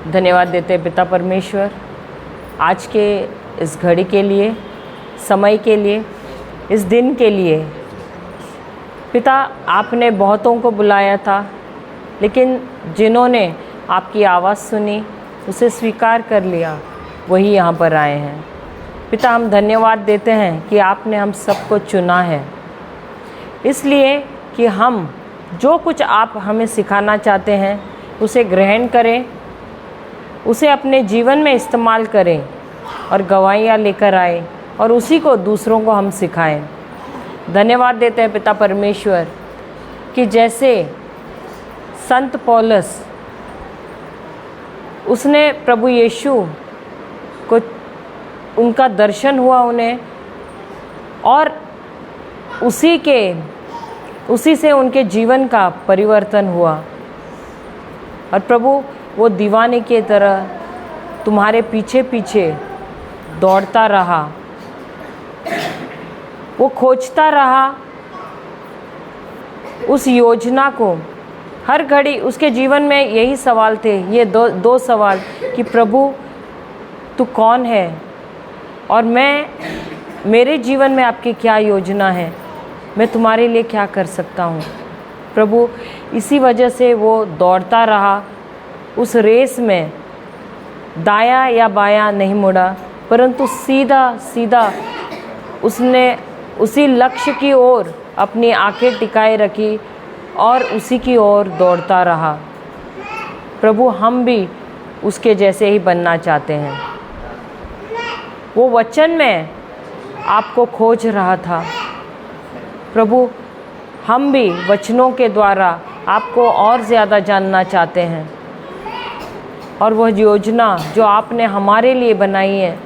धन्यवाद देते हैं पिता परमेश्वर आज के इस घड़ी के लिए, समय के लिए, इस दिन के लिए। पिता, आपने बहुतों को बुलाया था, लेकिन जिन्होंने आपकी आवाज़ सुनी, उसे स्वीकार कर लिया, वही यहाँ पर आए हैं। पिता, हम धन्यवाद देते हैं कि आपने हम सबको चुना है, इसलिए कि हम जो कुछ आप हमें सिखाना चाहते हैं उसे ग्रहण करें, उसे अपने जीवन में इस्तेमाल करें और गवाहियाँ लेकर आए और उसी को दूसरों को हम सिखाएं। धन्यवाद देते हैं पिता परमेश्वर कि जैसे संत पौलुस, उसने प्रभु यीशु को, उनका दर्शन हुआ उन्हें, और उसी से उनके जीवन का परिवर्तन हुआ। और प्रभु, वो दीवाने की तरह तुम्हारे पीछे पीछे दौड़ता रहा, वो खोजता रहा उस योजना को। हर घड़ी उसके जीवन में यही सवाल थे, ये दो सवाल कि प्रभु तू कौन है और मेरे जीवन में आपकी क्या योजना है, मैं तुम्हारे लिए क्या कर सकता हूँ। प्रभु, इसी वजह से वो दौड़ता रहा उस रेस में, दायां या बायां नहीं मुड़ा, परंतु सीधा सीधा उसने उसी लक्ष्य की ओर अपनी आंखें टिकाए रखी और उसी की ओर दौड़ता रहा। प्रभु, हम भी उसके जैसे ही बनना चाहते हैं। वो वचन में आपको खोज रहा था। प्रभु, हम भी वचनों के द्वारा आपको और ज़्यादा जानना चाहते हैं, और वह योजना जो आपने हमारे लिए बनाई है,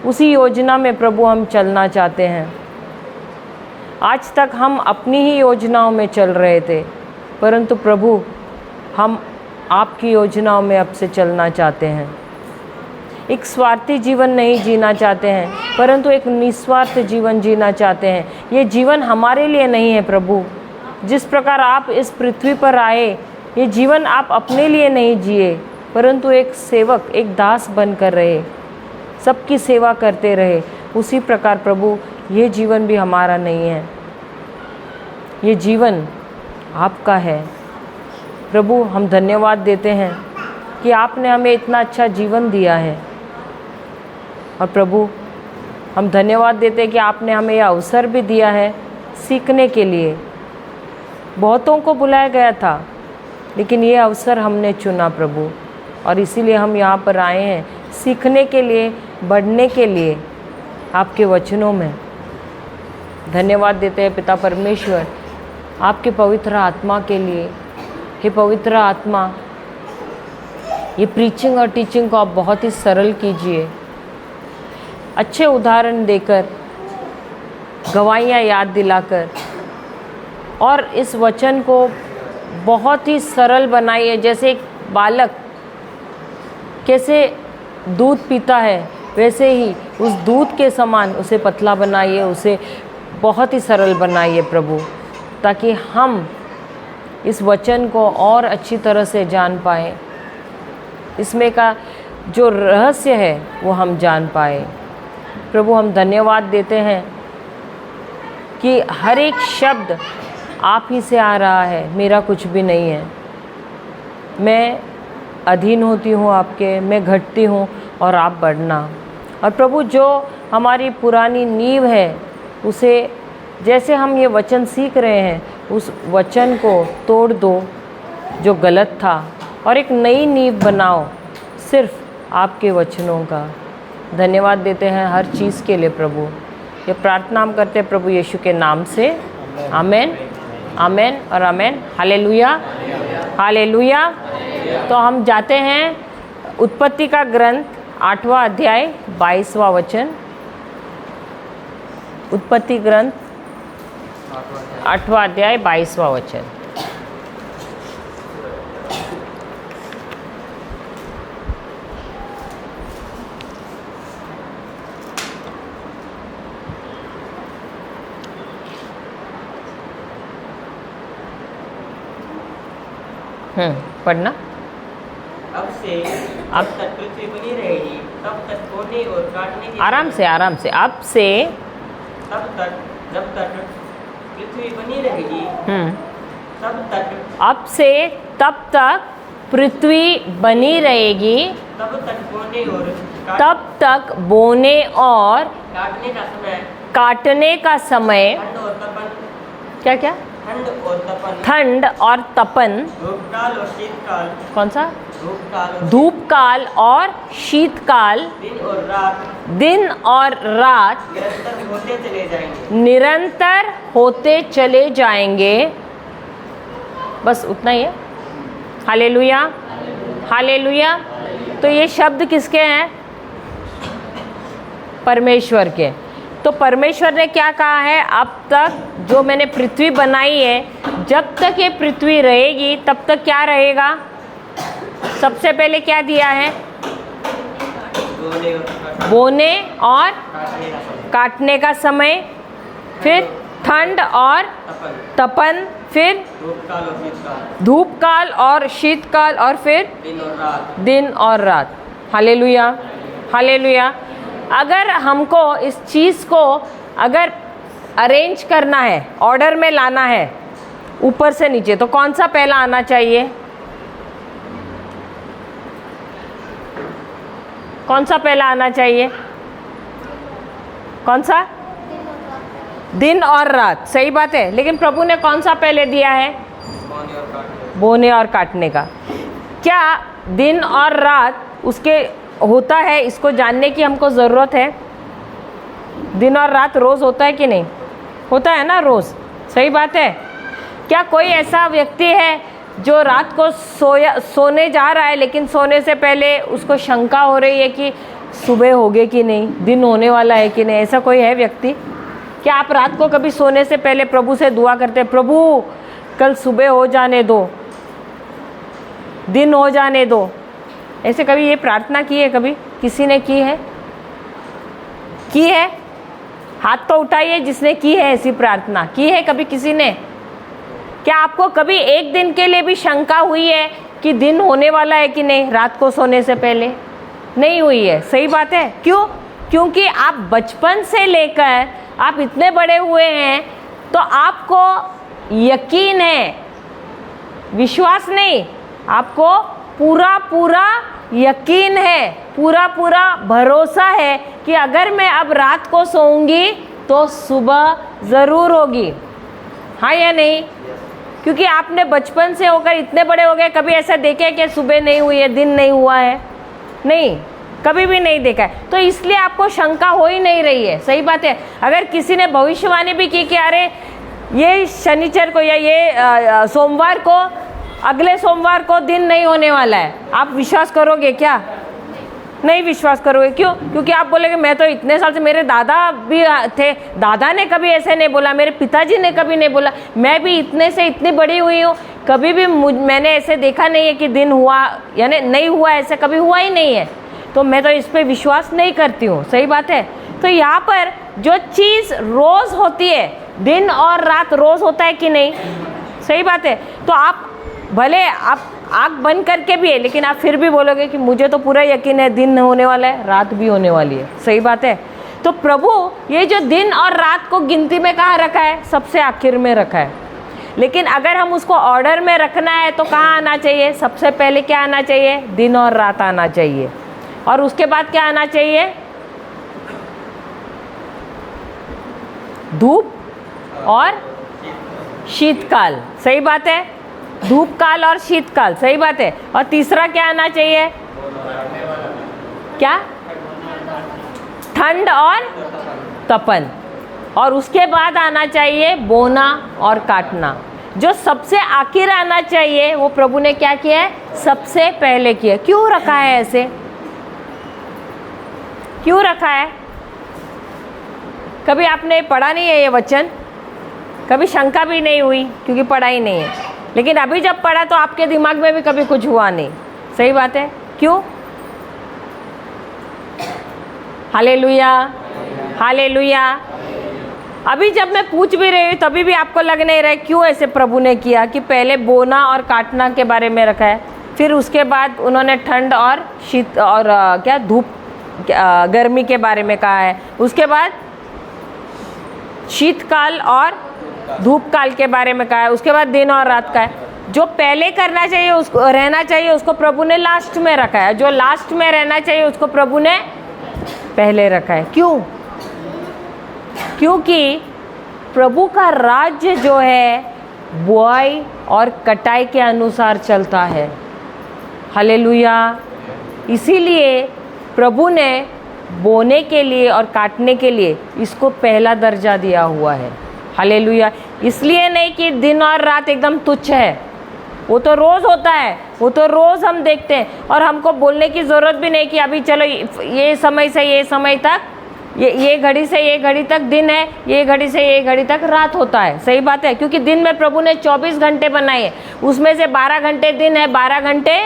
उसी योजना में प्रभु हम चलना चाहते हैं। आज तक हम अपनी ही योजनाओं में चल रहे थे, परंतु प्रभु, हम आपकी योजनाओं में अब से चलना चाहते हैं। एक स्वार्थी जीवन नहीं जीना चाहते हैं, परंतु एक निस्वार्थ जीवन जीना चाहते हैं। ये जीवन हमारे लिए नहीं है प्रभु। जिस प्रकार आप इस पृथ्वी पर आए, ये जीवन आप अपने लिए नहीं जिए, परंतु एक सेवक, एक दास बनकर रहे, सबकी सेवा करते रहे। उसी प्रकार प्रभु, ये जीवन भी हमारा नहीं है, ये जीवन आपका है। प्रभु, हम धन्यवाद देते हैं कि आपने हमें इतना अच्छा जीवन दिया है। और प्रभु, हम धन्यवाद देते हैं कि आपने हमें यह अवसर भी दिया है सीखने के लिए। बहुतों को बुलाया गया था, लेकिन ये अवसर हमने चुना प्रभु, और इसीलिए हम यहाँ पर आए हैं सीखने के लिए, बढ़ने के लिए आपके वचनों में। धन्यवाद देते हैं पिता परमेश्वर आपके पवित्र आत्मा के लिए। हे पवित्र आत्मा, ये प्रीचिंग और टीचिंग को आप बहुत ही सरल कीजिए, अच्छे उदाहरण देकर, गवाहियाँ याद दिलाकर, और इस वचन को बहुत ही सरल बनाइए। जैसे एक बालक कैसे दूध पीता है, वैसे ही उस दूध के समान उसे पतला बनाइए, उसे बहुत ही सरल बनाइए प्रभु, ताकि हम इस वचन को और अच्छी तरह से जान पाएँ, इसमें का जो रहस्य है वो हम जान पाए। प्रभु, हम धन्यवाद देते हैं कि हर एक शब्द आप ही से आ रहा है, मेरा कुछ भी नहीं है। मैं अधीन होती हूँ आपके, मैं घटती हूँ और आप बढ़ना। और प्रभु, जो हमारी पुरानी नींव है, उसे जैसे हम ये वचन सीख रहे हैं, उस वचन को तोड़ दो जो गलत था, और एक नई नींव बनाओ सिर्फ आपके वचनों का। धन्यवाद देते हैं हर चीज़ के लिए प्रभु। ये प्रार्थना हम करते हैं प्रभु यीशु के नाम से। आमेन, आमेन और आमेन। Hallelujah, hallelujah. तो हम जाते हैं उत्पत्ति का ग्रंथ 8वां अध्याय 22वां वचन। उत्पत्ति ग्रंथ 8वां अध्याय 22वां वचन। पढ़ना। अब से अब- जब तक पृथ्वी बनी रहेगी तब तक बोने और काटने की आराम से अब से तब तक जब तक पृथ्वी बनी रहेगी तब तक अब से तब तक पृथ्वी बनी रहेगी, तब तक बोने और तब तक बोने और काटने का समय काटने का समय, ठंड और तपन क्या क्या, ठंड और तपन ठंड और तपन, धूपकाल और शीतकाल कौन सा, धूपकाल और धूप काल और शीतकाल, दिन और रात दिन और रात निरंतर होते चले जाएंगे। निरंतर होते चले जाएंगे। बस उतना ही है। Hallelujah, hallelujah. तो ये शब्द किसके हैं? परमेश्वर के। तो परमेश्वर ने क्या कहा है? अब तक जो मैंने पृथ्वी बनाई है, जब तक ये पृथ्वी रहेगी तब तक क्या रहेगा? सबसे पहले क्या दिया है? बोने और काटने का समय, फिर ठंड और तपन, फिर धूप काल और शीतकाल, और फिर दिन और रात। Hallelujah, hallelujah. अगर हमको इस चीज़ को अगर अरेंज करना है, ऑर्डर में लाना है ऊपर से नीचे, तो कौन सा पहला आना चाहिए? कौन सा पहला आना चाहिए? कौन सा? दिन और रात। सही बात है। लेकिन प्रभु ने कौन सा पहले दिया है? बोने और काटने का। क्या दिन और रात उसके होता है, इसको जानने की हमको ज़रूरत है। दिन और रात रोज़ होता है कि नहीं? होता है ना, रोज़। सही बात है। क्या कोई ऐसा व्यक्ति है जो रात को सोने जा रहा है, लेकिन सोने से पहले उसको शंका हो रही है कि सुबह होगी कि नहीं, दिन होने वाला है कि नहीं? ऐसा कोई है व्यक्ति? क्या आप रात को कभी सोने से पहले प्रभु से दुआ करते हैं, प्रभु कल सुबह हो जाने दो, दिन हो जाने दो? ऐसे कभी ये प्रार्थना की है? कभी किसी ने की है? की है? हाथ तो उठाइए जिसने की है ऐसी प्रार्थना। की है कभी किसी ने? क्या आपको कभी एक दिन के लिए भी शंका हुई है कि दिन होने वाला है कि नहीं रात को सोने से पहले? नहीं हुई है। सही बात है। क्यों? क्योंकि आप बचपन से लेकर आप इतने बड़े हुए हैं, तो आपको यकीन है, विश्वास नहीं, आपको पूरा पूरा यकीन है, पूरा पूरा भरोसा है कि अगर मैं अब रात को सोऊंगी तो सुबह ज़रूर होगी। हाँ या नहीं? क्योंकि आपने बचपन से होकर इतने बड़े हो गए, कभी ऐसा देखे कि सुबह नहीं हुई है, दिन नहीं हुआ है? नहीं, कभी भी नहीं देखा है। तो इसलिए आपको शंका हो ही नहीं रही है। सही बात है। अगर किसी ने भविष्यवाणी भी की कि अरे ये शनिचर को या ये सोमवार को, अगले सोमवार को दिन नहीं होने वाला है, आप विश्वास करोगे क्या? नहीं विश्वास करोगे। क्यों? क्योंकि आप बोलेंगे मैं तो इतने साल से, मेरे दादा भी थे, दादा ने कभी ऐसे नहीं बोला, मेरे पिताजी ने कभी नहीं बोला, मैं भी इतने से इतनी बड़ी हुई हूँ, कभी भी मैंने ऐसे देखा नहीं है कि दिन हुआ यानी नहीं हुआ, ऐसे कभी हुआ ही नहीं है, तो मैं तो इस पर विश्वास नहीं करती हूँ। सही बात है। तो यहाँ पर जो चीज़ रोज़ होती है, दिन और रात रोज़ होता है कि नहीं? सही बात है। तो आप भले आप आँख बंद करके भी है, लेकिन आप फिर भी बोलोगे कि मुझे तो पूरा यकीन है दिन होने वाला है, रात भी होने वाली है। सही बात है। तो प्रभु ये जो दिन और रात को गिनती में कहाँ रखा है? सबसे आखिर में रखा है। लेकिन अगर हम उसको ऑर्डर में रखना है तो कहाँ आना चाहिए? सबसे पहले क्या आना चाहिए? दिन और रात आना चाहिए। और उसके बाद क्या आना चाहिए? धूप और शीतकाल। सही बात है। धूप काल और शीतकाल। सही बात है। और तीसरा क्या आना चाहिए? क्या? ठंड और तपन। और उसके बाद आना चाहिए बोना और काटना। जो सबसे आखिर आना चाहिए वो प्रभु ने क्या किया है? सबसे पहले किया। क्यों रखा है ऐसे? क्यों रखा है? कभी आपने पढ़ा नहीं है ये वचन? कभी शंका भी नहीं हुई क्योंकि पढ़ा ही नहीं है। लेकिन अभी जब पढ़ा तो आपके दिमाग में भी कभी कुछ हुआ नहीं। सही बात है। क्यों? Hallelujah, hallelujah. अभी जब मैं पूछ भी रही हूँ तभी भी आपको लग नहीं रहा है क्यों ऐसे प्रभु ने किया कि पहले बोना और काटना के बारे में रखा है? फिर उसके बाद उन्होंने ठंड और शीत और क्या धूप गर्मी के बारे में कहा है। उसके बाद शीतकाल और धूप काल के बारे में कहा है। उसके बाद दिन और रात का है। जो पहले करना चाहिए उसको रहना चाहिए उसको प्रभु ने लास्ट में रखा है। जो लास्ट में रहना चाहिए उसको प्रभु ने पहले रखा है। क्यों? क्योंकि प्रभु का राज्य जो है बुआई और कटाई के अनुसार चलता है। हालेलुया। इसीलिए प्रभु ने बोने के लिए और काटने के लिए इसको पहला दर्जा दिया हुआ है। हालेलुया। इसलिए नहीं कि दिन और रात एकदम तुच्छ है, वो तो रोज़ होता है, वो तो रोज़ हम देखते हैं। और हमको बोलने की ज़रूरत भी नहीं कि अभी चलो ये समय से ये समय तक, ये घड़ी से ये घड़ी तक दिन है, ये घड़ी से ये घड़ी तक रात होता है। सही बात है, क्योंकि दिन में प्रभु ने 24 घंटे बनाए हैं, उसमें से 12 घंटे दिन है, 12 घंटे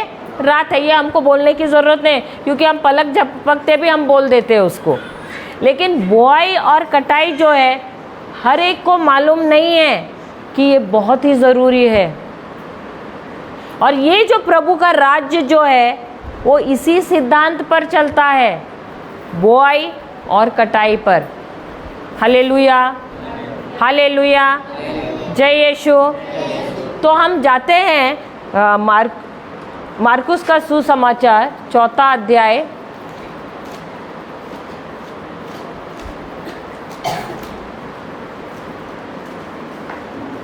रात है। ये हमको बोलने की ज़रूरत नहीं, क्योंकि हम पलक झपकते भी हम बोल देते हैं उसको। लेकिन बुआई और कटाई जो है हर एक को मालूम नहीं है कि ये बहुत ही ज़रूरी है। और ये जो प्रभु का राज्य जो है वो इसी सिद्धांत पर चलता है, बुआई और कटाई पर। हालेलुया, हालेलुया, जय यीशु। तो हम जाते हैं मार्कुस का सुसमाचार 4 अध्याय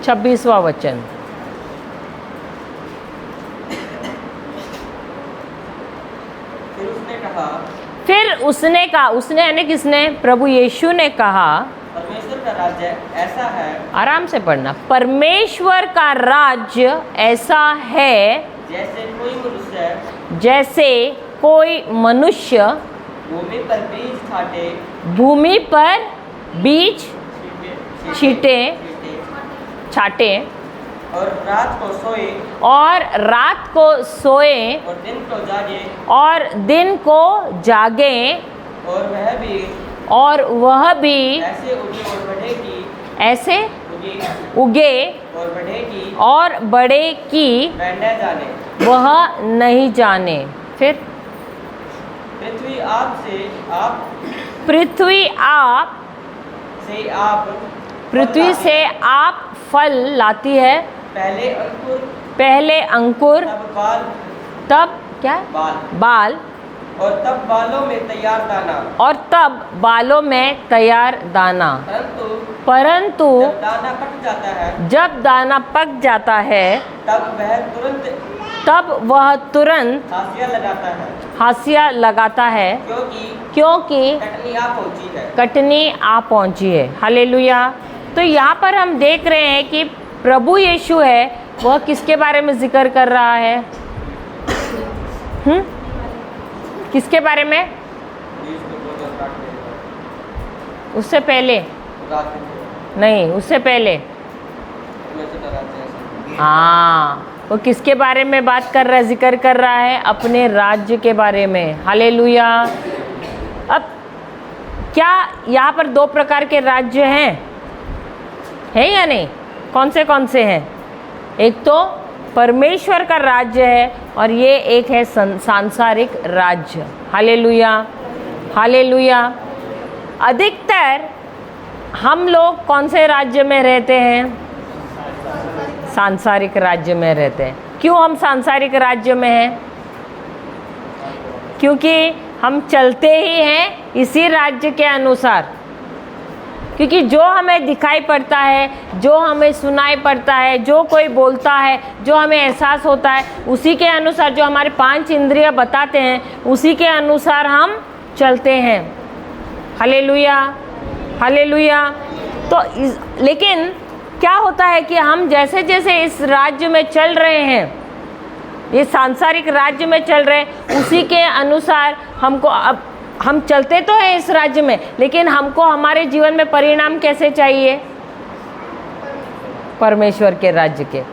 26वां वचन। फिर उसने कहा, उसने यानी किसने? प्रभु यीशु ने कहा, परमेश्वर का राज्य ऐसा है, आराम से पढ़ना, परमेश्वर का राज्य ऐसा है जैसे कोई मनुष्य भूमि पर बीज छाटे और रात को सोए और दिन को जागे और वह भी ऐसे उगे और बढ़े कि वह नहीं जाने। फिर पृथ्वी से आप फल लाती है, पहले अंकुर, तब क्या? बाल, और तब बालों में तैयार दाना, और तब बालों में तैयार दाना। परंतु जब दाना पक जाता है तब वह तुरंत हाशिया लगाता है क्योंकि कटनी आ पहुंची है। हालेलुया। तो यहाँ पर हम देख रहे हैं कि प्रभु यीशु है, वह किसके बारे में जिक्र कर रहा है? किसके बारे में? उससे पहले नहीं, उससे पहले हाँ, वो किसके बारे में बात कर रहा है, जिक्र कर रहा है? अपने राज्य के बारे में। हालेलुया। अब क्या यहाँ पर 2 प्रकार के राज्य हैं, है या नहीं? कौन से हैं? एक तो परमेश्वर का राज्य है और ये एक है सांसारिक राज्य। Hallelujah, hallelujah. अधिकतर हम लोग कौन से राज्य में रहते हैं? सांसारिक राज्य में रहते हैं। क्यों हम सांसारिक राज्य में हैं? क्योंकि हम चलते ही हैं इसी राज्य के अनुसार। क्योंकि जो हमें दिखाई पड़ता है, जो हमें सुनाई पड़ता है, जो कोई बोलता है, जो हमें एहसास होता है, उसी के अनुसार, जो हमारे 5 इंद्रिय बताते हैं, उसी के अनुसार हम चलते हैं। Hallelujah, hallelujah. तो लेकिन क्या होता है कि हम जैसे जैसे इस राज्य में चल रहे हैं, ये सांसारिक राज्य में चल रहे हैं, उसी के अनुसार हमको, अब हम चलते तो हैं इस राज्य में, लेकिन हमको हमारे जीवन में परिणाम कैसे चाहिए? परमेश्वर के राज्य के।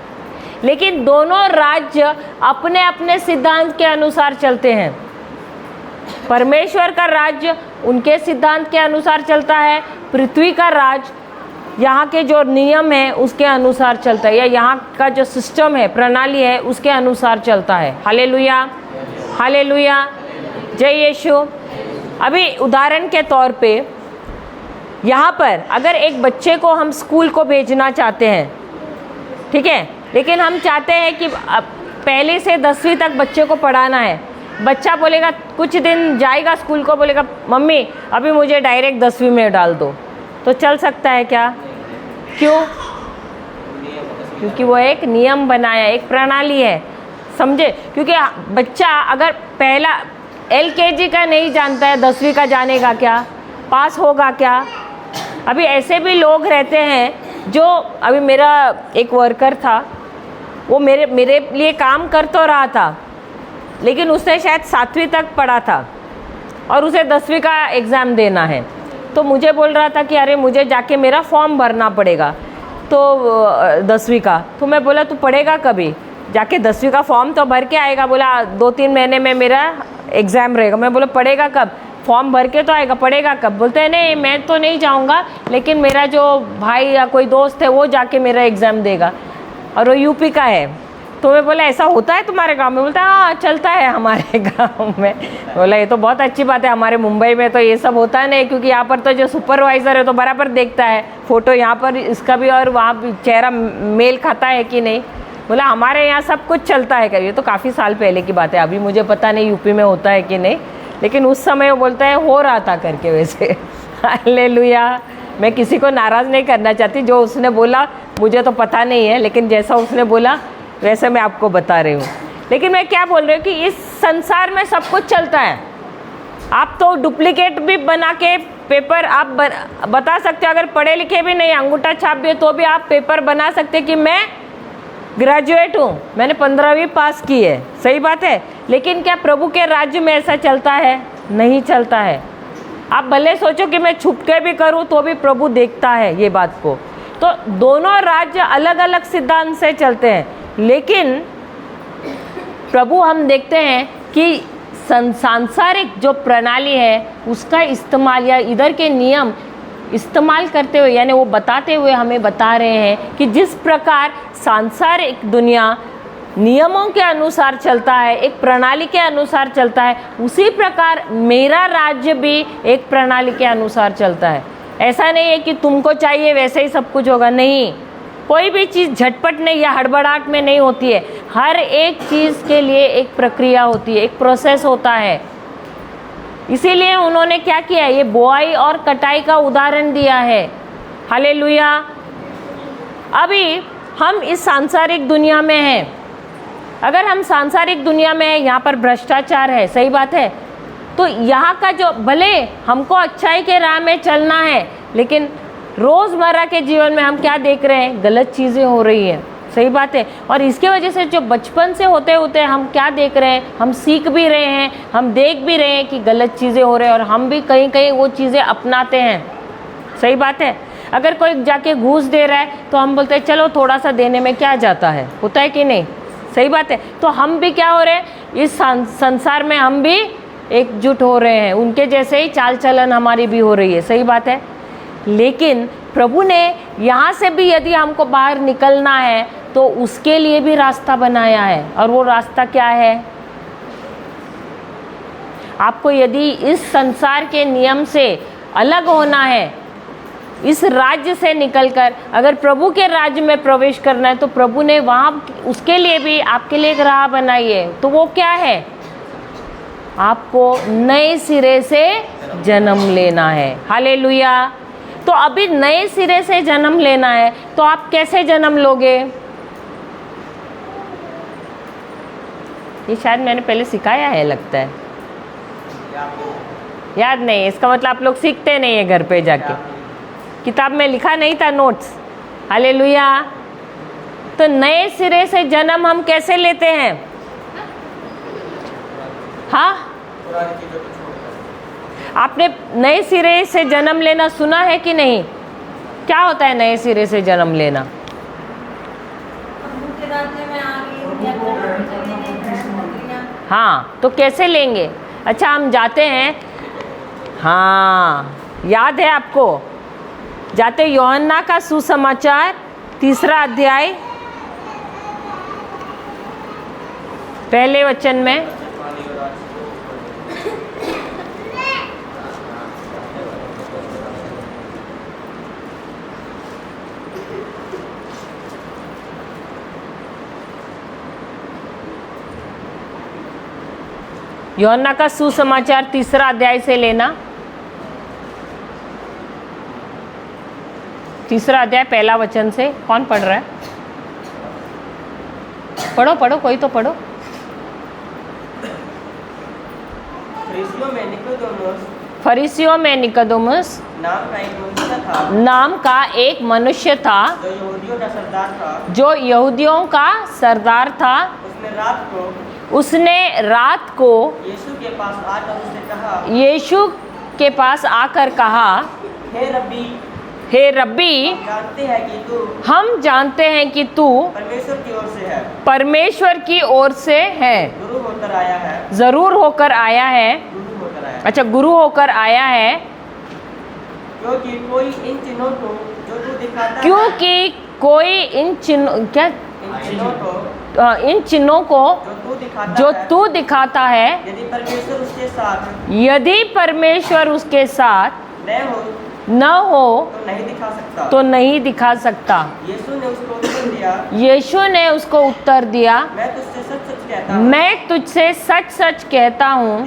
लेकिन दोनों राज्य अपने अपने सिद्धांत के अनुसार चलते हैं। परमेश्वर का राज्य उनके सिद्धांत के अनुसार चलता है, पृथ्वी का राज यहाँ के जो नियम है उसके अनुसार चलता है, या यहाँ का जो सिस्टम है, प्रणाली है, उसके अनुसार चलता है। हालेलुया, हालेलुया, जय यीशु। अभी उदाहरण के तौर पे यहाँ पर अगर एक बच्चे को हम स्कूल को भेजना चाहते हैं, ठीक है, लेकिन हम चाहते हैं कि पहले से 10वीं तक बच्चे को पढ़ाना है। बच्चा बोलेगा, कुछ दिन जाएगा स्कूल को, बोलेगा मम्मी अभी मुझे डायरेक्ट 10वीं में डाल दो, तो चल सकता है क्या? क्यों? क्योंकि वो एक नियम बनाया, एक प्रणाली है, समझे? क्योंकि बच्चा अगर पहला LKG का नहीं जानता है, 10वीं का जानेगा क्या? पास होगा क्या? अभी ऐसे भी लोग रहते हैं जो, अभी मेरा एक वर्कर था, वो मेरे लिए काम कर तो रहा था, लेकिन उसने शायद 7वीं तक पढ़ा था और उसे 10वीं का एग्ज़ाम देना है। तो मुझे बोल रहा था कि अरे मुझे जाके मेरा फॉर्म भरना पड़ेगा, तो 10वीं का। तो मैं बोला तू पढ़ेगा कभी? जाके 10वीं का फॉर्म तो भर के आएगा। बोला 2-3 महीने में मेरा एग्ज़ाम रहेगा। मैं बोला पढ़ेगा कब? फॉर्म भर के तो आएगा, पढ़ेगा कब? बोलते हैं नहीं मैं तो नहीं जाऊंगा, लेकिन मेरा जो भाई या कोई दोस्त है वो जाके मेरा एग्ज़ाम देगा, और वो यूपी का है। तो मैं बोला ऐसा होता है तुम्हारे गांव में? बोलता है हाँ चलता है हमारे गांव में। बोला ये तो बहुत अच्छी बात है, हमारे मुंबई में तो ये सब होता नहीं, क्योंकि यहाँ पर तो जो सुपरवाइज़र है तो बराबर देखता है फ़ोटो यहाँ पर इसका भी और वहाँ भी चेहरा मेल खाता है कि नहीं। बोला हमारे यहाँ सब कुछ चलता है क्या? ये तो काफ़ी साल पहले की बात है, अभी मुझे पता नहीं यूपी में होता है कि नहीं, लेकिन उस समय वो बोलता है हो रहा था करके। वैसे हालेलुया, मैं किसी को नाराज़ नहीं करना चाहती, जो उसने बोला मुझे तो पता नहीं है, लेकिन जैसा उसने बोला वैसे मैं आपको बता रही हूँ। लेकिन मैं क्या बोल रही हूँ कि इस संसार में सब कुछ चलता है। आप तो डुप्लीकेट भी बना के पेपर आप बता सकते हो, अगर पढ़े लिखे भी नहीं, अंगूठा छाप भी है तो भी आप पेपर बना सकते कि मैं ग्रेजुएट हूँ, मैंने 15वीं पास की है। सही बात है, लेकिन क्या प्रभु के राज्य में ऐसा चलता है? नहीं चलता है। आप भले सोचो कि मैं छुप के भी करूँ तो भी प्रभु देखता है ये बात को। तो दोनों राज्य अलग अलग सिद्धांत से चलते हैं, लेकिन प्रभु हम देखते हैं कि सांसारिक जो प्रणाली है उसका इस्तेमाल या इधर के नियम इस्तेमाल करते हुए, यानी वो बताते हुए हमें बता रहे हैं कि जिस प्रकार सांसारिक दुनिया नियमों के अनुसार चलता है, एक प्रणाली के अनुसार चलता है, उसी प्रकार मेरा राज्य भी एक प्रणाली के अनुसार चलता है। ऐसा नहीं है कि तुमको चाहिए वैसे ही सब कुछ होगा, नहीं। कोई भी चीज़ झटपट नहीं या हड़बड़ाहट में नहीं होती है। हर एक चीज़ के लिए एक प्रक्रिया होती है, एक प्रोसेस होता है। इसीलिए उन्होंने क्या किया, ये बुआई और कटाई का उदाहरण दिया है। हालेलुया। अभी हम इस सांसारिक दुनिया में हैं। अगर हम सांसारिक दुनिया में हैं, यहाँ पर भ्रष्टाचार है, सही बात है, तो यहाँ का जो, भले हमको अच्छाई के राह में चलना है, लेकिन रोज़मर्रा के जीवन में हम क्या देख रहे हैं? गलत चीज़ें हो रही हैं, सही बात है। और इसके वजह से जो बचपन से होते होते हम क्या देख रहे हैं? हम सीख भी रहे हैं, हम देख भी रहे हैं कि गलत चीज़ें हो रही हैं, और हम भी कहीं कहीं वो चीज़ें अपनाते हैं। सही बात है। अगर कोई जाके घूस दे रहा है तो हम बोलते हैं चलो थोड़ा सा देने में क्या जाता है, होता है कि नहीं? सही बात है। तो हम भी क्या हो रहे हैं, इस संसार में हम भी एकजुट हो रहे हैं, उनके जैसे ही चाल चलन हमारी भी हो रही है। सही बात है। लेकिन प्रभु ने यहाँ से भी यदि हमको बाहर निकलना है तो उसके लिए भी रास्ता बनाया है, और वो रास्ता क्या है? आपको यदि इस संसार के नियम से अलग होना है, इस राज्य से निकलकर अगर प्रभु के राज्य में प्रवेश करना है, तो प्रभु ने वहाँ उसके लिए भी आपके लिए एक राह बनाई है। तो वो क्या है? आपको नए सिरे से जन्म लेना है। हालेलुया। तो अभी नए सिरे से जन्म लेना है, तो आप कैसे जन्म लोगे? ये शायद मैंने पहले सिखाया है, लगता है, याद नहीं। इसका मतलब आप लोग सीखते नहीं है घर पे जाके, किताब में लिखा नहीं था, नोट्स। हालेलुया। तो नए सिरे से जन्म हम कैसे लेते हैं? हाँ, आपने नए सिरे से जन्म लेना सुना है कि नहीं? क्या होता है नए सिरे से जन्म लेना? हाँ, तो कैसे लेंगे? अच्छा, हम जाते हैं, हाँ याद है आपको, जाते यूहन्ना का सुसमाचार 3 अध्याय पहले वचन में। यूहन्ना का सुसमाचार 3 अध्याय से लेना। 3 अध्याय पहला वचन से। कौन पढ़ रहा है? पढ़ो पढ़ो, कोई तो पढ़ो। फरीसियों में निकोदेमुस नाम का एक मनुष्य था जो यहूदियों का सरदार था। उसने रात को यीशु के पास आकर कहा, हे रब्बी, हम जानते हैं कि तू परमेश्वर की ओर से है, जरूर होकर आया है। अच्छा, गुरु होकर आया है। क्योंकि कोई इन चिन्हों को इन चिन्हों को जो तू दिखाता है, यदि परमेश्वर उसके साथ न हो तो नहीं दिखा सकता। यीशु ने उसको उत्तर दिया, मैं तुझसे सच सच कहता हूँ,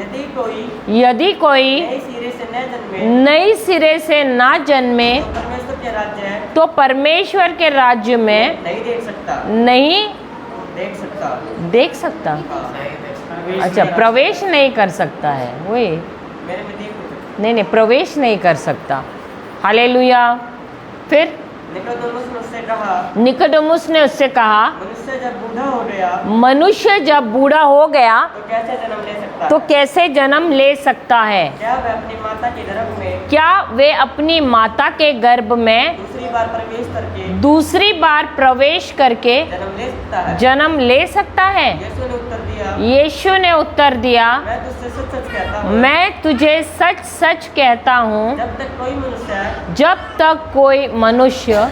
यदि कोई नई सिरे से ना जन्मे तो परमेश्वर के राज्य में नहीं देख सकता। अच्छा, प्रवेश नहीं कर सकता है, वही नहीं, प्रवेश नहीं कर सकता। हालेलुया। फिर निकोदेमुस ने उससे कहा, मनुष्य जब बूढ़ा हो गया तो कैसे जन्म ले सकता है? क्या वे अपनी माता के गर्भ में दूसरी बार प्रवेश करके जन्म ले सकता है? यीशु ने उत्तर दिया, मैं तुझे सच सच कहता हूँ, जब तक कोई मनुष्य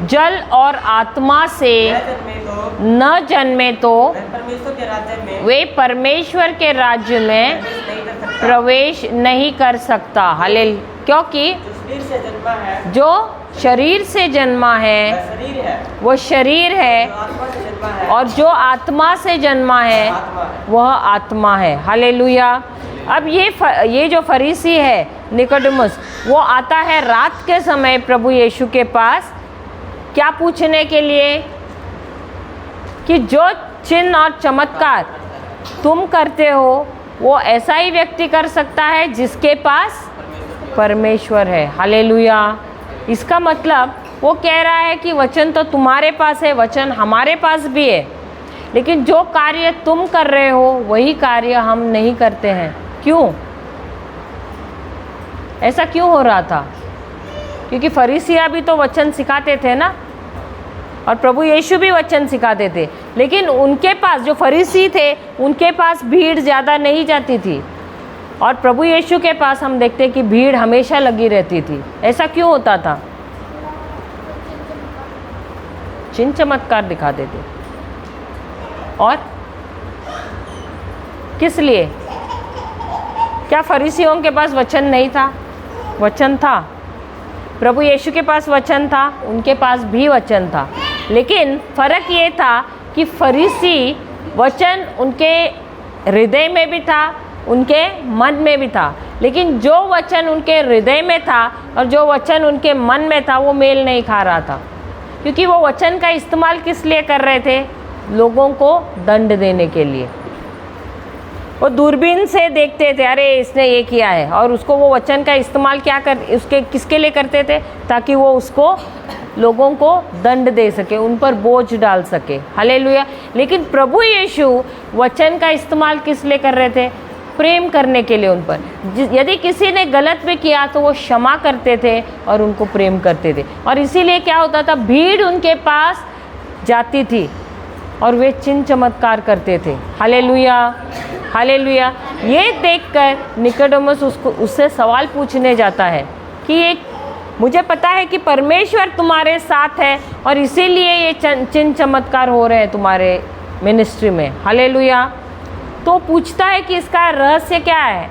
जल और आत्मा से न जन्मे तो वे परमेश्वर के राज्य में प्रवेश नहीं कर सकता। हालेलुया। क्योंकि जो शरीर से जन्मा है वो शरीर है, और जो आत्मा से जन्मा है वह आत्मा है। हालेलुया। अब ये जो फरीसी है निकोदेमुस, वो आता है रात के समय प्रभु यीशु के पास, क्या पूछने के लिए? कि जो चिन्ह और चमत्कार तुम करते हो वो ऐसा ही व्यक्ति कर सकता है जिसके पास परमेश्वर है। हालेलुया। इसका मतलब वो कह रहा है कि वचन तो तुम्हारे पास है, वचन हमारे पास भी है, लेकिन जो कार्य तुम कर रहे हो वही कार्य हम नहीं करते हैं। क्यों? ऐसा क्यों हो रहा था? क्योंकि फरीसिया भी तो वचन सिखाते थे ना, और प्रभु यीशु भी वचन सिखाते थे, लेकिन उनके पास, जो फरीसी थे, उनके पास भीड़ ज़्यादा नहीं जाती थी, और प्रभु यीशु के पास हम देखते कि भीड़ हमेशा लगी रहती थी। ऐसा क्यों होता था? चिन्ह चमत्कार दिखाते थे। और किस लिए? क्या फरीसियों के पास वचन नहीं था? वचन था। प्रभु यीशु के पास वचन था, उनके पास भी वचन था, लेकिन फ़र्क ये था कि फरीसी वचन उनके हृदय में भी था, उनके मन में भी था, लेकिन जो वचन उनके हृदय में था और जो वचन उनके मन में था वो मेल नहीं खा रहा था। क्योंकि वो वचन का इस्तेमाल किस लिए कर रहे थे? लोगों को दंड देने के लिए। वो दूरबीन से देखते थे, अरे इसने ये किया है, और उसको वो वचन का इस्तेमाल उसके किसके लिए करते थे? ताकि वो उसको, लोगों को दंड दे सके, उन पर बोझ डाल सके। हालेलुया। लेकिन प्रभु यीशु वचन का इस्तेमाल किस लिए कर रहे थे? प्रेम करने के लिए उन पर। यदि किसी ने गलत भी किया तो वो क्षमा करते थे और उनको प्रेम करते थे। और इसीलिए क्या होता था? भीड़ उनके पास जाती थी और वे चिन्ह चमत्कार करते थे। Hallelujah, hallelujah. ये देखकर निकोदेमुस उससे सवाल पूछने जाता है कि ये मुझे पता है कि परमेश्वर तुम्हारे साथ है और इसीलिए ये चिन्ह चमत्कार हो रहे हैं तुम्हारे मिनिस्ट्री में। हालेलुया। तो पूछता है कि इसका रहस्य क्या है।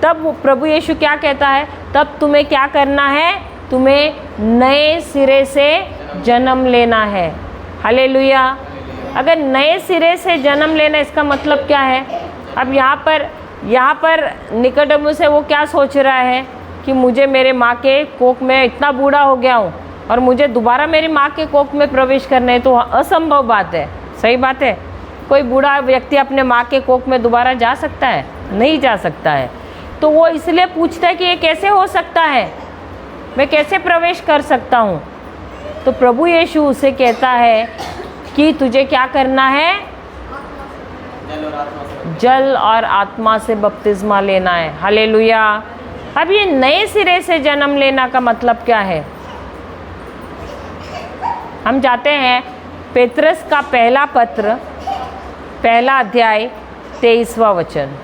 तब प्रभु यीशु क्या कहता है, तब तुम्हें क्या करना है, तुम्हें नए सिरे से जन्म लेना है। हालेलुया। अगर नए सिरे से जन्म लेना, इसका मतलब क्या है। अब यहाँ पर निकोदेमुस से वो क्या सोच रहा है कि मुझे मेरे माँ के कोख में, इतना बूढ़ा हो गया हूँ और मुझे दोबारा मेरी माँ के कोख में प्रवेश करना है, तो असंभव बात है। सही बात है। कोई बूढ़ा व्यक्ति अपने माँ के कोख में दोबारा जा सकता है? नहीं जा सकता है। तो वो इसलिए पूछता है कि ये कैसे हो सकता है, मैं कैसे प्रवेश कर सकता हूँ। तो प्रभु यीशु उसे कहता है कि तुझे क्या करना है, जल और आत्मा से बपतिस्मा लेना है। हालेलुया। अब ये नए सिरे से जन्म लेना का मतलब क्या है। हम जाते हैं पेत्रस का पहला पत्र, पहला अध्याय 23वां वचन।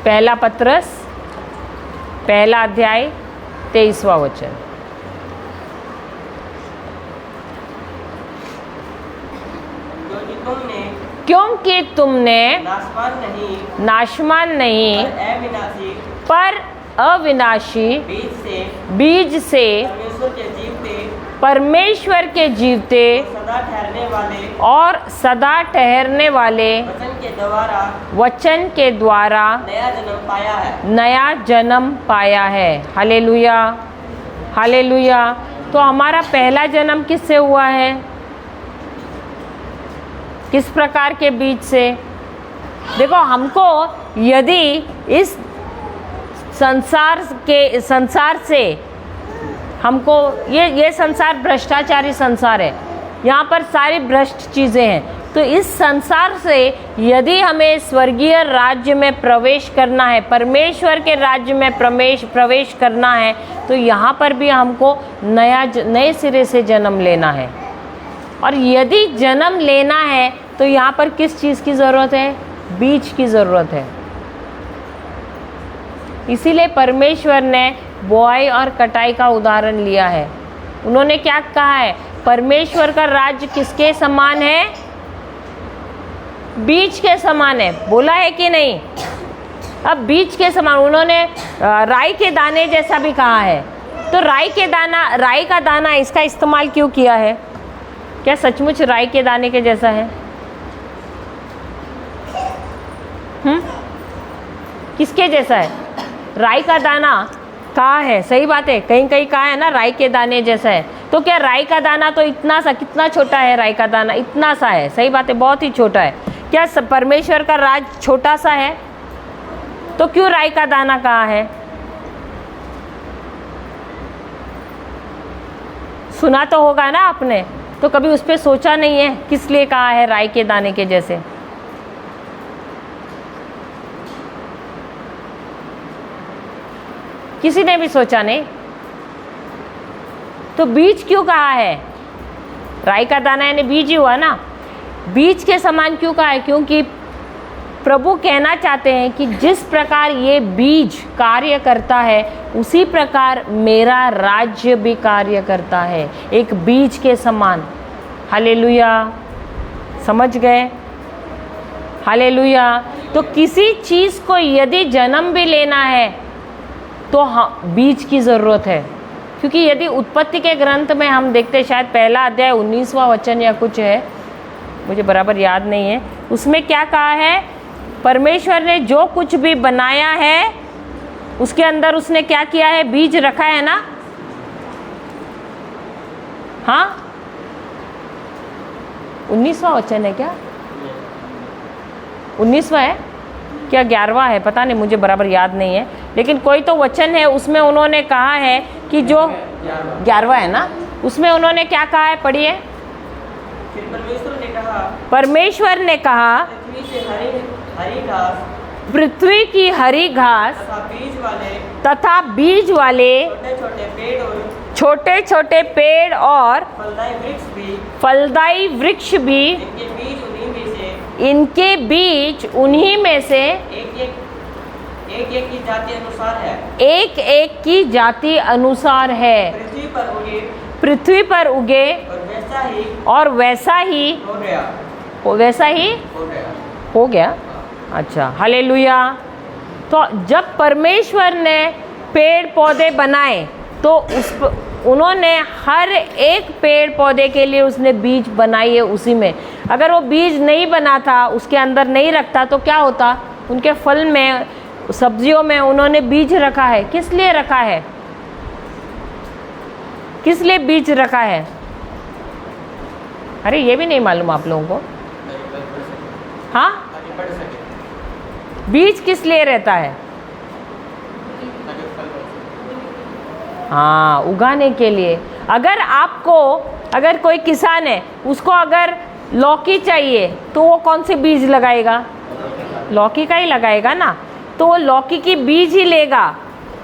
पहला पत्रस पहला अध्याय 23वां वचन। क्योंकि तुमने नाशवान नहीं पर अविनाशी बीज से परमेश्वर के जीवते और सदा ठहरने वाले वचन के द्वारा नया जन्म पाया है। हालेलुया। हालेलुया। तो हमारा पहला जन्म किससे हुआ है, किस प्रकार के बीज से। देखो, हमको यदि इस संसार से हमको ये संसार भ्रष्टाचारी संसार है, यहाँ पर सारी भ्रष्ट चीज़ें हैं। तो इस संसार से यदि हमें स्वर्गीय राज्य में प्रवेश करना है, परमेश्वर के राज्य में प्रवेश करना है, तो यहाँ पर भी हमको नए सिरे से जन्म लेना है। और यदि जन्म लेना है तो यहाँ पर किस चीज़ की ज़रूरत है, बीज की ज़रूरत है। इसीलिए परमेश्वर ने बुआई और कटाई का उदाहरण लिया है। उन्होंने क्या कहा है, परमेश्वर का राज्य किसके समान है, बीज के समान है। बोला है कि नहीं। अब बीज के समान उन्होंने राई के दाने जैसा भी कहा है। तो राई का दाना इसका इस्तेमाल क्यों किया है, क्या सचमुच राई के दाने के जैसा है? किसके जैसा है? राई का दाना कहा है, सही बात है, कहीं कहीं कहा है ना राई के दाने जैसा है। तो क्या राई का दाना तो इतना सा, कितना छोटा है राई का दाना, इतना सा है। सही बात है, बहुत ही छोटा है। क्या परमेश्वर का राज छोटा सा है? तो क्यों राई का दाना कहा है? सुना तो होगा ना आपने, तो कभी उस पर सोचा नहीं है किस लिए कहा है राई के दाने के जैसे। किसी ने भी सोचा नहीं। तो बीज क्यों कहा है? राई का दाना यानी बीज ही हुआ ना। बीज के समान क्यों कहा है? क्योंकि प्रभु कहना चाहते हैं कि जिस प्रकार ये बीज कार्य करता है उसी प्रकार मेरा राज्य भी कार्य करता है, एक बीज के समान। हालेलुया। समझ गए? हालेलुया। तो किसी चीज़ को यदि जन्म भी लेना है तो हाँ, बीज की ज़रूरत है। क्योंकि यदि उत्पत्ति के ग्रंथ में हम देखते, शायद पहला अध्याय 19वां वचन या कुछ है, मुझे बराबर याद नहीं है, उसमें क्या कहा है, परमेश्वर ने जो कुछ भी बनाया है उसके अंदर उसने क्या किया है, बीज रखा है ना। हाँ, 19वां वचन है क्या? 19वां है क्या 11वां है, पता नहीं, मुझे बराबर याद नहीं है, लेकिन कोई तो वचन है उसमें उन्होंने कहा है कि जो 11वां है ना, उसमें उन्होंने क्या कहा है, पढ़िए। परमेश्वर ने कहा पृथ्वी की हरी घास तथा बीज वाले छोटे छोटे पेड़ और फलदायी वृक्ष भी इनके बीज उन्हीं में से एक एक की जाति अनुसार है, एक एक की जाति अनुसार है, पृथ्वी पर उगे और वैसा ही हो गया, वैसा ही हो गया। हो गया। अच्छा, हालेलुया। तो जब परमेश्वर ने पेड़ पौधे बनाए तो उन्होंने हर एक पेड़ पौधे के लिए उसने बीज बनाई है उसी में। अगर वो बीज नहीं बना था, उसके अंदर नहीं रखता तो क्या होता? उनके फल में, सब्जियों में उन्होंने बीज रखा है। किस लिए रखा है? किस लिए बीज रखा है? अरे ये भी नहीं मालूम आप लोगों को? हाँ, बीज किस लिए रहता है? हाँ, उगाने के लिए। अगर कोई किसान है, उसको अगर लौकी चाहिए तो वो कौन से बीज लगाएगा? लौकी का ही लगाएगा ना, तो वो लौकी की बीज ही लेगा।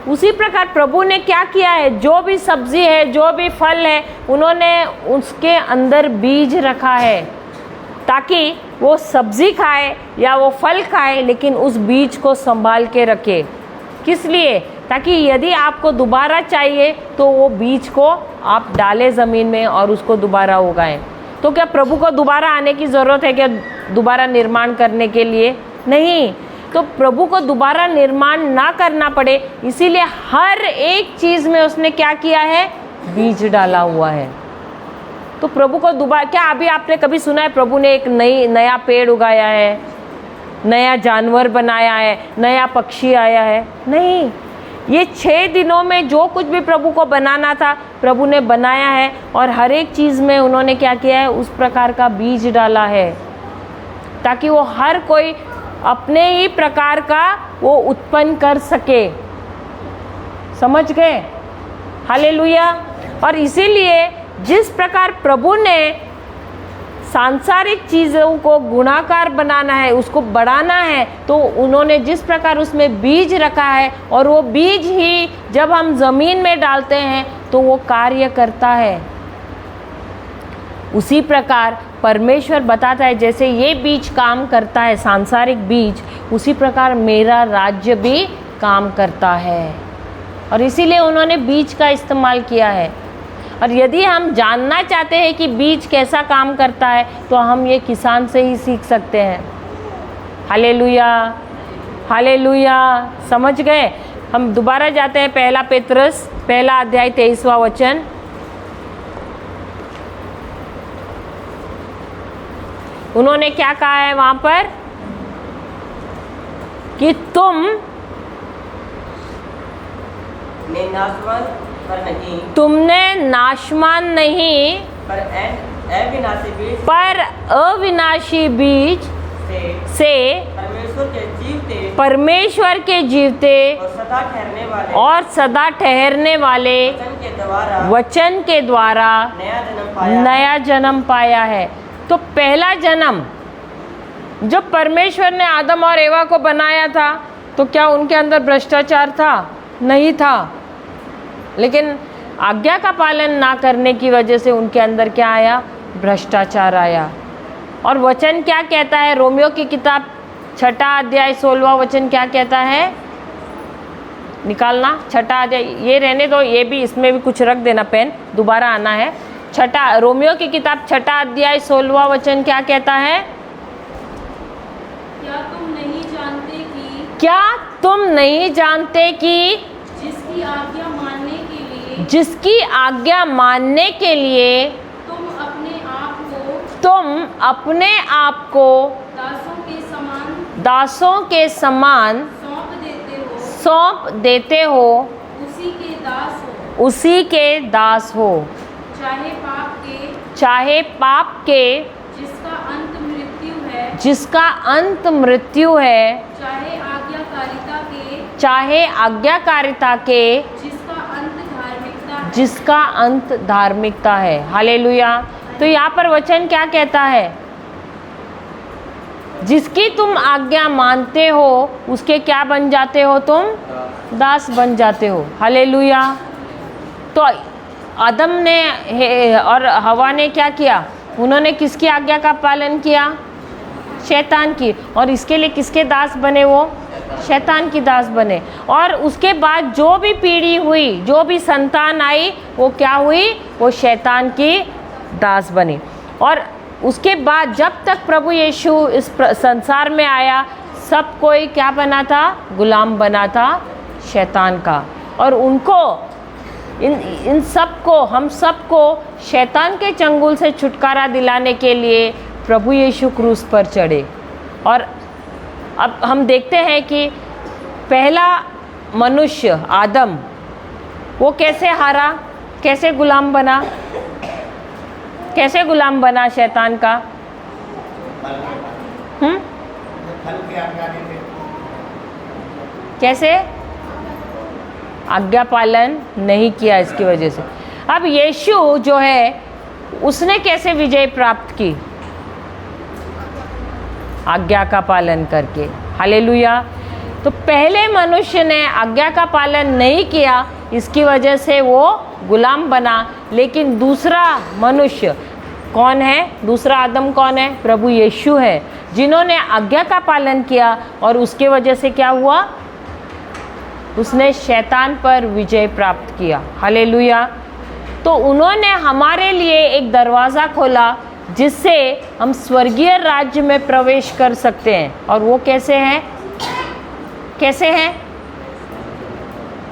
उसी प्रकार प्रभु ने क्या किया है? जो भी सब्जी है, जो भी फल है, उन्होंने उसके अंदर बीज रखा है ताकि वो सब्जी खाए या वो फल खाए, लेकिन उस बीज को संभाल के रखे। किस लिए? ताकि यदि आपको दोबारा चाहिए तो वो बीज को आप डालें ज़मीन में और उसको दोबारा उगाएं। तो क्या प्रभु को दोबारा आने की ज़रूरत है क्या दोबारा निर्माण करने के लिए? नहीं। तो प्रभु को दोबारा निर्माण ना करना पड़े, इसीलिए हर एक चीज़ में उसने क्या किया है? बीज डाला हुआ है। तो प्रभु को दोबारा, क्या अभी आपने कभी सुना है प्रभु ने एक नया पेड़ उगाया है, नया जानवर बनाया है, नया पक्षी आया है? नहीं। ये 6 दिनों में जो कुछ भी प्रभु को बनाना था प्रभु ने बनाया है, और हर एक चीज़ में उन्होंने क्या किया है? उस प्रकार का बीज डाला है ताकि वो हर कोई अपने ही प्रकार का वो उत्पन्न कर सके। समझ गए? हालेलुया। और इसीलिए जिस प्रकार प्रभु ने सांसारिक चीज़ों को गुणाकार बनाना है, उसको बढ़ाना है, तो उन्होंने जिस प्रकार उसमें बीज रखा है, और वो बीज ही जब हम ज़मीन में डालते हैं तो वो कार्य करता है। उसी प्रकार परमेश्वर बताता है जैसे ये बीज काम करता है, सांसारिक बीज, उसी प्रकार मेरा राज्य भी काम करता है। और इसीलिए उन्होंने बीज का इस्तेमाल किया है। और यदि हम जानना चाहते हैं कि बीज कैसा काम करता है तो हम ये किसान से ही सीख सकते हैं। Hallelujah, hallelujah. समझ गए? हम दोबारा जाते हैं 1 पेत्रस 1 अध्याय 23वां वचन। उन्होंने क्या कहा है वहां पर? कि तुमने नाशवान नहीं पर अविनाशी बीज से परमेश्वर के जीवते और सदा ठहरने वाले वचन के द्वारा नया जन्म पाया है। तो पहला जन्म, जब परमेश्वर ने आदम और एवा को बनाया था तो क्या उनके अंदर भ्रष्टाचार था? नहीं था। लेकिन आज्ञा का पालन ना करने की वजह से उनके अंदर क्या आया? भ्रष्टाचार आया। और वचन क्या कहता है? रोमियो की किताब 6 अध्याय 16वां वचन क्या कहता है? निकालना 6 अध्याय, ये रहने दो, ये भी इसमें भी कुछ रख देना, पेन दोबारा आना है। रोमियो की किताब 6 अध्याय 16वां वचन क्या कहता है? क्या तुम नहीं जानते कि जिसकी आज्ञा मानने के लिए तुम अपने आप को दासों के समान सौंप देते हो, उसी के दास हो, चाहे पाप के जिसका अंत मृत्यु है, चाहे आज्ञाकारिता के जिसका अंत धार्मिकता है। हालेलुया। तो यहाँ पर वचन क्या कहता है? जिसकी तुम आज्ञा मानते हो उसके क्या बन जाते हो? तुम दास बन जाते हो। हालेलुया। तो आदम ने और हवा ने क्या किया? उन्होंने किसकी आज्ञा का पालन किया? शैतान की। और इसके लिए किसके दास बने? वो शैतान की दास बने। और उसके बाद जो भी पीढ़ी हुई, जो भी संतान आई, वो क्या हुई? वो शैतान की दास बनी। और उसके बाद जब तक प्रभु यीशु इस संसार में आया, सब कोई क्या बना था? गुलाम बना था शैतान का। और उनको इन सबको, हम सबको शैतान के चंगुल से छुटकारा दिलाने के लिए प्रभु यीशु क्रूस पर चढ़े। और अब हम देखते हैं कि पहला मनुष्य आदम, वो कैसे हारा, कैसे गुलाम बना, कैसे गुलाम बना शैतान का? कैसे? आज्ञा पालन नहीं किया, इसकी वजह से। अब यीशु जो है, उसने कैसे विजय प्राप्त की? आज्ञा का पालन करके। हालेलुया। तो पहले मनुष्य ने आज्ञा का पालन नहीं किया, इसकी वजह से वो गुलाम बना। लेकिन दूसरा मनुष्य कौन है? दूसरा आदम कौन है? प्रभु यीशु है, जिन्होंने आज्ञा का पालन किया। और उसके वजह से क्या हुआ? उसने शैतान पर विजय प्राप्त किया। हालेलुया। तो उन्होंने हमारे लिए एक दरवाज़ा खोला, जिससे हम स्वर्गीय राज्य में प्रवेश कर सकते हैं। और वो कैसे है? कैसे है?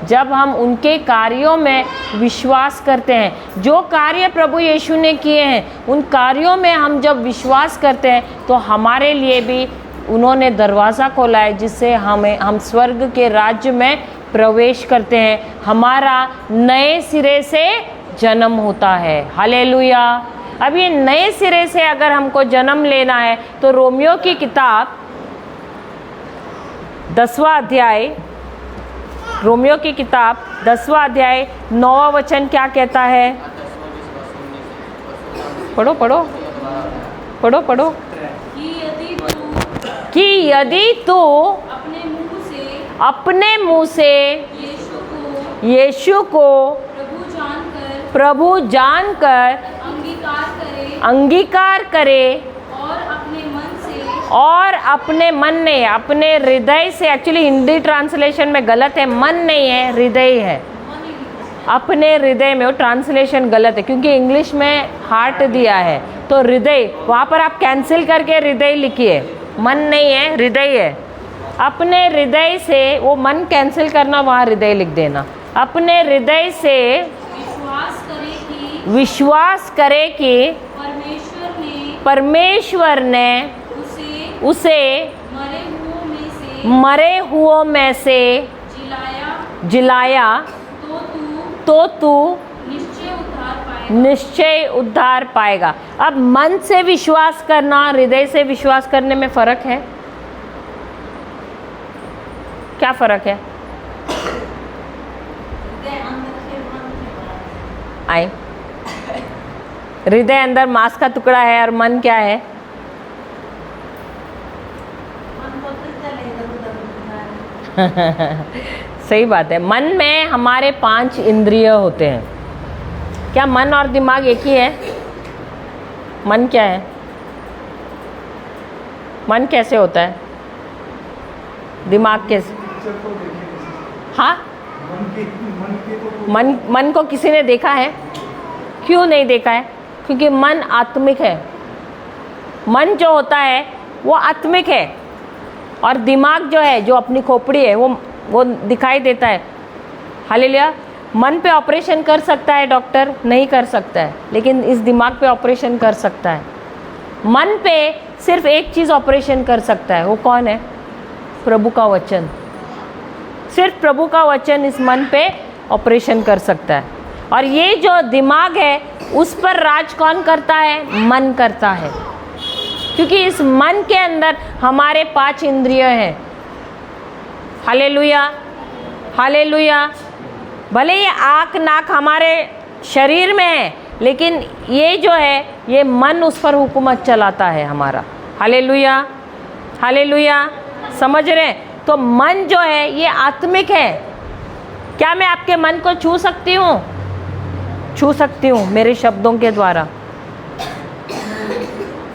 जब हम उनके कार्यों में विश्वास करते हैं। जो कार्य प्रभु यीशु ने किए हैं, उन कार्यों में हम जब विश्वास करते हैं, तो हमारे लिए भी उन्होंने दरवाज़ा खोला है, जिससे हम स्वर्ग के राज्य में प्रवेश करते हैं। हमारा नए सिरे से जन्म होता है। हालेलुया। अब ये नए सिरे से अगर हमको जन्म लेना है, तो रोमियो की किताब 10वां अध्याय, रोमियो की किताब 10वां अध्याय 9वां वचन क्या कहता है? पढ़ो पढ़ो पढ़ो पढ़ो। कि यदि तू अपने मुंह से यीशु को प्रभु जानकर अंगीकार करे और अपने मन ने, अपने हृदय से, एक्चुअली हिंदी ट्रांसलेशन में गलत है, मन नहीं है, हृदय है। अपने हृदय में, वो ट्रांसलेशन गलत है, क्योंकि इंग्लिश में हार्ट दिया है, तो हृदय, वहाँ पर आप कैंसिल करके हृदय लिखिए। मन नहीं है, हृदय है। अपने हृदय से, वो मन कैंसिल करना, वहाँ हृदय लिख देना। अपने हृदय से विश्वास करे कि परमेश्वर ने उसे मरे हुओं में से जिलाया, तो तू निश्चय उद्धार पाएगा। अब मन से विश्वास करना, हृदय से विश्वास करने में फर्क है। क्या फर्क है? आए, हृदय अंदर मांस का टुकड़ा है, और मन क्या है? सही बात है। मन में हमारे 5 इंद्रिय होते हैं। क्या मन और दिमाग एक ही है? मन क्या है? मन कैसे होता है? दिमाग कैसे? हाँ, मन को किसी ने देखा है? क्यों नहीं देखा है? क्योंकि मन आत्मिक है। मन जो होता है वो आत्मिक है, और दिमाग जो है, जो अपनी खोपड़ी है, वो दिखाई देता है। हालेलुया। मन पे ऑपरेशन कर सकता है डॉक्टर? नहीं कर सकता है, लेकिन इस दिमाग पे ऑपरेशन कर सकता है। मन पे सिर्फ एक चीज़ ऑपरेशन कर सकता है, वो कौन है? प्रभु का वचन। सिर्फ प्रभु का वचन इस मन पे ऑपरेशन कर सकता है। और ये जो दिमाग है, उस पर राज कौन करता है? मन करता है। क्योंकि इस मन के अंदर हमारे 5 इंद्रिय हैं। Hallelujah, hallelujah. भले ये आँख नाक हमारे शरीर में है, लेकिन ये जो है, ये मन उस पर हुकूमत चलाता है हमारा। Hallelujah, hallelujah. समझ रहे हैं? तो मन जो है ये आत्मिक है। क्या मैं आपके मन को छू सकती हूँ? छू सकती हूँ मेरे शब्दों के द्वारा।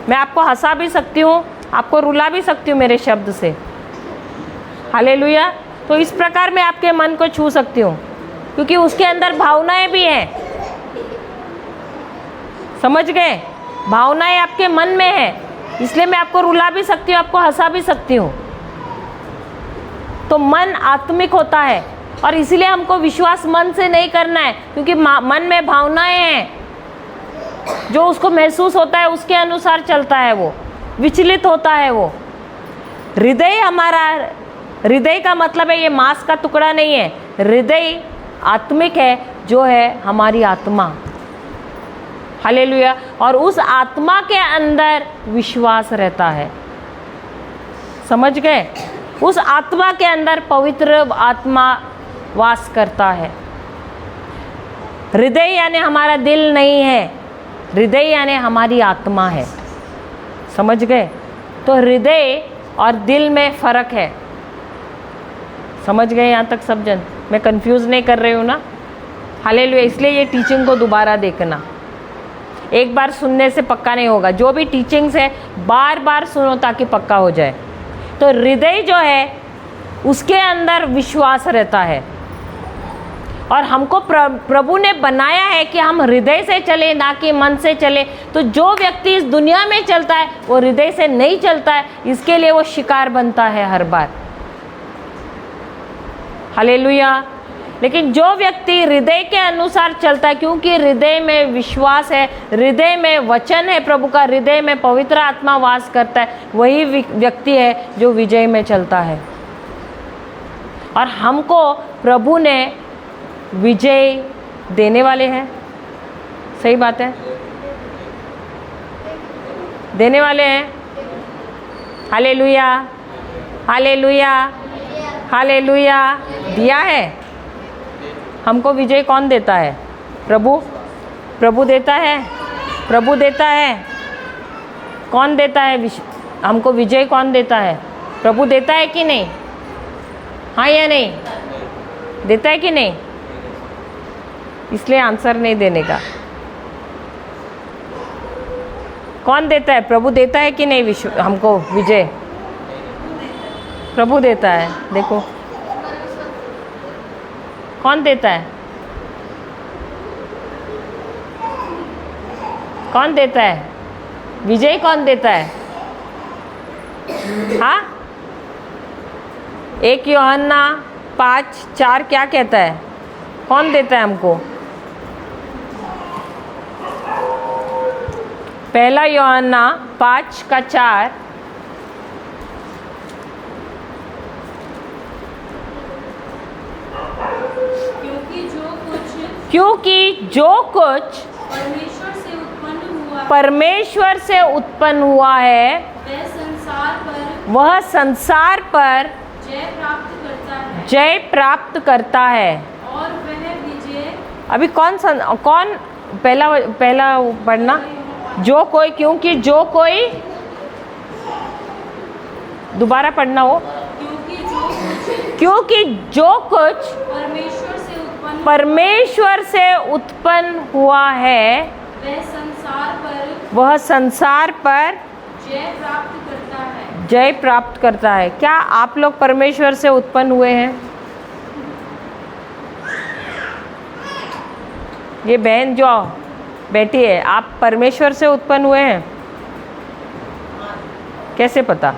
मैं आपको हंसा भी सकती हूँ, आपको रुला भी सकती हूँ मेरे शब्द से। हालेलुया। तो इस प्रकार मैं आपके मन को छू सकती हूँ, क्योंकि उसके अंदर भावनाएं भी हैं। समझ गए? भावनाएं आपके मन में है, इसलिए मैं आपको रुला भी सकती हूँ, आपको हंसा भी सकती हूँ। तो मन आत्मिक होता है, और इसीलिए हमको विश्वास मन से नहीं करना है, क्योंकि मन में भावनाएं हैं। जो उसको महसूस होता है उसके अनुसार चलता है, वो विचलित होता है। वो हृदय हमारा, हृदय का मतलब है ये मांस का टुकड़ा नहीं है। हृदय आत्मिक है, जो है हमारी आत्मा। हालेलुया। और उस आत्मा के अंदर विश्वास रहता है। समझ गए? उस आत्मा के अंदर पवित्र आत्मा वास करता है। हृदय यानी हमारा दिल नहीं है, हृदय यानी हमारी आत्मा है। समझ गए? तो हृदय और दिल में फ़र्क है। समझ गए यहाँ तक सब जन? मैं कंफ्यूज नहीं कर रही हूँ ना? हालेलुया। इसलिए ये टीचिंग को दोबारा देखना, एक बार सुनने से पक्का नहीं होगा। जो भी टीचिंग्स है बार बार सुनो ताकि पक्का हो जाए। तो हृदय जो है उसके अंदर विश्वास रहता है, और हमको प्रभु ने बनाया है कि हम हृदय से चले, ना कि मन से चले। तो जो व्यक्ति इस दुनिया में चलता है वो हृदय से नहीं चलता है, इसके लिए वो शिकार बनता है हर बार। हालेलुया। लेकिन जो व्यक्ति हृदय के अनुसार चलता है, क्योंकि हृदय में विश्वास है, हृदय में वचन है प्रभु का, हृदय में पवित्र आत्मा वास करता है, वही व्यक्ति है जो विजय में चलता है। और हमको प्रभु ने विजय देने वाले हैं। सही बात है, देने वाले हैं। Hallelujah, hallelujah, hallelujah. दिया है हमको। विजय कौन देता है? प्रभु। प्रभु देता है, प्रभु देता है। कौन देता है हमको विजय? कौन देता है? प्रभु देता है कि नहीं? हाँ या नहीं? देता है कि नहीं? इसलिए आंसर नहीं देने का। कौन देता है? प्रभु देता है कि नहीं हमको विजय? प्रभु देता है। देखो कौन देता है? कौन देता है विजय? कौन देता है? हाँ, 1 यूहन्ना 5:4 क्या कहता है? कौन देता है हमको? 1 यूहन्ना 5:4। क्योंकि जो कुछ परमेश्वर से उत्पन्न हुआ है वह संसार पर जय प्राप्त करता है। और वह विजय अभी कौन पहला पढ़ना? जो कोई, क्योंकि जो कोई, दोबारा पढ़ना हो। क्योंकि जो कुछ परमेश्वर से उत्पन्न हुआ है वह संसार पर जय प्राप्त करता है। क्या आप लोग परमेश्वर से उत्पन्न हुए हैं? ये बहन जो बैठी है, आप परमेश्वर से उत्पन्न हुए हैं? कैसे पता?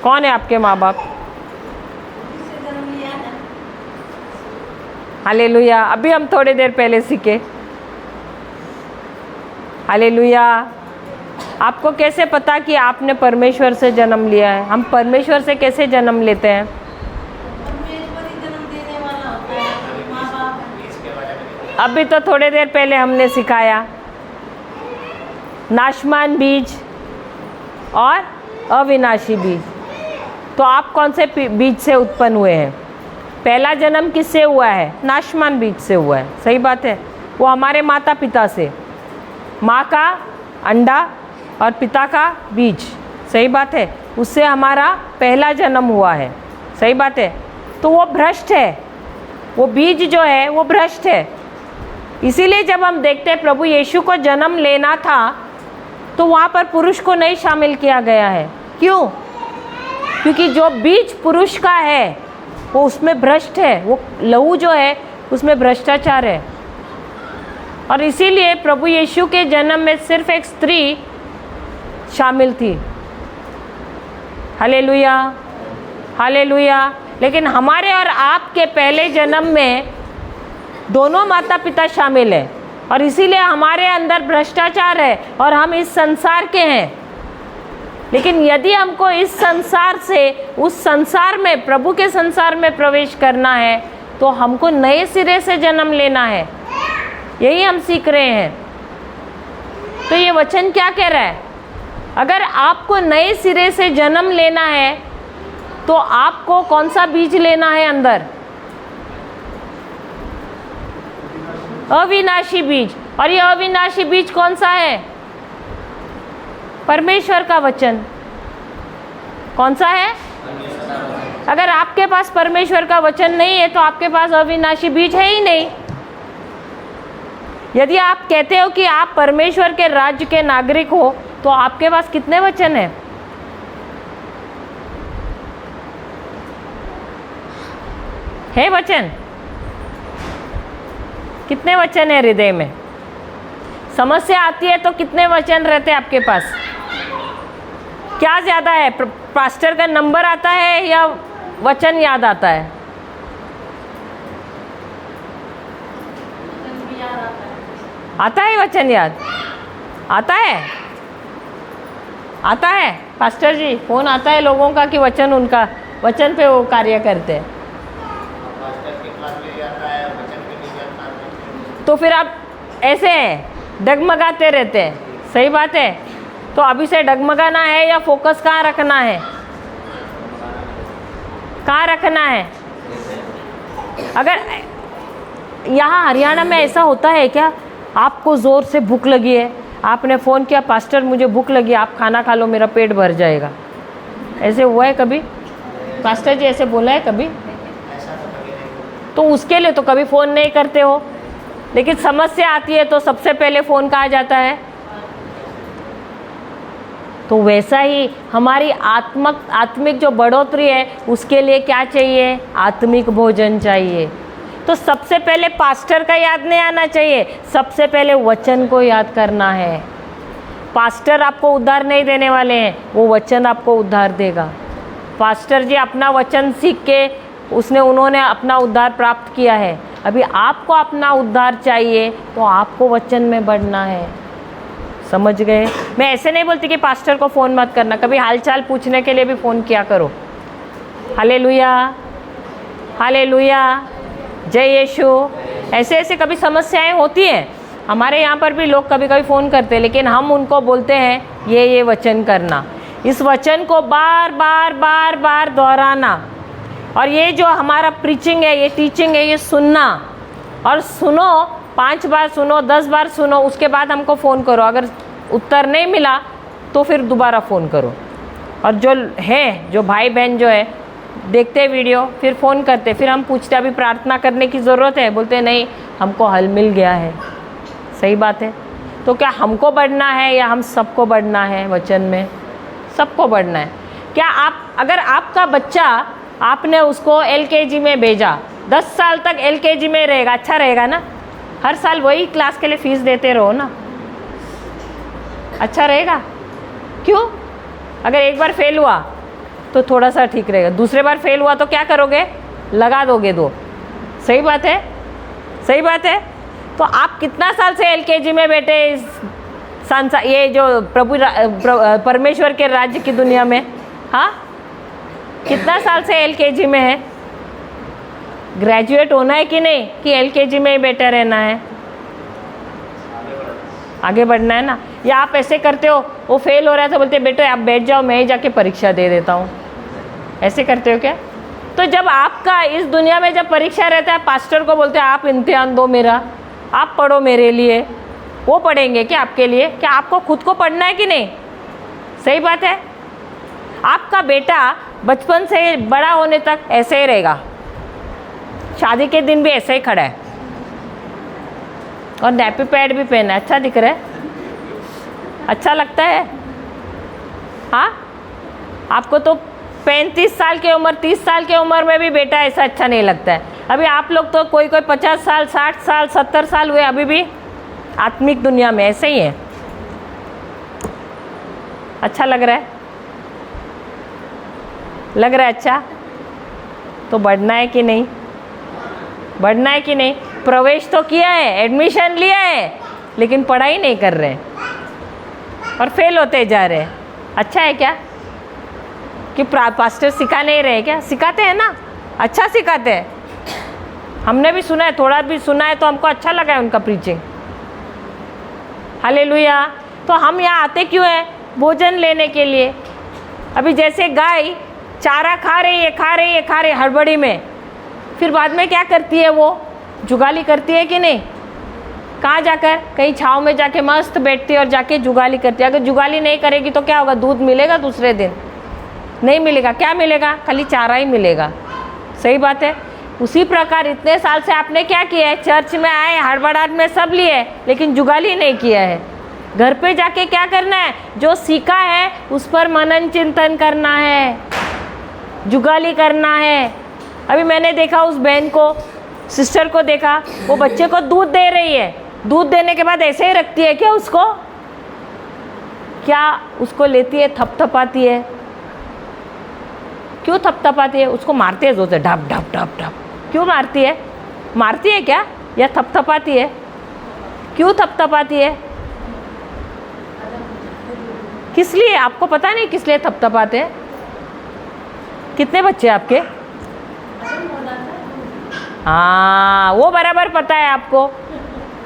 कौन है आपके माँ बाप? हालेलुया। अभी हम थोड़ी देर पहले सीखे। हालेलुया। आपको कैसे पता कि आपने परमेश्वर से जन्म लिया है? हम परमेश्वर से कैसे जन्म लेते हैं? अभी तो थोड़ी देर पहले हमने सिखाया, नाशमान बीज और अविनाशी बीज। तो आप कौन से बीज से उत्पन्न हुए हैं? पहला जन्म किससे हुआ है? नाशमान बीज से हुआ है। सही बात है। वो हमारे माता पिता से, माँ का अंडा और पिता का बीज। सही बात है। उससे हमारा पहला जन्म हुआ है। सही बात है। तो वो भ्रष्ट है, वो बीज जो है वो भ्रष्ट है। इसीलिए जब हम देखते हैं प्रभु यीशु को जन्म लेना था तो वहाँ पर पुरुष को नहीं शामिल किया गया है। क्यों? क्योंकि जो बीज पुरुष का है वो उसमें भ्रष्ट है, वो लहू जो है उसमें भ्रष्टाचार है। और इसीलिए प्रभु यीशु के जन्म में सिर्फ एक स्त्री शामिल थी। Hallelujah, hallelujah. लेकिन हमारे और आपके पहले जन्म में दोनों माता पिता शामिल है, और इसीलिए हमारे अंदर भ्रष्टाचार है और हम इस संसार के हैं। लेकिन यदि हमको इस संसार से उस संसार में, प्रभु के संसार में प्रवेश करना है, तो हमको नए सिरे से जन्म लेना है। यही हम सीख रहे हैं। तो ये वचन क्या कह रहा है? अगर आपको नए सिरे से जन्म लेना है तो आपको कौन सा बीज लेना है अंदर? अविनाशी बीज। और ये अविनाशी बीज कौन सा है? परमेश्वर का वचन। कौन सा है? अगर आपके पास परमेश्वर का वचन नहीं है तो आपके पास अविनाशी बीज है ही नहीं। यदि आप कहते हो कि आप परमेश्वर के राज्य के नागरिक हो, तो आपके पास कितने वचन हैं? है वचन? कितने वचन है हृदय में? समस्या आती है तो कितने वचन रहते हैं आपके पास? क्या ज़्यादा है, पास्टर का नंबर आता है या वचन याद आता है? आता है वचन याद? आता है? आता है पास्टर जी? फोन आता है लोगों का कि वचन, उनका वचन पे वो कार्य करते हैं? तो फिर आप ऐसे डगमगाते रहते हैं। सही बात है। तो अभी से डगमगाना है या फोकस कहाँ रखना है? कहाँ रखना है? अगर यहाँ हरियाणा में ऐसा होता है क्या, आपको ज़ोर से भूख लगी है, आपने फ़ोन किया, पास्टर मुझे भूख लगी, आप खाना खा लो, मेरा पेट भर जाएगा। ऐसे हुआ है कभी? पास्टर जी ऐसे बोला है कभी? तो उसके लिए तो कभी फ़ोन नहीं करते हो। लेकिन समस्या आती है तो सबसे पहले फ़ोन कहाँ जाता है? तो वैसा ही हमारी आत्मिक जो बढ़ोतरी है उसके लिए क्या चाहिए? आत्मिक भोजन चाहिए। तो सबसे पहले पास्टर का याद नहीं आना चाहिए, सबसे पहले वचन को याद करना है। पास्टर आपको उद्धार नहीं देने वाले हैं, वो वचन आपको उद्धार देगा। पास्टर जी अपना वचन सीख के उन्होंने अपना उद्धार प्राप्त किया है। अभी आपको अपना उद्धार चाहिए तो आपको वचन में बढ़ना है। समझ गए? मैं ऐसे नहीं बोलती कि पास्टर को फ़ोन मत करना, कभी हालचाल पूछने के लिए भी फ़ोन किया करो। हालेलुया, हालेलुया, जय यीशु। ऐसे ऐसे कभी समस्याएं होती हैं, हमारे यहाँ पर भी लोग कभी कभी फ़ोन करते हैं, लेकिन हम उनको बोलते हैं ये वचन करना, इस वचन को बार बार बार बार दोहराना। और ये जो हमारा प्रीचिंग है, ये टीचिंग है, ये सुनना। और सुनो, 5 बार सुनो, 10 बार सुनो, उसके बाद हमको फ़ोन करो। अगर उत्तर नहीं मिला तो फिर दोबारा फ़ोन करो। और जो भाई बहन जो है देखते वीडियो, फिर फ़ोन करते, फिर हम पूछते अभी प्रार्थना करने की ज़रूरत है, बोलते नहीं हमको हल मिल गया है। सही बात है। तो क्या हमको बढ़ना है या हम सबको बढ़ना है? वचन में सबको बढ़ना है। क्या अगर आपका बच्चा, आपने उसको LKG में भेजा, 10 साल तक LKG में रहेगा, अच्छा रहेगा ना? हर साल वही क्लास के लिए फ़ीस देते रहो ना, अच्छा रहेगा? क्यों? अगर एक बार फेल हुआ तो थोड़ा सा ठीक रहेगा, दूसरे बार फेल हुआ तो क्या करोगे? लगा दोगे 2। सही बात है, सही बात है। तो आप कितना साल से LKG में बैठे ये जो परमेश्वर के राज्य की दुनिया में? हाँ, कितना साल से LKG में है? ग्रेजुएट होना है कि नहीं, कि LKG में ही बैठे रहना है? आगे बढ़ना है ना। या आप ऐसे करते हो, वो फेल हो रहा है तो बोलते बेटो आप बैठ जाओ, मैं ही जाके परीक्षा दे देता हूँ। ऐसे करते हो क्या? तो जब आपका इस दुनिया में जब परीक्षा रहता है, पास्टर को बोलते हैं आप इम्तिहान दो मेरा, आप पढ़ो मेरे लिए। वो पढ़ेंगे क्या आपके लिए? क्या आपको खुद को पढ़ना है कि नहीं? सही बात है। आपका बेटा बचपन से बड़ा होने तक ऐसे ही रहेगा, शादी के दिन भी ऐसे ही खड़ा है, और नैपी पैड भी पहना है, अच्छा दिख रहा है। अच्छा लगता है? हाँ, आपको तो 35 साल की उम्र, 30 साल की उम्र में भी बेटा ऐसा अच्छा नहीं लगता है। अभी आप लोग तो कोई 50 साल, 60 साल, 70 साल हुए, अभी भी आत्मिक दुनिया में ऐसे ही है। अच्छा लग रहा है? लग रहा है अच्छा? तो बढ़ना है कि नहीं? बढ़ना है कि नहीं? प्रवेश तो किया है, एडमिशन लिया है, लेकिन पढ़ाई नहीं कर रहे और फेल होते जा रहे हैं। अच्छा है क्या कि पास्टर सिखा नहीं रहे? क्या सिखाते हैं ना, अच्छा सिखाते हैं। हमने भी सुना है, थोड़ा भी सुना है, तो हमको अच्छा लगा है उनका प्रीचिंग। हालेलुया। तो हम यहाँ आते क्यों हैं? भोजन लेने के लिए। अभी जैसे गाय चारा खा रही है हड़बड़ी में, फिर बाद में क्या करती है? वो जुगाली करती है कि नहीं? कहाँ जाकर? कहीं छाँव में जाके मस्त बैठती है और जाके जुगाली करती है। अगर जुगाली नहीं करेगी तो क्या होगा? दूध मिलेगा दूसरे दिन? नहीं मिलेगा। क्या मिलेगा? खाली चारा ही मिलेगा। सही बात है। उसी प्रकार इतने साल से आपने क्या किया है? चर्च में आए, हड़बड़ाहट में सब लिए, लेकिन जुगाली नहीं किया है। घर पे जाके क्या करना है? जो सीखा है उस पर मनन चिंतन करना है, जुगाली करना है। अभी मैंने देखा उस बहन को, सिस्टर को देखा, वो बच्चे को दूध दे रही है। दूध देने के बाद ऐसे ही रखती है क्या उसको? क्या उसको लेती है, थपथपाती है? क्यों थपथपाती है? उसको मारती है जोर से, ढप ढप ढप ढप। क्यों मारती है? मारती है क्या या थपथपाती है? क्यों थपथपाती है? किस लिए? आपको पता नहीं किस लिए थपथपाते हैं? कितने बच्चे आपके? हाँ, वो बराबर पता है आपको।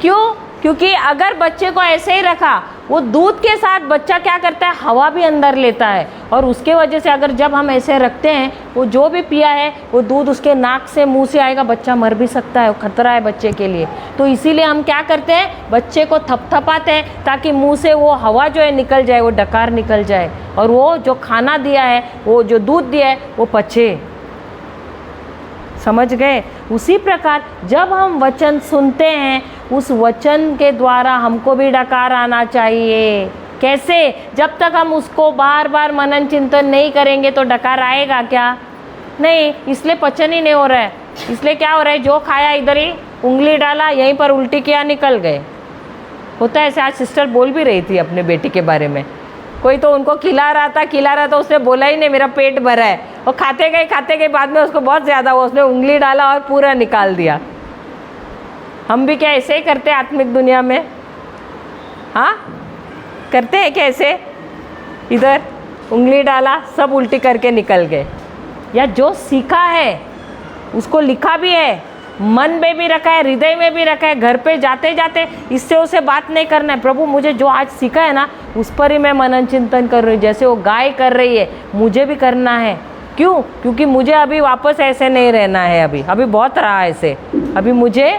क्यों? क्योंकि अगर बच्चे को ऐसे ही रखा, वो दूध के साथ बच्चा क्या करता है? हवा भी अंदर लेता है, और उसके वजह से अगर जब हम ऐसे रखते हैं, वो जो भी पिया है वो दूध उसके नाक से मुंह से आएगा, बच्चा मर भी सकता है, खतरा है बच्चे के लिए। तो इसीलिए हम क्या करते हैं? बच्चे को थपथपाते हैं ताकि मुंह से वो हवा जो है निकल जाए, वो डकार निकल जाए, और वो जो खाना दिया है, वो जो दूध दिया है, वो पचे। समझ गए? उसी प्रकार जब हम वचन सुनते हैं, उस वचन के द्वारा हमको भी डकार आना चाहिए। कैसे? जब तक हम उसको बार बार मनन चिंतन नहीं करेंगे तो डकार आएगा क्या? नहीं। इसलिए पचन ही नहीं हो रहा है। इसलिए क्या हो रहा है? जो खाया इधर ही उंगली डाला, यहीं पर उल्टी किया, निकल गए। होता है ऐसे। आज सिस्टर बोल भी रही थी अपने बेटी के बारे में। कोई तो उनको खिला रहा था, उसने बोला ही नहीं मेरा पेट भरा है। वो खाते गए, बाद में उसको बहुत ज़्यादा हुआ, उसने उंगली डाला और पूरा निकाल दिया। हम भी क्या ऐसे ही करते हैं आत्मिक दुनिया में? हाँ, करते हैं क्या ऐसे? इधर उंगली डाला, सब उल्टी करके निकल गए। या जो सीखा है उसको लिखा भी है, मन में भी रखा है, हृदय में भी रखा है, घर पे जाते जाते इससे उसे बात नहीं करना है। प्रभु मुझे जो आज सीखा है ना, उस पर ही मैं मनन चिंतन कर रही हूँ। जैसे वो गाय कर रही है, मुझे भी करना है। क्यों? क्योंकि मुझे अभी वापस ऐसे नहीं रहना है। अभी बहुत रहा ऐसे। अभी मुझे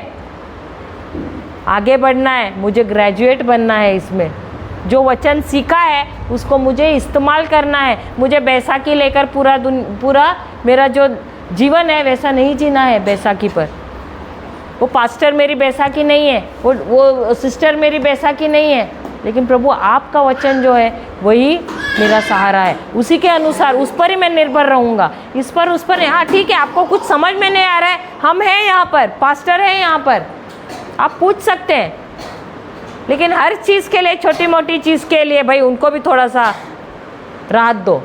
आगे बढ़ना है, मुझे ग्रेजुएट बनना है। इसमें जो वचन सीखा है उसको मुझे इस्तेमाल करना है। मुझे बैसाखी लेकर पूरा मेरा जो जीवन है वैसा नहीं जीना है बैसाखी पर। वो पास्टर मेरी बैसाखी नहीं है, वो सिस्टर मेरी बैसाखी नहीं है, लेकिन प्रभु आपका वचन जो है वही मेरा सहारा है। उसी के अनुसार उस पर ही मैं निर्भर रहूँगा। इस पर उस पर। हाँ ठीक है, आपको कुछ समझ में नहीं आ रहा है, हम हैं यहाँ पर, पास्टर है यहाँ पर, आप पूछ सकते हैं। लेकिन हर चीज़ के लिए, छोटी मोटी चीज़ के लिए भाई उनको भी थोड़ा सा राहत दो।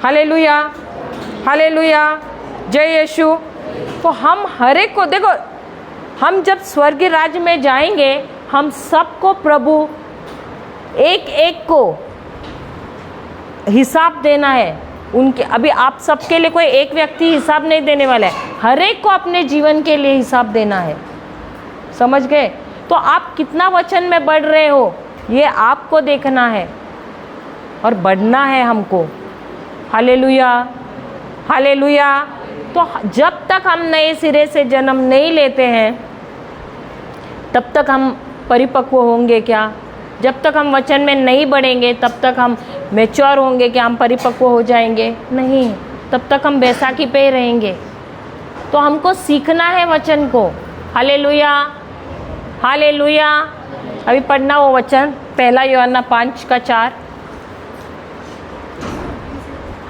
हालेलुया, हालेलुया, जय यीशु। तो हम हर एक को देखो, हम जब स्वर्गीय राज्य में जाएंगे, हम सबको प्रभु एक एक को हिसाब देना है। उनके अभी आप सबके लिए कोई एक व्यक्ति हिसाब नहीं देने वाला है, हर एक को अपने जीवन के लिए हिसाब देना है। समझ गए? तो आप कितना वचन में बढ़ रहे हो ये आपको देखना है और बढ़ना है हमको। Hallelujah, hallelujah. तो जब तक हम नए सिरे से जन्म नहीं लेते हैं तब तक हम परिपक्व होंगे क्या? जब तक हम वचन में नहीं बढ़ेंगे तब तक हम मैच्योर होंगे क्या? हम परिपक्व हो जाएंगे? नहीं, तब तक हम बैसाखी पे ही रहेंगे। तो हमको सीखना है वचन को। Hallelujah, hallelujah. अभी पढ़ना वो वचन, पहला यूहन्ना 5:4।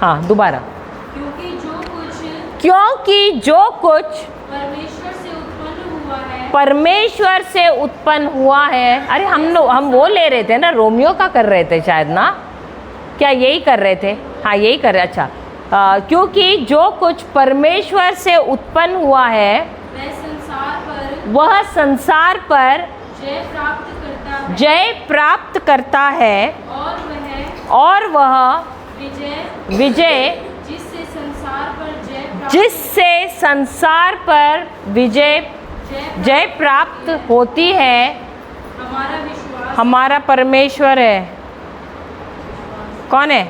हाँ, दोबारा। क्योंकि जो कुछ परमेश्वर से उत्पन्न हुआ है, परमेश्वर से उत्पन्न हुआ है। अरे हम वो ले रहे थे ना, रोमियो का कर रहे थे शायद ना, क्या यही कर रहे थे? हाँ, यही कर रहे। अच्छा, क्योंकि जो कुछ परमेश्वर से उत्पन्न हुआ है वह संसार पर जय प्राप्त करता है, और वह विजय जिससे संसार पर जय प्राप्त होती है, हमारा परमेश्वर है। कौन है?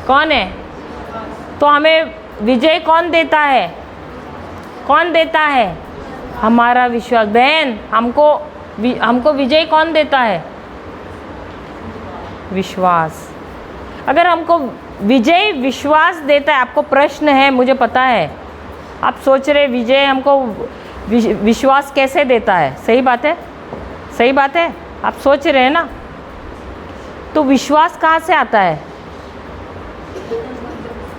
कौन है? तो हमें विजय कौन देता है? कौन देता है? हमारा विश्वास। बहन, हमको विजय कौन देता है? विश्वास। अगर हमको विजय विश्वास देता है, आपको प्रश्न है, मुझे पता है, आप सोच रहे विजय हमको विश्वास कैसे देता है? सही बात है, सही बात है, आप सोच रहे हैं ना। तो विश्वास कहाँ से आता है?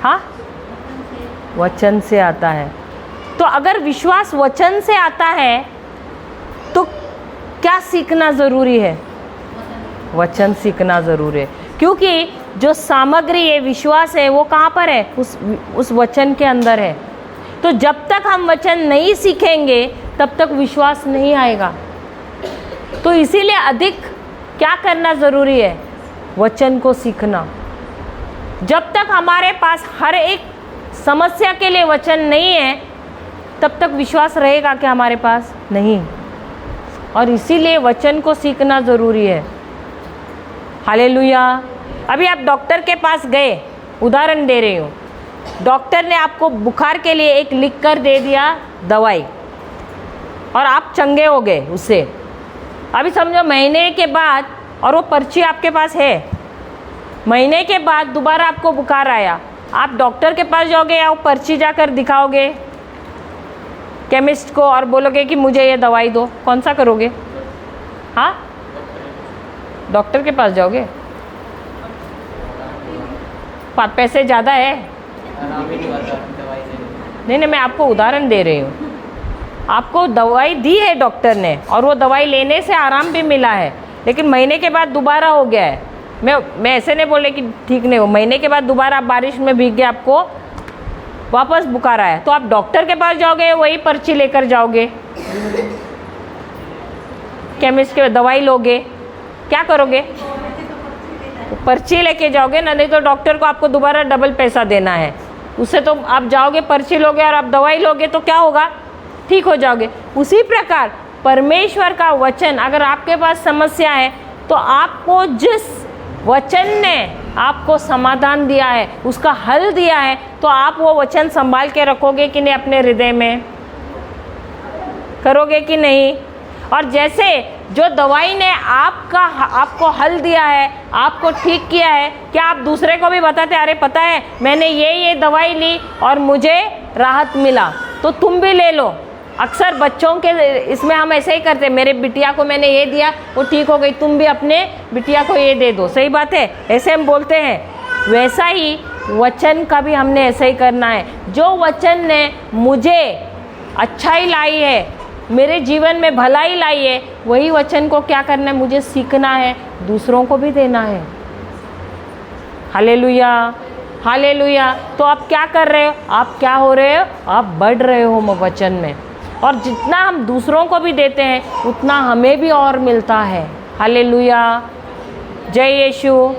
हाँ, वचन से आता है। तो अगर विश्वास वचन से आता है तो क्या सीखना ज़रूरी है? वचन सीखना ज़रूरी है, क्योंकि जो सामग्री है, विश्वास है, वो कहाँ पर है? उस वचन के अंदर है। तो जब तक हम वचन नहीं सीखेंगे तब तक विश्वास नहीं आएगा। तो इसीलिए अधिक क्या करना ज़रूरी है? वचन को सीखना। जब तक हमारे पास हर एक समस्या के लिए वचन नहीं है, तब तक विश्वास रहेगा कि हमारे पास नहीं। और इसीलिए वचन को सीखना ज़रूरी है। हालेलुया। अभी आप डॉक्टर के पास गए, उदाहरण दे रही हूँ, डॉक्टर ने आपको बुखार के लिए एक लिख कर दे दिया दवाई, और आप चंगे हो गए उससे। अभी समझो महीने के बाद, और वो पर्ची आपके पास है, महीने के बाद दोबारा आपको बुखार आया, आप डॉक्टर के पास जाओगे या वो पर्ची जाकर दिखाओगे केमिस्ट को और बोलोगे कि मुझे ये दवाई दो? कौन सा करोगे? हाँ, डॉक्टर के पास जाओगे। पैसे ज़्यादा है? नहीं, मैं आपको उदाहरण दे रही हूँ। आपको दवाई दी है डॉक्टर ने, और वो दवाई लेने से आराम भी मिला है, लेकिन महीने के बाद दोबारा हो गया है। मैं ऐसे नहीं बोले कि ठीक नहीं हो, महीने के बाद दोबारा आप बारिश में भीग गए, आपको वापस बुखार आया, तो आप डॉक्टर के पास जाओगे, वही पर्ची लेकर जाओगे, केमिस्ट के दवाई लोगे, क्या करोगे? पर्ची लेके जाओगे ना, नहीं तो डॉक्टर को आपको दोबारा डबल पैसा देना है। उससे तो आप जाओगे, पर्ची लोगे और आप दवाई लोगे, तो क्या होगा? ठीक हो जाओगे। उसी प्रकार परमेश्वर का वचन, अगर आपके पास समस्या है तो आपको जिस वचन ने आपको समाधान दिया है, उसका हल दिया है, तो आप वो वचन संभाल के रखोगे कि नहीं अपने हृदय में? करोगे कि नहीं? और जैसे जो दवाई ने आपको हल दिया है, आपको ठीक किया है, क्या आप दूसरे को भी बताते, अरे पता है मैंने ये दवाई ली और मुझे राहत मिला, तो तुम भी ले लो? अक्सर बच्चों के इसमें हम ऐसे ही करते, मेरे बिटिया को मैंने ये दिया, वो ठीक हो गई, तुम भी अपने बिटिया को ये दे दो। सही बात है, ऐसे हम बोलते हैं। वैसा ही वचन का भी हमने ऐसे ही करना है। जो वचन ने मुझे अच्छाई लाई है, मेरे जीवन में भलाई लाई है, वही वचन को क्या करना है? मुझे सीखना है, दूसरों को भी देना है। Hallelujah, hallelujah. तो आप क्या कर रहे हो? आप क्या हो रहे हो? आप बढ़ रहे हो वचन में, और जितना हम दूसरों को भी देते हैं उतना हमें भी और मिलता है। हालेलुया, जय यीशु,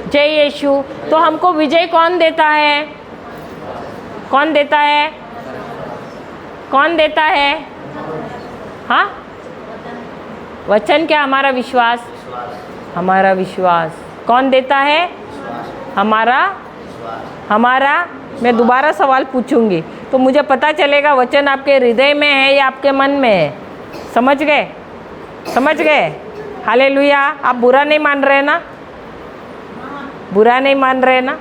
जय यीशु। तो हमको विजय कौन देता है? कौन देता है? कौन देता है? हाँ, वचन क्या? हमारा विश्वास। हमारा विश्वास कौन देता है? हमारा मैं दोबारा सवाल पूछूंगी तो मुझे पता चलेगा वचन आपके हृदय में है या आपके मन में है। समझ गए? समझ गए? हालेलुया। आप बुरा नहीं मान रहे ना? बुरा नहीं मान रहे ना?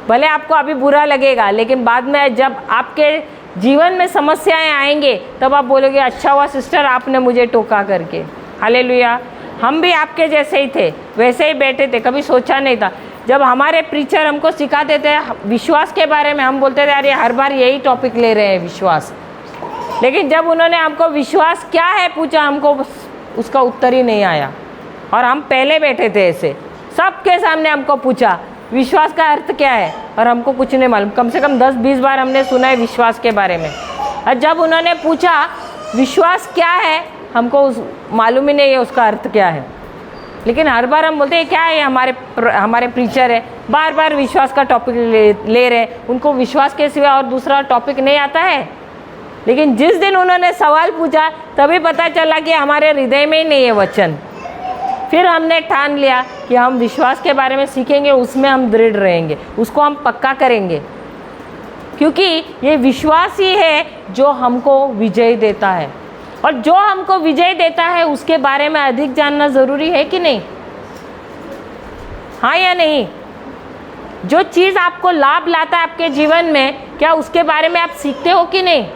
भले आपको अभी बुरा लगेगा, लेकिन बाद में जब आपके जीवन में समस्याएं आएंगे तब आप बोलोगे अच्छा हुआ सिस्टर आपने मुझे टोका करके। हालेलुया। हम भी आपके जैसे ही थे, वैसे ही बैठे थे, कभी सोचा नहीं था। जब हमारे प्रीचर हमको सिखाते थे विश्वास के बारे में, हम बोलते थे अरे हर बार यही टॉपिक ले रहे हैं विश्वास। लेकिन जब उन्होंने हमको विश्वास क्या है पूछा, हमको उसका उत्तर ही नहीं आया। और हम पहले बैठे थे ऐसे, सबके सामने हमको पूछा विश्वास का अर्थ क्या है, और हमको कुछ नहीं मालूम। कम से कम 10-20 बार हमने सुना है विश्वास के बारे में। और जब उन्होंने पूछा विश्वास क्या है, हमको मालूम ही नहीं है उसका अर्थ क्या है। लेकिन हर बार हम बोलते हैं क्या है, हमारे प्रीचर है, बार बार विश्वास का टॉपिक ले रहे हैं, उनको विश्वास के सिवा और दूसरा टॉपिक नहीं आता है। लेकिन जिस दिन उन्होंने सवाल पूछा तभी पता चला कि हमारे हृदय में ही नहीं है वचन। फिर हमने ठान लिया कि हम विश्वास के बारे में सीखेंगे, उसमें हम दृढ़ रहेंगे, उसको हम पक्का करेंगे, क्योंकि ये विश्वास ही है जो हमको विजय देता है। और जो हमको विजय देता है उसके बारे में अधिक जानना ज़रूरी है कि नहीं? हाँ या नहीं? जो चीज़ आपको लाभ लाता है आपके जीवन में, क्या उसके बारे में आप सीखते हो कि नहीं?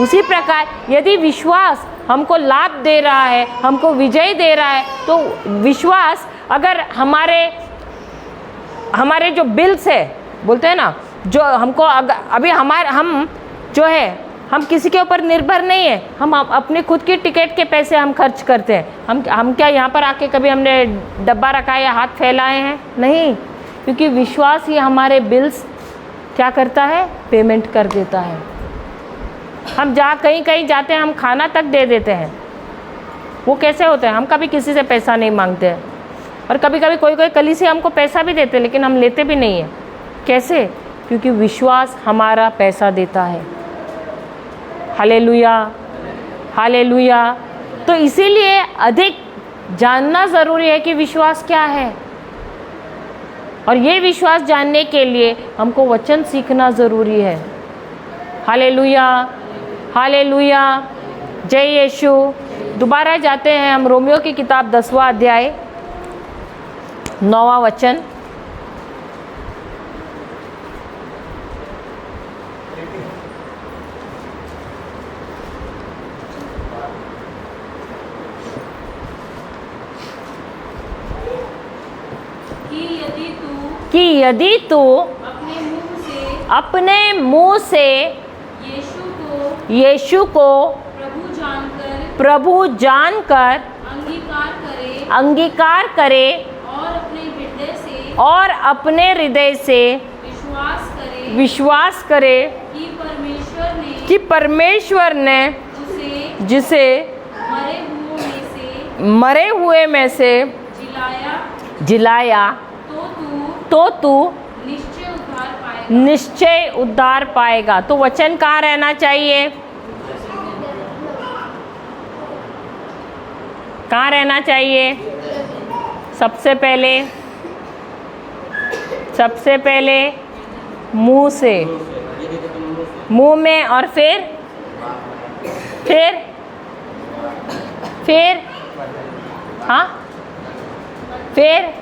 उसी प्रकार यदि विश्वास हमको लाभ दे रहा है, हमको विजय दे रहा है, तो विश्वास अगर हमारे जो बिल्स है बोलते हैं ना, जो हमको अभी हम जो है हम किसी के ऊपर निर्भर नहीं है, हम अपने खुद की टिकट के पैसे हम खर्च करते हैं। हम क्या यहाँ पर आके कभी हमने डब्बा रखा है या हाथ फैलाए हैं? नहीं, क्योंकि विश्वास ही हमारे बिल्स क्या करता है, पेमेंट कर देता है। हम जहाँ कहीं जाते हैं हम खाना तक दे देते हैं। वो कैसे होता है? हम कभी किसी से पैसा नहीं मांगते हैं, और कभी कभी कोई कलीसिया हमको पैसा भी देते हैं, लेकिन हम लेते भी नहीं है। कैसे? क्योंकि विश्वास हमारा पैसा देता है। Hallelujah, hallelujah. तो इसीलिए अधिक जानना ज़रूरी है कि विश्वास क्या है, और ये विश्वास जानने के लिए हमको वचन सीखना ज़रूरी है। हालेलुया, हालेलुया, जय यीशु। दोबारा जाते हैं हम रोमियो की किताब 10वां अध्याय 9वां वचन। कि यदि तू अपने मुंह से यीशु को प्रभु जानकर अंगीकार करे और अपने हृदय से विश्वास करे कि परमेश्वर ने जिसे मरे हुए में से जिलाया, तो तू निश्चय उद्धार पाएगा। तो वचन कहाँ रहना चाहिए? कहाँ रहना चाहिए? सबसे पहले मुंह से, मुंह में, और फिर हाँ, फिर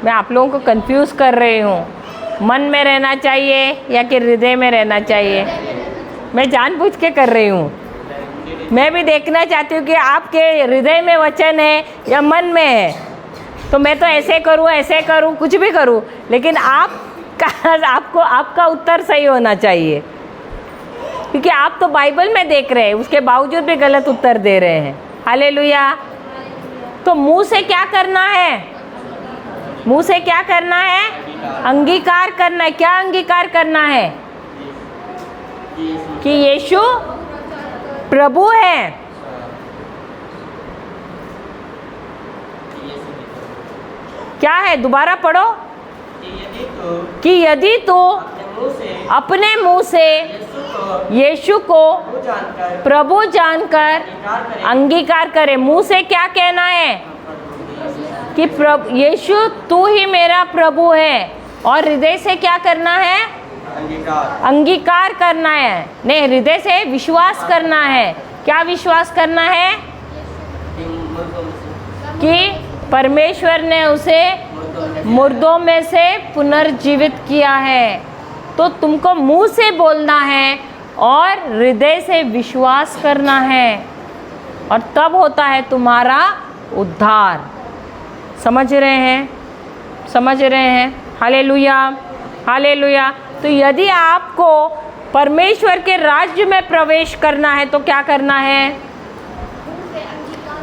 मैं आप लोगों को कंफ्यूज कर रही हूँ। मन में रहना चाहिए या कि हृदय में रहना चाहिए? मैं जानबूझ के कर रही हूँ। मैं भी देखना चाहती हूँ कि आपके हृदय में वचन है या मन में है। तो मैं तो ऐसे करूँ, कुछ भी करूँ, लेकिन आपका उत्तर सही होना चाहिए, क्योंकि आप तो बाइबल में देख रहे हैं, उसके बावजूद भी गलत उत्तर दे रहे हैं। हालेलुया। तो मुंह से क्या करना है? मुंह से क्या करना है? अंगीकार करना है। क्या अंगीकार करना है? कि यीशु प्रभु है। क्या है? दोबारा पढ़ो। कि यदि तू अपने मुंह से यीशु को प्रभु जानकर अंगीकार करे। मुंह से क्या कहना है? कि प्रभु यीशु तू ही मेरा प्रभु है, और हृदय से क्या करना है? अंगीकार करना है। नहीं, हृदय से विश्वास करना है। क्या विश्वास करना है? कि परमेश्वर ने उसे मुर्दों में से पुनर्जीवित किया है। तो तुमको मुंह से बोलना है और हृदय से विश्वास करना है। और तब होता है तुम्हारा उद्धार। समझ रहे हैं? समझ रहे हैं? Hallelujah, hallelujah. तो यदि आपको परमेश्वर के राज्य में प्रवेश करना है तो क्या करना है?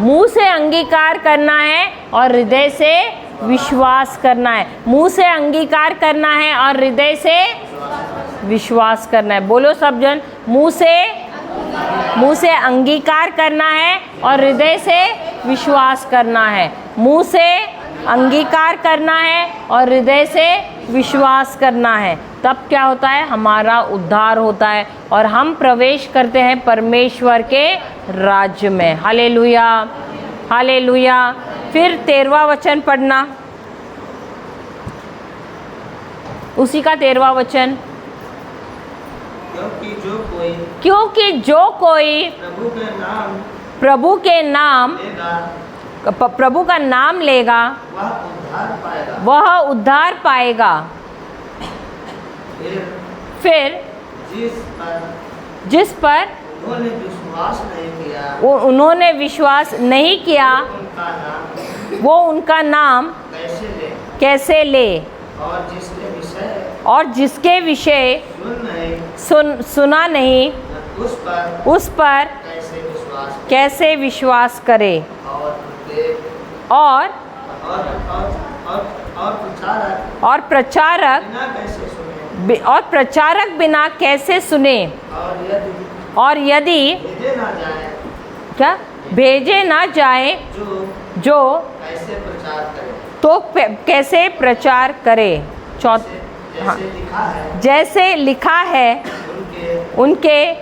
मुंह से अंगीकार करना है और हृदय से विश्वास करना है। मुंह से अंगीकार करना है और हृदय से विश्वास करना है। बोलो सब जन, मुंह से अंगीकार करना है और हृदय से विश्वास करना है। मुंह से अंगीकार करना है और हृदय से विश्वास करना है। तब क्या होता है? हमारा उद्धार होता है और हम प्रवेश करते हैं परमेश्वर के राज्य में। Hallelujah, hallelujah. फिर 13वां वचन पढ़ना, उसी का 13वां वचन। क्योंकि जो कोई प्रभु का नाम लेगा वह उद्धार पाएगा। फिर जिस पर उन्होंने विश्वास नहीं किया वो उनका नाम कैसे ले? और जिसके विषय सुना नहीं उस पर कैसे विश्वास करे? और प्रचारक बिना कैसे सुने? और यदि क्या भेजे ना जाए जो तो कैसे प्रचार करे? हाँ, जैसे लिखा है उनके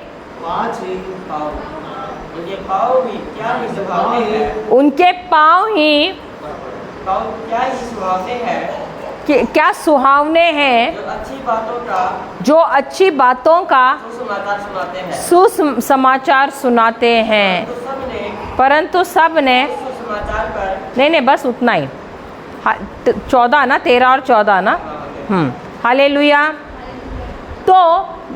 पाँव ही क्या सुहावने हैं जो अच्छी बातों का सुसमाचार सुनाते हैं। परंतु सब ने नहीं बस उतना ही। 14 ना, 13 और 14 ना। हालेलुया। तो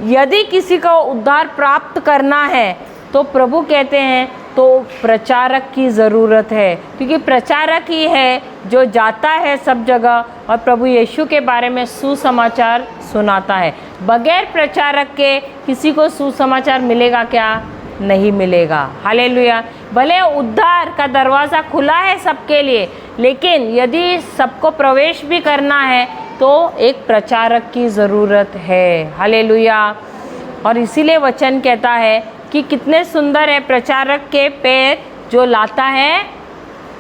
यदि किसी को उद्धार प्राप्त करना है तो प्रभु कहते हैं तो प्रचारक की ज़रूरत है, क्योंकि प्रचारक ही है जो जाता है सब जगह और प्रभु यीशु के बारे में सुसमाचार सुनाता है। बगैर प्रचारक के किसी को सुसमाचार मिलेगा क्या? नहीं मिलेगा। हालेलुया। भले उद्धार का दरवाज़ा खुला है सबके लिए, लेकिन यदि सबको प्रवेश भी करना है तो एक प्रचारक की ज़रूरत है। हालेलुया। और इसीलिए वचन कहता है कि कितने सुंदर है प्रचारक के पैर जो लाता है,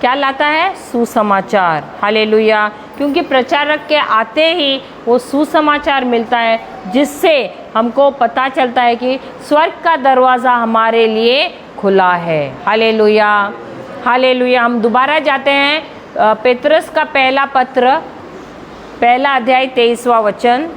क्या लाता है? सुसमाचार। हालेलुया। क्योंकि प्रचारक के आते ही वो सुसमाचार मिलता है, जिससे हमको पता चलता है कि स्वर्ग का दरवाज़ा हमारे लिए खुला है। Hallelujah, hallelujah. हम दोबारा जाते हैं पेतरस का पहला पत्र, पहला अध्याय 23वां वचन।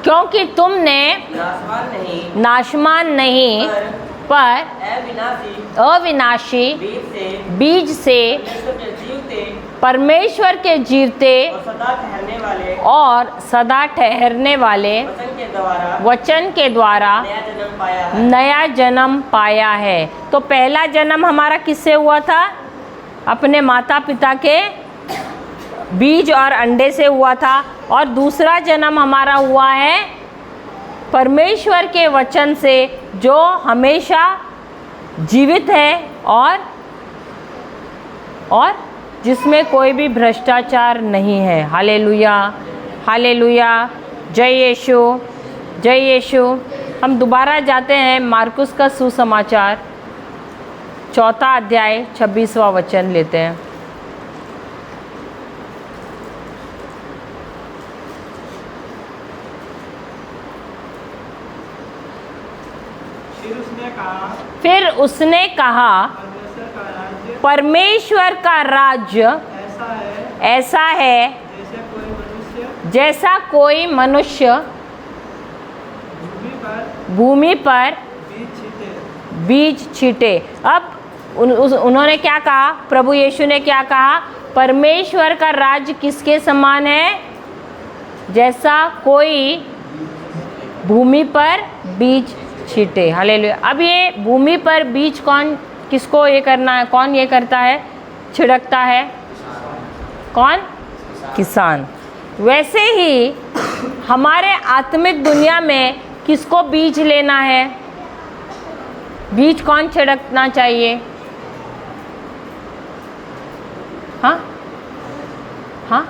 क्योंकि तुमने नाशवान नहीं पर अविनाशी बीज से परमेश्वर के जीवते और सदा ठहरने वाले वचन के द्वारा नया जन्म पाया है। तो पहला जन्म हमारा किससे हुआ था? अपने माता पिता के बीज और अंडे से हुआ था। और दूसरा जन्म हमारा हुआ है परमेश्वर के वचन से, जो हमेशा जीवित है और जिसमें कोई भी भ्रष्टाचार नहीं है। Hallelujah, hallelujah. जय यीशु, जय यीशु। हम दोबारा जाते हैं मार्कुस का सुसमाचार, 4 अध्याय 26वां वचन लेते हैं। फिर उसने कहा परमेश्वर का राज्य ऐसा है जैसा कोई मनुष्य भूमि पर बीज छीटे। अब उन्होंने क्या कहा, प्रभु यीशु ने क्या कहा, परमेश्वर का राज्य किसके समान है, जैसा कोई भूमि पर बीज छीटे। हालेलुया। अब ये भूमि पर बीज किसको ये करना है, कौन ये करता है, छिड़कता है, कौन, किसान। वैसे ही हमारे आत्मिक दुनिया में किसको बीज लेना है, बीज कौन छिड़कना चाहिए, हाँ हाँ,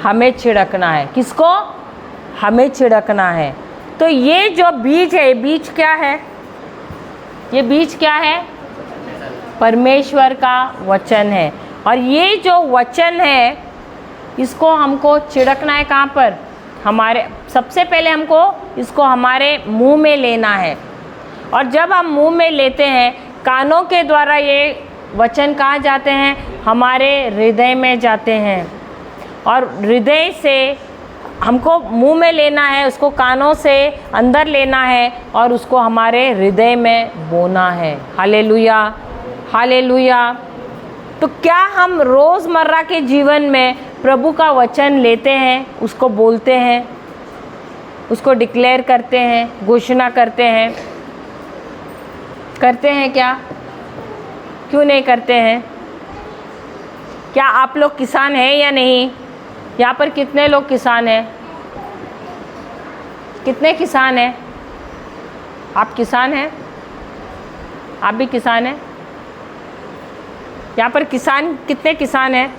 हमें छिड़कना है। किसको, हमें छिड़कना है। तो ये जो बीज है, बीज क्या है, ये बीज क्या है, परमेश्वर का वचन है। और ये जो वचन है इसको हमको छिड़कना है कहाँ पर, हमारे, सबसे पहले हमको इसको हमारे मुंह में लेना है। और जब हम मुंह में लेते हैं, कानों के द्वारा ये वचन कहाँ जाते हैं, हमारे हृदय में जाते हैं। और हृदय से हमको मुंह में लेना है, उसको कानों से अंदर लेना है और उसको हमारे हृदय में बोना है। Hallelujah, hallelujah. तो क्या हम रोज़मर्रा के जीवन में प्रभु का वचन लेते हैं, उसको बोलते हैं, उसको डिक्लेयर करते हैं, घोषणा करते हैं क्या, क्यों नहीं करते हैं? क्या आप लोग किसान हैं या नहीं? यहाँ पर कितने लोग किसान हैं, कितने किसान हैं? आप किसान हैं, आप भी किसान हैं? यहाँ पर किसान, कितने किसान हैं?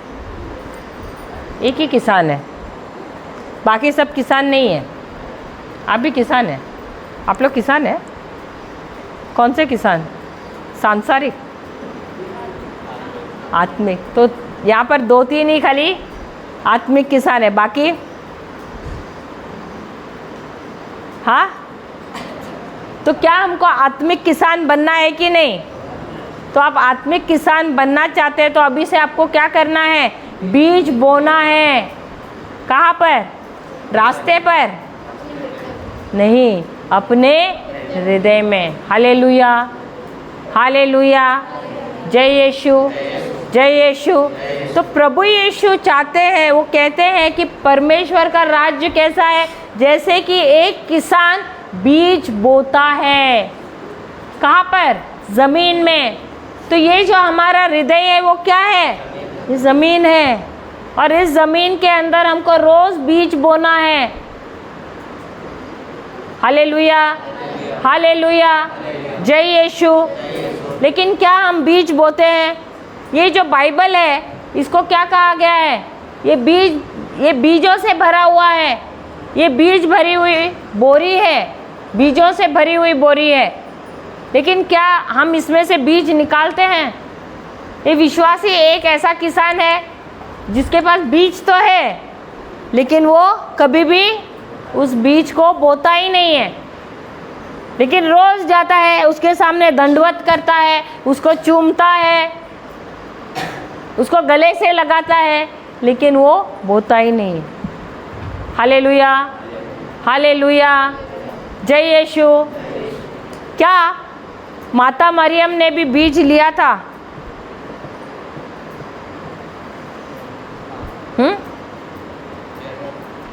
एक ही किसान है, बाकी सब किसान नहीं है। आप भी किसान हैं, आप लोग किसान हैं? कौन से किसान, सांसारिक, आत्मिक? तो यहाँ पर 2-3 ही खाली आत्मिक किसान है, बाकी हाँ। तो क्या हमको आत्मिक किसान बनना है कि नहीं? तो आप आत्मिक किसान बनना चाहते हैं तो अभी से आपको क्या करना है, बीज बोना है। कहाँ पर, रास्ते पर नहीं, अपने हृदय में। हालेलुया, हालेलुया, जय यीशु, जय यीशु। तो प्रभु यीशु चाहते हैं, वो कहते हैं कि परमेश्वर का राज्य कैसा है, जैसे कि एक किसान बीज बोता है। कहाँ पर, ज़मीन में। तो ये जो हमारा हृदय है वो क्या है, ये ज़मीन है। और इस ज़मीन के अंदर हमको रोज़ बीज बोना है। हालेलुया, हालेलुया, जय यीशु। लेकिन क्या हम बीज बोते हैं? ये जो बाइबल है इसको क्या कहा गया है, ये बीज, ये बीजों से भरा हुआ है। ये बीज भरी हुई बोरी है, बीजों से भरी हुई बोरी है। लेकिन क्या हम इसमें से बीज निकालते हैं? ये विश्वासी एक ऐसा किसान है जिसके पास बीज तो है, लेकिन वो कभी भी उस बीज को बोता ही नहीं है। लेकिन रोज़ जाता है, उसके सामने दंडवत करता है, उसको चूमता है, उसको गले से लगाता है, लेकिन वो बोता ही नहीं। हालेलुया, हालेलुया, जय यीशु। क्या माता मरियम ने भी बीज लिया था?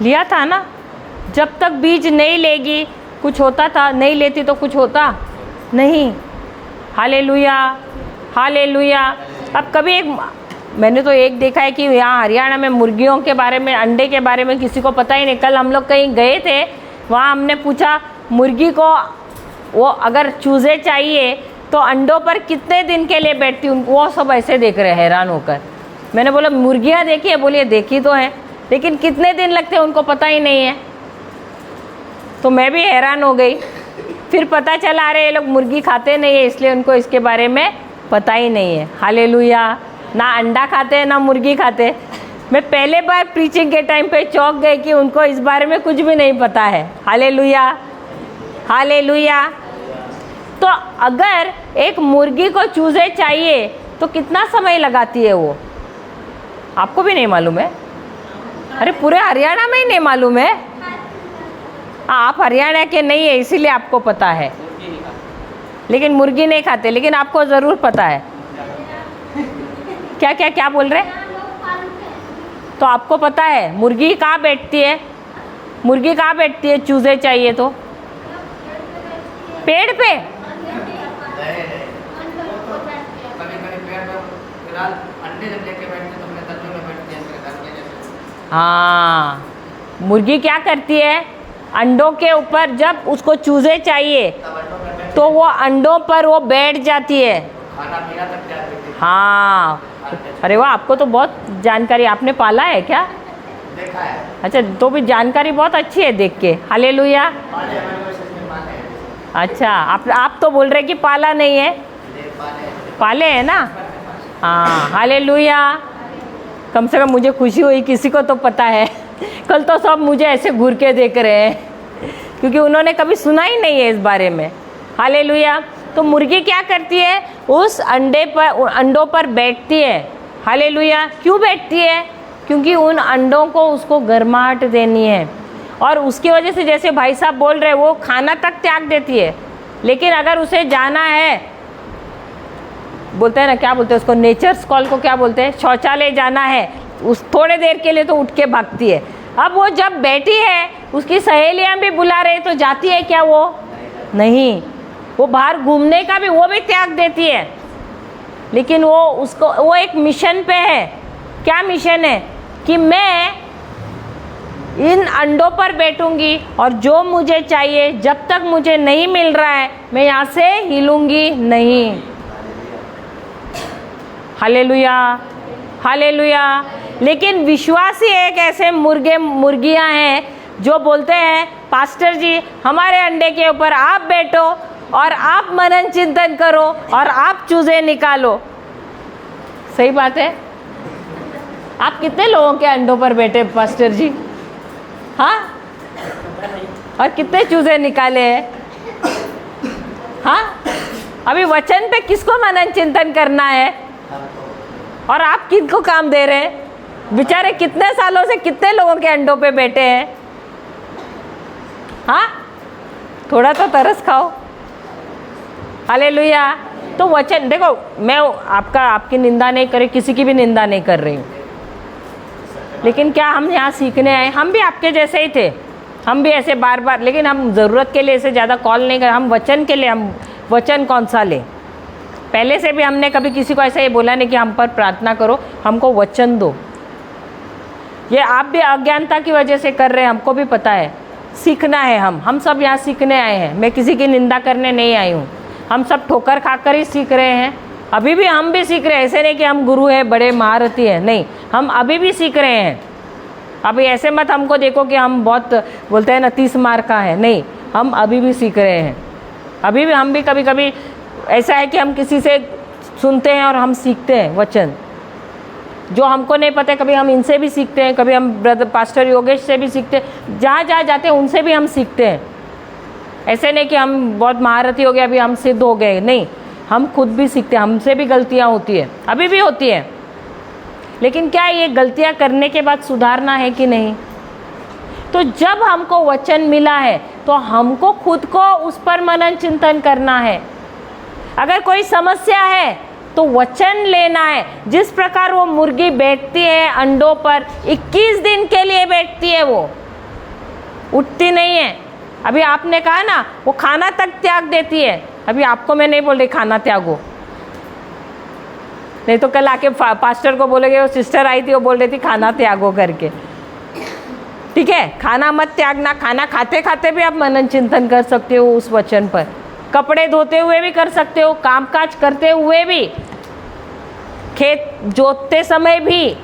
लिया था ना। जब तक बीज नहीं लेगी कुछ होता था, नहीं लेती तो कुछ होता नहीं। Hallelujah, hallelujah. अब कभी मैंने तो एक देखा है कि यहाँ हरियाणा में मुर्गियों के बारे में, अंडे के बारे में किसी को पता ही नहीं। कल हम लोग कहीं गए थे, वहाँ हमने पूछा मुर्गी को, वो अगर चूज़े चाहिए तो अंडों पर कितने दिन के लिए बैठती, वो सब ऐसे देख रहे हैरान होकर। मैंने बोला मुर्गियाँ देखी है? बोलिए देखी तो है, लेकिन कितने दिन लगते हैं उनको पता ही नहीं है। तो मैं भी हैरान हो गई। फिर पता चला अरे ये लोग मुर्गी खाते नहीं है, इसलिए उनको इसके बारे में पता ही नहीं है। हालेलुया, ना अंडा खाते हैं ना मुर्गी खाते। मैं पहले बार प्रीचिंग के टाइम पे चौंक गई कि उनको इस बारे में कुछ भी नहीं पता है। Hallelujah, hallelujah. तो अगर एक मुर्गी को चूज़े चाहिए तो कितना समय लगाती है वो? आपको भी नहीं मालूम है? अरे पूरे हरियाणा में ही नहीं मालूम है? आप हरियाणा के नहीं है इसीलिए आपको पता है, मुर्गी नहीं खाते। लेकिन मुर्गी नहीं खाते, लेकिन आपको ज़रूर पता है। क्या क्या क्या बोल रहे? तो आपको पता है मुर्गी कहाँ बैठती है? मुर्गी कहाँ बैठती है चूजे चाहिए तो? पेड़ पे? हाँ, मुर्गी क्या करती है? अंडों के ऊपर जब उसको चूजे चाहिए तो वो अंडों पर वो बैठ जाती है। हाँ, अरे वाह, आपको तो बहुत जानकारी, आपने पाला है क्या? देखा है। अच्छा, तो भी जानकारी बहुत अच्छी है देख के। हालेलुया। अच्छा, आप तो बोल रहे कि पाला नहीं है, पाले है ना? हाँ, हालेलुया। कम से कम मुझे खुशी हुई, किसी को तो पता है। कल तो सब मुझे ऐसे घूर के देख रहे हैं क्योंकि उन्होंने कभी सुना ही नहीं है इस बारे में। हालेलुया। तो मुर्गी क्या करती है? उस अंडों पर बैठती है। हालेलुया। क्यों बैठती है? क्योंकि उन अंडों को उसको गर्माहट देनी है, और उसकी वजह से जैसे भाई साहब बोल रहे हैं वो खाना तक त्याग देती है। लेकिन अगर उसे जाना है, बोलते हैं ना, क्या बोलते हैं उसको, नेचर्स कॉल को क्या बोलते हैं, शौचालय जाना है, उस थोड़े देर के लिए तो उठ के भागती है। अब वो जब बैठी है, उसकी सहेलियां भी बुला रहे तो जाती है क्या? वो नहीं, वो बाहर घूमने का भी वो भी त्याग देती है। लेकिन वो एक मिशन पे है। क्या मिशन है? कि मैं इन अंडों पर बैठूंगी और जो मुझे चाहिए जब तक मुझे नहीं मिल रहा है मैं यहाँ से हिलूंगी नहीं। Hallelujah, hallelujah. लेकिन विश्वासी एक ऐसे मुर्गियां हैं जो बोलते हैं, पास्टर जी हमारे अंडे के ऊपर आप बैठो और आप मनन चिंतन करो और आप चूजे निकालो। सही बात है। आप कितने लोगों के अंडों पर बैठे पास्टर जी? हाँ, और कितने चूजे निकाले हैं? हाँ, अभी वचन पे किसको मनन चिंतन करना है और आप किनको काम दे रहे हैं? बेचारे कितने सालों से कितने लोगों के अंडों पे बैठे हैं। हाँ, थोड़ा तो तरस खाओ। हालेलुया। तो वचन देखो, मैं आपकी निंदा नहीं कर रही, किसी की भी निंदा नहीं कर रही हूँ, लेकिन क्या हम यहाँ सीखने आए? हम भी आपके जैसे ही थे, हम भी ऐसे बार बार, लेकिन हम ज़रूरत के लिए ऐसे ज़्यादा कॉल नहीं कर, हम वचन के लिए, हम वचन कौन सा ले। पहले से भी हमने कभी किसी को ऐसा ये बोला नहीं कि हम पर प्रार्थना करो, हमको वचन दो। ये आप भी अज्ञानता की वजह से कर रहे हैं, हमको भी पता है। सीखना है, हम सब यहाँ सीखने आए हैं। मैं किसी की निंदा करने नहीं आई हूँ। हम सब ठोकर खाकर ही सीख रहे हैं। अभी भी हम भी सीख रहे हैं। ऐसे नहीं कि हम गुरु हैं, बड़े महारथी हैं, नहीं, हम अभी भी सीख रहे हैं। अभी ऐसे मत हमको देखो कि हम बहुत बोलते हैं ना 30 मार का है, नहीं, हम अभी भी सीख रहे हैं। अभी भी हम भी कभी कभी ऐसा है कि हम किसी से सुनते हैं और हम सीखते हैं वचन, जो हमको नहीं पता है। कभी हम इनसे भी सीखते हैं, कभी हम ब्रदर पास्टर योगेश से भी सीखते हैं, जहाँ जहाँ जाते हैं उनसे भी हम सीखते हैं। ऐसे नहीं कि हम बहुत महारथी हो गए, अभी हम सिद्ध हो गए, नहीं, हम खुद भी सीखते हैं, हमसे भी गलतियाँ होती है, अभी भी होती है। लेकिन क्या ये गलतियाँ करने के बाद सुधारना है कि नहीं? तो जब हमको वचन मिला है तो हमको खुद को उस पर मनन चिंतन करना है। अगर कोई समस्या है तो वचन लेना है। जिस प्रकार वो मुर्गी बैठती है अंडों पर, 21 दिन के लिए बैठती है, वो उठती नहीं है। अभी आपने कहा ना, वो खाना तक त्याग देती है। अभी आपको मैं नहीं बोल रही खाना त्यागो, नहीं तो कल आके पास्टर को बोलेगे, वो सिस्टर आई थी वो बोल रही थी खाना त्यागो करके। ठीक है, खाना मत त्यागना। खाना खाते खाते भी आप मनन चिंतन कर सकते हो उस वचन पर। कपड़े धोते हुए भी कर सकते हो, कामकाज करते हुए भी, खेत जोतते समय भी,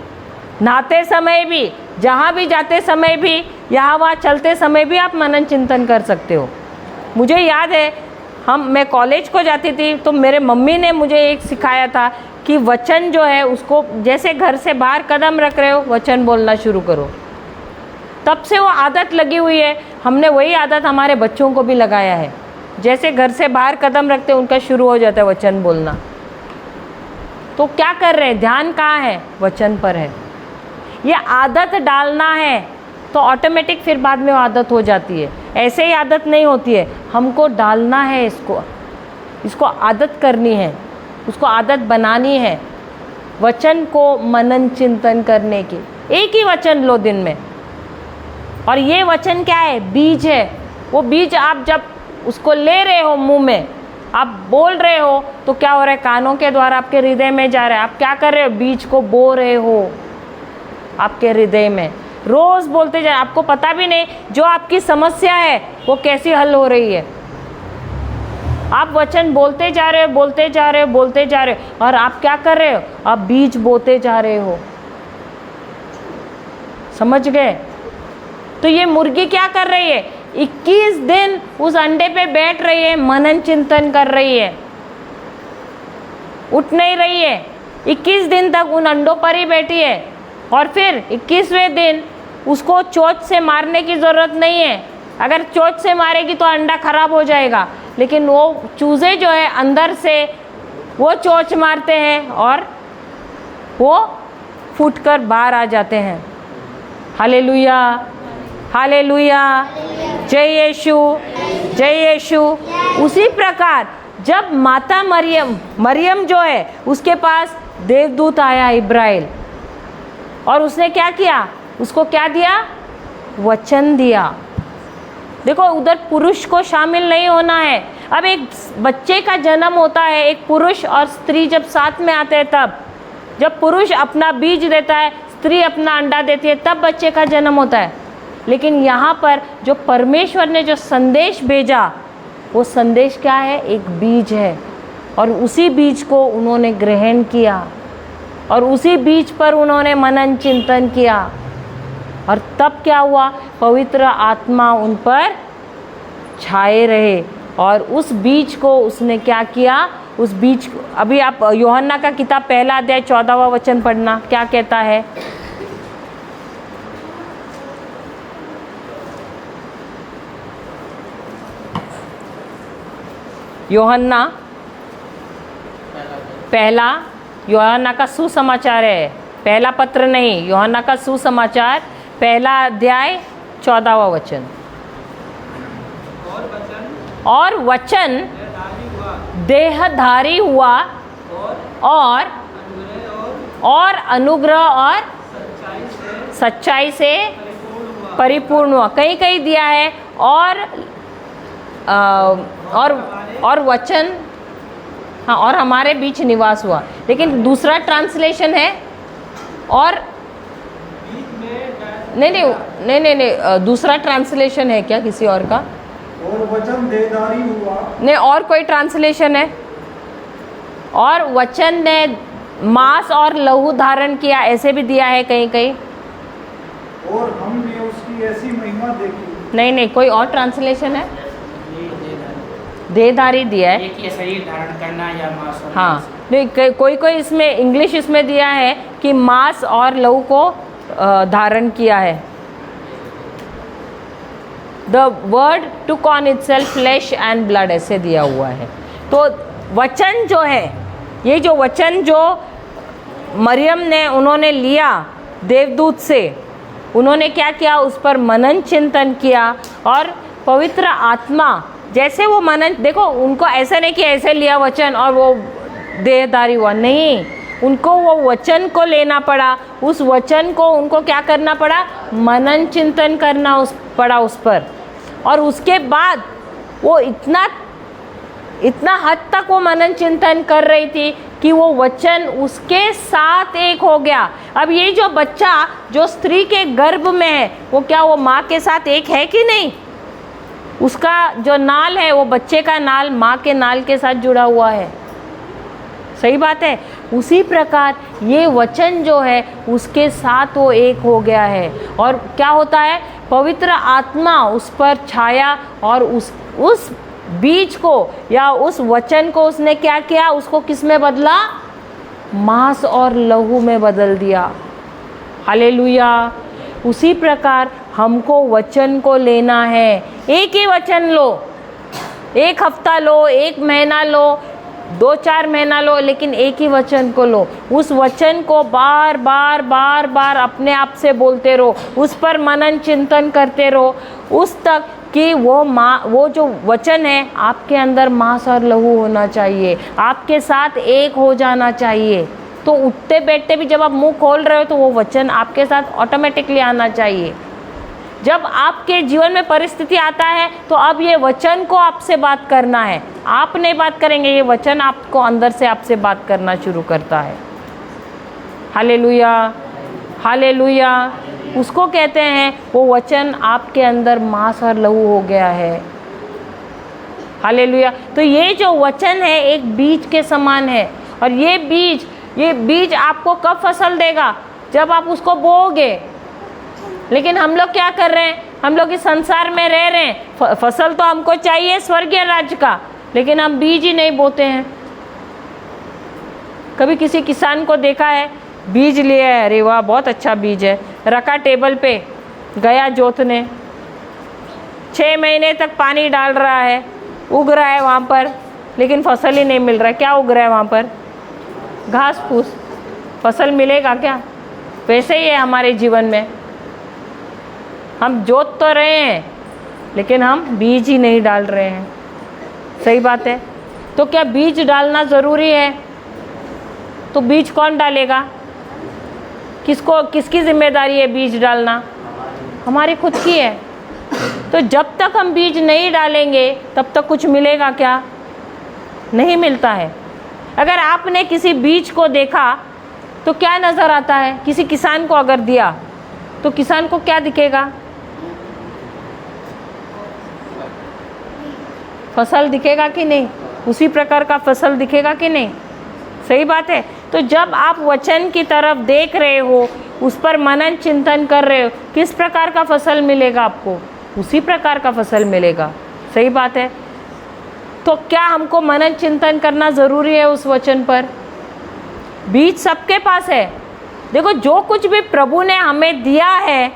नहाते समय भी, जहाँ भी जाते समय भी, यहाँ वहाँ चलते समय भी आप मनन चिंतन कर सकते हो। मुझे याद है, मैं कॉलेज को जाती थी तो मेरे मम्मी ने मुझे एक सिखाया था कि वचन जो है उसको, जैसे घर से बाहर कदम रख रहे हो, वचन बोलना शुरू करो। तब से वो आदत लगी हुई है। हमने वही आदत हमारे बच्चों को भी लगाया है। जैसे घर से बाहर कदम रखते उनका शुरू हो जाता है वचन बोलना। तो क्या कर रहे हैं? ध्यान कहाँ है? वचन पर है। ये आदत डालना है तो ऑटोमेटिक फिर बाद में वो आदत हो जाती है। ऐसे ही आदत नहीं होती है, हमको डालना है, इसको आदत करनी है, उसको आदत बनानी है। वचन को मनन चिंतन करने की, एक ही वचन लो दिन में। और ये वचन क्या है? बीज है। वो बीज आप जब उसको ले रहे हो मुंह में, आप बोल रहे हो तो क्या हो रहा है? कानों के द्वारा आपके हृदय में जा रहा है। आप क्या कर रहे हो? बीज को बो रहे हो आपके हृदय में। रोज बोलते जाए, आपको पता भी नहीं जो आपकी समस्या है वो कैसी हल हो रही है। आप वचन बोलते जा रहे हो, बोलते जा रहे हो, बोलते जा रहे हो, और आप क्या कर रहे हो? आप बीज बोते जा रहे हो। समझ गए? तो ये मुर्गी क्या कर रही है? 21 दिन उस अंडे पे बैठ रही है, मनन चिंतन कर रही है, उठ नहीं रही है। 21 दिन तक उन अंडों पर ही बैठी है, और फिर 21वें दिन उसको चोंच से मारने की ज़रूरत नहीं है। अगर चोंच से मारेगी तो अंडा खराब हो जाएगा, लेकिन वो चूज़े जो है अंदर से वो चोंच मारते हैं और वो फूटकर बाहर आ जाते हैं। हालेलुया, हालेलुया, जय यीशु, जय यीशु। उसी प्रकार जब माता मरियम जो है, उसके पास देवदूत आया इब्राइल, और उसने क्या किया? उसको क्या दिया? वचन दिया। देखो, उधर पुरुष को शामिल नहीं होना है। अब एक बच्चे का जन्म होता है, एक पुरुष और स्त्री जब साथ में आते हैं, तब जब पुरुष अपना बीज देता है, स्त्री अपना अंडा देती है, तब बच्चे का जन्म होता है। लेकिन यहाँ पर जो परमेश्वर ने जो संदेश भेजा, वो संदेश क्या है? एक बीज है, और उसी बीज को उन्होंने ग्रहण किया, और उसी बीज पर उन्होंने मनन चिंतन किया, और तब क्या हुआ? पवित्र आत्मा उन पर छाए रहे, और उस बीज को उसने क्या किया? उस बीज को, अभी आप यूहन्ना का किताब 1 अध्याय 14वां वचन पढ़ना, क्या कहता है? यूहन्ना पहला, यूहन्ना का सुसमाचार है, पहला पत्र नहीं, यूहन्ना का सुसमाचार 1 अध्याय 14वां वचन। और वचन देहधारी हुआ और अनुग्रह और सच्चाई से परिपूर्ण हुआ। कहीं कहीं दिया है और वचन, हाँ, और हमारे बीच निवास हुआ। लेकिन दूसरा ट्रांसलेशन है, और नहीं, दूसरा ट्रांसलेशन है क्या किसी और का? और वचन देहधारी हुआ। नहीं, और कोई ट्रांसलेशन है? और वचन ने मांस और लहू धारण किया, ऐसे भी दिया है कहीं कहीं। और हमने उसकी ऐसी महिमा देखी। नहीं, कोई और ट्रांसलेशन है? देहधारी दिया है, एक ही शरीर धारण करना या मांस और हाँ। नहीं, कोई इसमें इंग्लिश इसमें दिया है कि मांस और लहू को धारण किया है। The word took on itself flash and blood, ऐसे दिया हुआ है। तो वचन जो है, ये जो वचन जो मरियम ने उन्होंने लिया देवदूत से, उन्होंने क्या किया? उस पर मनन चिंतन किया, और पवित्र आत्मा जैसे वो मनन, देखो उनको ऐसा नहीं कि ऐसे लिया वचन और वो देहधारी हुआ, नहीं, उनको वो वचन को लेना पड़ा, उस वचन को उनको क्या करना पड़ा? मनन चिंतन करना पड़ा उस पर। और उसके बाद वो इतना हद तक वो मनन चिंतन कर रही थी कि वो वचन उसके साथ एक हो गया। अब ये जो बच्चा जो स्त्री के गर्भ में है, वो क्या वो माँ के साथ एक है कि नहीं? उसका जो नाल है, वो बच्चे का नाल माँ के नाल के साथ जुड़ा हुआ है। सही बात है। उसी प्रकार ये वचन जो है उसके साथ वो एक हो गया है, और क्या होता है? पवित्र आत्मा उस पर छाया, और उस बीज को या उस वचन को उसने क्या किया? उसको किस में बदला? मांस और लहू में बदल दिया। हालेलुया। उसी प्रकार हमको वचन को लेना है। एक ही वचन लो, एक हफ्ता लो, एक महीना लो, 2-4 महीना लो, लेकिन एक ही वचन को लो। उस वचन को बार बार बार बार अपने आप से बोलते रहो, उस पर मनन चिंतन करते रहो, उस तक कि वो जो वचन है आपके अंदर मांस और लहू होना चाहिए, आपके साथ एक हो जाना चाहिए। तो उठते बैठते भी जब आप मुंह खोल रहे हो तो वो वचन आपके साथ ऑटोमेटिकली आना चाहिए। जब आपके जीवन में परिस्थिति आता है तो अब ये वचन को आपसे बात करना है, आप नहीं बात करेंगे, ये वचन आपको अंदर से आपसे बात करना शुरू करता है। Hallelujah, hallelujah. उसको कहते हैं वो वचन आपके अंदर मांस और लहू हो गया है। हालेलुया। तो ये जो वचन है एक बीज के समान है, और ये बीज आपको कब फसल देगा? जब आप उसको बोओगे। लेकिन हम लोग क्या कर रहे हैं? हम लोग इस संसार में रह रहे हैं, फसल तो हमको चाहिए स्वर्गीय राज्य का, लेकिन हम बीज ही नहीं बोते हैं। कभी किसी किसान को देखा है बीज लिया है, अरे वाह बहुत अच्छा बीज है, रखा टेबल पे, गया जोतने, 6 महीने तक पानी डाल रहा है, उग रहा है वहाँ पर, लेकिन फसल ही नहीं मिल रहा है। क्या उग रहा है वहाँ पर? घास फूस। फसल मिलेगा क्या? वैसे ही है हमारे जीवन में, हम जोत तो रहे हैं लेकिन हम बीज ही नहीं डाल रहे हैं। सही बात है। तो क्या बीज डालना ज़रूरी है? तो बीज कौन डालेगा? किसकी जिम्मेदारी है बीज डालना? हमारी खुद की है। तो जब तक हम बीज नहीं डालेंगे तब तक कुछ मिलेगा क्या? नहीं मिलता है। अगर आपने किसी बीज को देखा तो क्या नज़र आता है? किसी किसान को अगर दिया तो किसान को क्या दिखेगा? फसल दिखेगा कि नहीं? उसी प्रकार का फसल दिखेगा कि नहीं? सही बात है। तो जब आप वचन की तरफ देख रहे हो, उस पर मनन चिंतन कर रहे हो, किस प्रकार का फसल मिलेगा आपको? उसी प्रकार का फसल मिलेगा। सही बात है। तो क्या हमको मनन चिंतन करना ज़रूरी है उस वचन पर? बीज सबके पास है। देखो, जो कुछ भी प्रभु ने हमें दिया है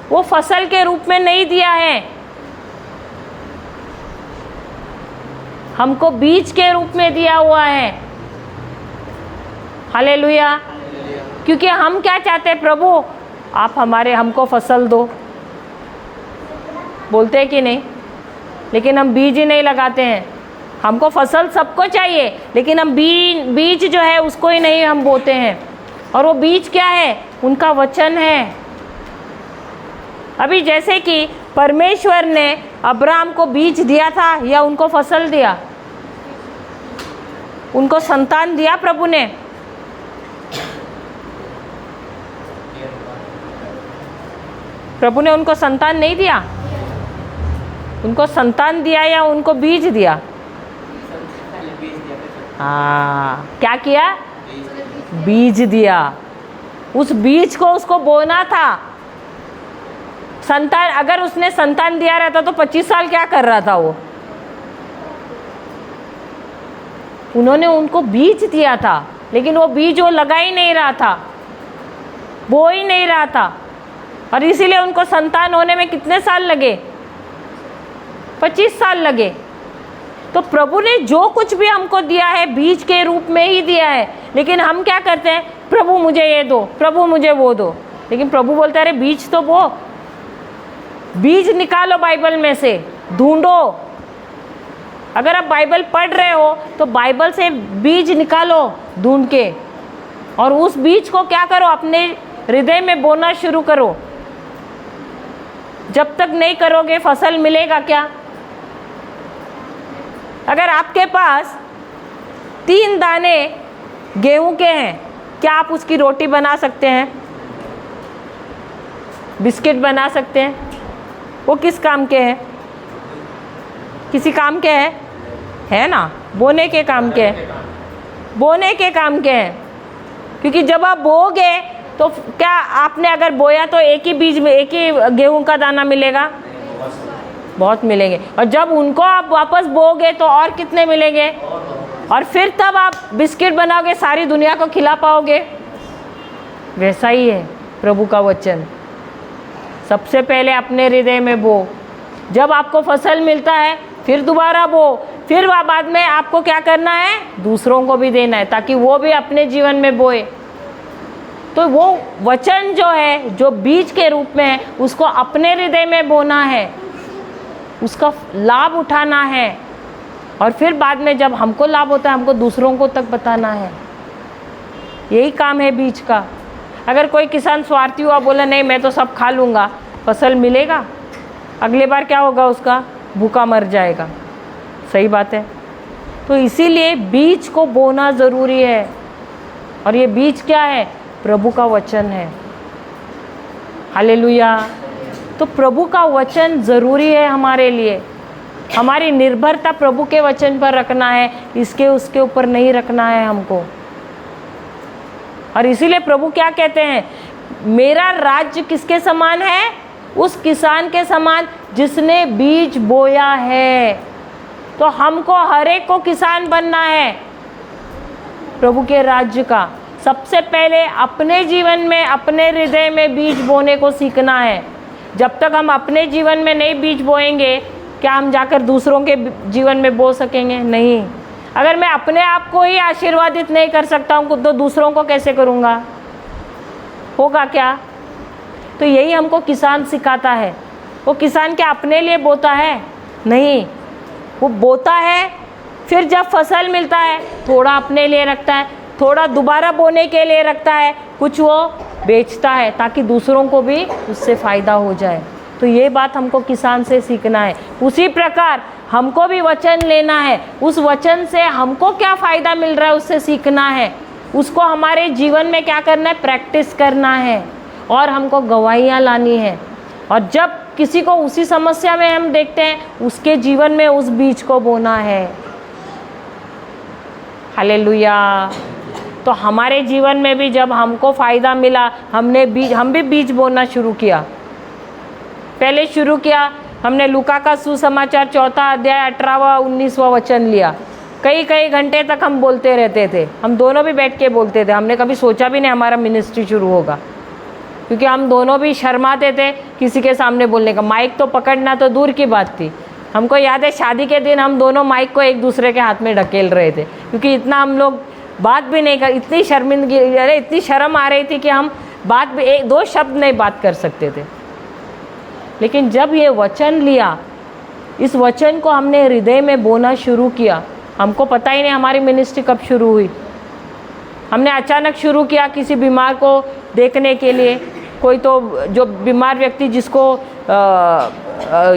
वो फसल के रूप में नहीं दिया है, हमको बीज के रूप में दिया हुआ है। हालेलुया। क्योंकि हम क्या चाहते हैं? प्रभु आप हमको फसल दो, बोलते हैं कि नहीं? लेकिन हम बीज ही नहीं लगाते हैं। हमको फसल सबको चाहिए, लेकिन हम बीज जो है उसको ही नहीं हम बोते हैं। और वो बीज क्या है? उनका वचन है। अभी जैसे कि परमेश्वर ने अब्राहम को बीज दिया था या उनको फसल दिया? उनको संतान दिया प्रभु ने। प्रभु ने उनको संतान नहीं दिया? उनको संतान दिया या उनको बीज दिया? हाँ, क्या किया? बीज दिया। उस बीज को उसको बोना था। संतान, अगर उसने संतान दिया रहता तो 25 साल क्या कर रहा था वो? उन्होंने उनको बीज दिया था, लेकिन वो बीज वो लगा ही नहीं रहा था, बो ही नहीं रहा था, और इसीलिए उनको संतान होने में कितने साल लगे? 25 साल लगे। तो प्रभु ने जो कुछ भी हमको दिया है बीज के रूप में ही दिया है, लेकिन हम क्या करते हैं? प्रभु मुझे ये दो, प्रभु मुझे वो दो। लेकिन प्रभु बोलते हैं अरे बीज तो वो, बीज निकालो बाइबल में से, ढूंढो। अगर आप बाइबल पढ़ रहे हो तो बाइबल से बीज निकालो ढूंढ के, और उस बीज को क्या करो? अपने हृदय में बोना शुरू करो। जब तक नहीं करोगे फसल मिलेगा क्या? अगर आपके पास 3 दाने गेहूं के हैं, क्या आप उसकी रोटी बना सकते हैं? बिस्किट बना सकते हैं? वो किस काम के हैं? किसी काम के हैं? है ना? बोने के काम के हैं। बोने के काम के हैं। क्योंकि जब आप बोओगे तो क्या आपने अगर बोया तो एक ही बीज में एक ही गेहूं का दाना मिलेगा? बहुत मिलेंगे। और जब उनको आप वापस बोओगे तो और कितने मिलेंगे? और फिर तब आप बिस्किट बनाओगे, सारी दुनिया को खिला पाओगे। वैसा ही है प्रभु का वचन। सबसे पहले अपने हृदय में बो, जब आपको फसल मिलता है फिर दोबारा बो, फिर वह बाद में आपको क्या करना है, दूसरों को भी देना है, ताकि वो भी अपने जीवन में बोए। तो वो वचन जो है, जो बीज के रूप में है, उसको अपने हृदय में बोना है, उसका लाभ उठाना है, और फिर बाद में जब हमको लाभ होता है, हमको दूसरों को तक बताना है। यही काम है बीज का। अगर कोई किसान स्वार्थी हुआ, बोला नहीं मैं तो सब खा लूँगा, फसल मिलेगा, अगले बार क्या होगा, उसका भूखा मर जाएगा। सही बात है। तो इसीलिए बीज को बोना ज़रूरी है, और ये बीज क्या है, प्रभु का वचन है। हालेलुया। तो प्रभु का वचन ज़रूरी है हमारे लिए। हमारी निर्भरता प्रभु के वचन पर रखना है, इसके उसके ऊपर नहीं रखना है हमको। और इसीलिए प्रभु क्या कहते हैं, मेरा राज्य किसके समान है, उस किसान के समान जिसने बीज बोया है। तो हमको हर एक को किसान बनना है प्रभु के राज्य का। सबसे पहले अपने जीवन में, अपने हृदय में बीज बोने को सीखना है। जब तक हम अपने जीवन में नहीं बीज बोएंगे, क्या हम जाकर दूसरों के जीवन में बो सकेंगे? नहीं। अगर मैं अपने आप को ही आशीर्वादित नहीं कर सकता हूँ, तो दूसरों को कैसे करूँगा? होगा क्या? तो यही हमको किसान सिखाता है। वो किसान क्या अपने लिए बोता है? नहीं, वो बोता है, फिर जब फसल मिलता है थोड़ा अपने लिए रखता है, थोड़ा दोबारा बोने के लिए रखता है, कुछ वो बेचता है ताकि दूसरों को भी उससे फ़ायदा हो जाए। तो ये बात हमको किसान से सीखना है। उसी प्रकार हमको भी वचन लेना है, उस वचन से हमको क्या फ़ायदा मिल रहा है उससे सीखना है, उसको हमारे जीवन में क्या करना है, प्रैक्टिस करना है, और हमको गवाहियाँ लानी है। और जब किसी को उसी समस्या में हम देखते हैं, उसके जीवन में उस बीज को बोना है। हालेलुया। तो हमारे जीवन में भी जब हमको फ़ायदा मिला, हम भी बीज बोना शुरू किया। पहले शुरू किया हमने लूका का सुसमाचार 4 अध्याय 18वां 19वां वचन लिया। कई घंटे तक हम बोलते रहते थे, हम दोनों भी बैठ के बोलते थे। हमने कभी सोचा भी नहीं हमारा मिनिस्ट्री शुरू होगा, क्योंकि हम दोनों भी शर्माते थे किसी के सामने बोलने का। माइक तो पकड़ना तो दूर की बात थी। हमको याद है शादी के दिन हम दोनों माइक को एक दूसरे के हाथ में ढकेल रहे थे, क्योंकि इतना हम लोग बात भी नहीं कर, इतनी शर्मिंदगी, अरे इतनी शर्म आ रही थी कि हम बात भी 1-2 शब्द नहीं बात कर सकते थे। लेकिन जब ये वचन लिया, इस वचन को हमने हृदय में बोना शुरू किया, हमको पता ही नहीं हमारी मिनिस्ट्री कब शुरू हुई। हमने अचानक शुरू किया किसी बीमार को देखने के लिए। कोई तो जो बीमार व्यक्ति जिसको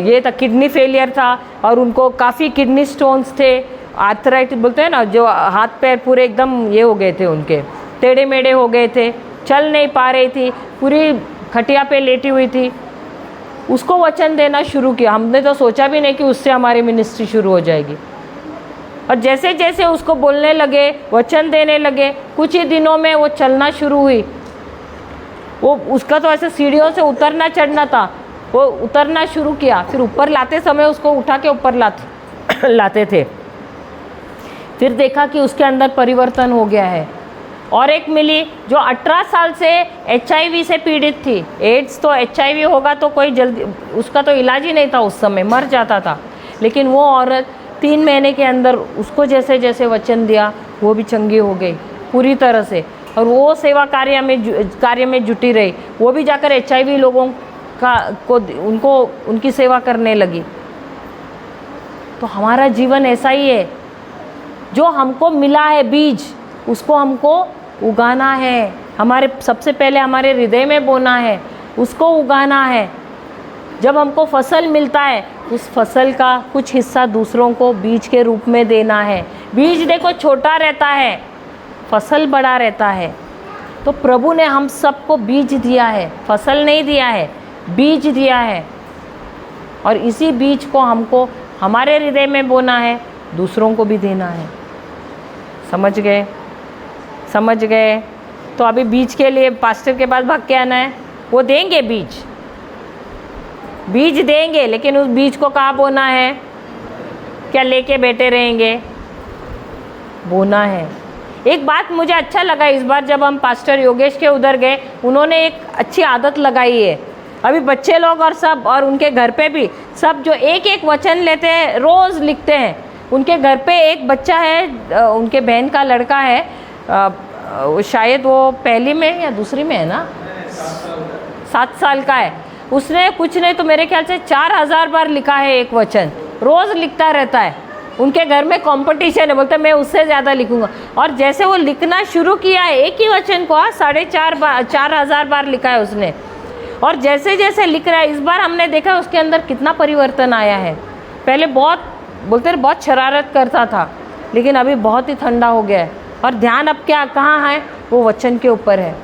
ये था, किडनी फेलियर था, और उनको काफ़ी किडनी स्टोन्स थे, आर्थराइटिस बोलते हैं ना, जो हाथ पैर पूरे एकदम ये हो गए थे, उनके टेढ़े मेढ़े हो गए थे, चल नहीं पा रही थी, पूरी खटिया पे लेटी हुई थी। उसको वचन देना शुरू किया। हमने तो सोचा भी नहीं कि उससे हमारी मिनिस्ट्री शुरू हो जाएगी। और जैसे जैसे उसको बोलने लगे, वचन देने लगे, कुछ ही दिनों में वो चलना शुरू हुई। वो उसका तो ऐसे सीढ़ियों से उतरना चढ़ना था, वो उतरना शुरू किया। फिर ऊपर लाते समय उसको उठा के ऊपर लाते थे। फिर देखा कि उसके अंदर परिवर्तन हो गया है। और एक मिली जो 18 साल से HIV से पीड़ित थी। एड्स तो HIV होगा तो कोई जल्दी, उसका तो इलाज ही नहीं था, उस समय मर जाता था। लेकिन वो औरत 3 महीने के अंदर उसको जैसे जैसे वचन दिया, वो भी चंगी हो गई पूरी तरह से। और वो सेवा कार्य में जुटी रही। वो भी जाकर HIV लोगों को उनकी सेवा करने लगी। तो हमारा जीवन ऐसा ही है, जो हमको मिला है बीज, उसको हमको उगाना है। सबसे पहले हमारे हृदय में बोना है, उसको उगाना है। जब हमको फसल मिलता है, उस फसल का कुछ हिस्सा दूसरों को बीज के रूप में देना है। बीज देखो छोटा रहता है, फसल बड़ा रहता है। तो प्रभु ने हम सबको बीज दिया है, फसल नहीं दिया है, बीज दिया है। और इसी बीज को हमको हमारे हृदय में बोना है, दूसरों को भी देना है। समझ गए? समझ गए? तो अभी बीज के लिए पास्टर के पास भाग के आना है। वो देंगे बीज देंगे, लेकिन उस बीज को कहाँ बोना है? क्या लेके बैठे रहेंगे? बोना है। एक बात मुझे अच्छा लगा इस बार जब हम पास्टर योगेश के उधर गए, उन्होंने एक अच्छी आदत लगाई है। अभी बच्चे लोग और सब, और उनके घर पे भी सब, जो एक वचन लेते हैं, रोज़ लिखते हैं। उनके घर पे एक बच्चा है, उनके बहन का लड़का है, शायद वो पहली में या दूसरी में है ना, 7 साल का है। उसने कुछ नहीं तो मेरे ख्याल से 4000 बार लिखा है एक वचन, रोज़ लिखता रहता है। उनके घर में कंपटीशन है, बोलते मैं उससे ज़्यादा लिखूंगा। और जैसे वो लिखना शुरू किया है एक ही वचन को 4,500 बार लिखा है उसने। और जैसे जैसे लिख रहा है, इस बार हमने देखा उसके अंदर कितना परिवर्तन आया है। पहले बहुत बोलते बहुत शरारत करता था, लेकिन अभी बहुत ही ठंडा हो गया है। और ध्यान अब क्या कहाँ है, वो वचन के ऊपर है। एक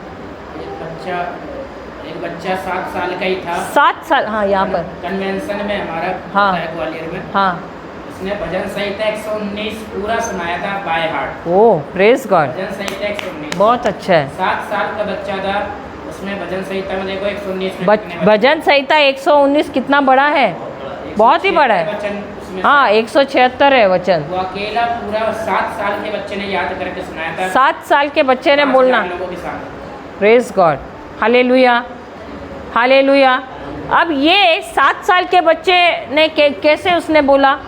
बच्चा 7 साल का ही था। 7 साल, हाँ, यहाँ पर कन्वेंशन में हमारा हाँ, ग्वालियर में, हाँ, उसने भजन संहिता 119 पूरा सुनाया था by heart. Oh praise God, भजन संहिता 119 बहुत अच्छा है। 7 साल का बच्चा था, उसमें भजन संहिता में देखो 119 में भजन संहिता 119 कितना बड़ा है, बहुत ही बड़ा है। वचन उसमें हाँ 176 है वचन। वो अकेला पूरा 7 साल के बच्चे ने याद करके सुनाया था। 7 साल के बच्चे ने 5,000 बोलना, लोगों के सामने। Praise God, hallelujah, hallelujah. अब ये 7 साल के बच्चे ने कैसे उसने बोला,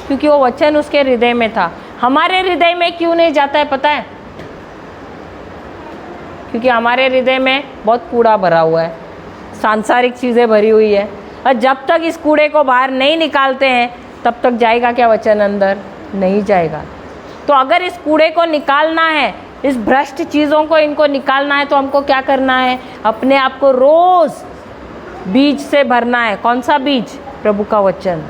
क्योंकि वो वचन उसके हृदय में था। हमारे हृदय में क्यों नहीं जाता है पता है? क्योंकि हमारे हृदय में बहुत कूड़ा भरा हुआ है, सांसारिक चीज़ें भरी हुई है। और जब तक इस कूड़े को बाहर नहीं निकालते हैं तब तक जाएगा क्या वचन अंदर? नहीं जाएगा। तो अगर इस कूड़े को निकालना है, इस भ्रष्ट चीज़ों को इनको निकालना है, तो हमको क्या करना है? अपने आप को रोज़ बीज से भरना है। कौन सा बीज? प्रभु का वचन।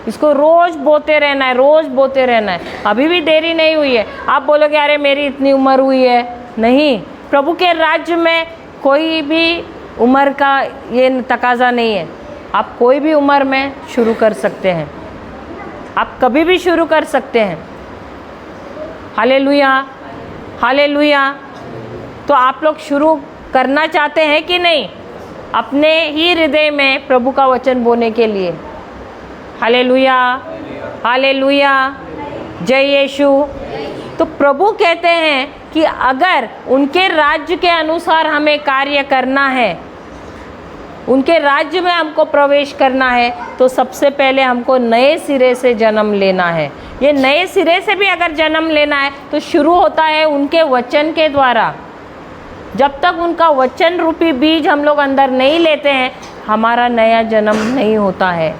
इसको रोज़ बोते रहना है, रोज़ बोते रहना है। अभी भी देरी नहीं हुई है। आप बोलोगे अरे मेरी इतनी उम्र हुई है। नहीं, प्रभु के राज्य में कोई भी उम्र का ये तकाजा नहीं है। आप कोई भी उम्र में शुरू कर सकते हैं, आप कभी भी शुरू कर सकते हैं। Hallelujah, hallelujah. तो आप लोग शुरू करना चाहते हैं कि नहीं अपने ही हृदय में प्रभु का वचन बोलने के लिए? हालेलुया, हालेलुया, जय यीशु। तो प्रभु कहते हैं कि अगर उनके राज्य के अनुसार हमें कार्य करना है, उनके राज्य में हमको प्रवेश करना है, तो सबसे पहले हमको नए सिरे से जन्म लेना है। ये नए सिरे से भी अगर जन्म लेना है तो शुरू होता है उनके वचन के द्वारा। जब तक उनका वचन रूपी बीज हम लोग अंदर नहीं लेते हैं, हमारा नया जन्म नहीं होता है।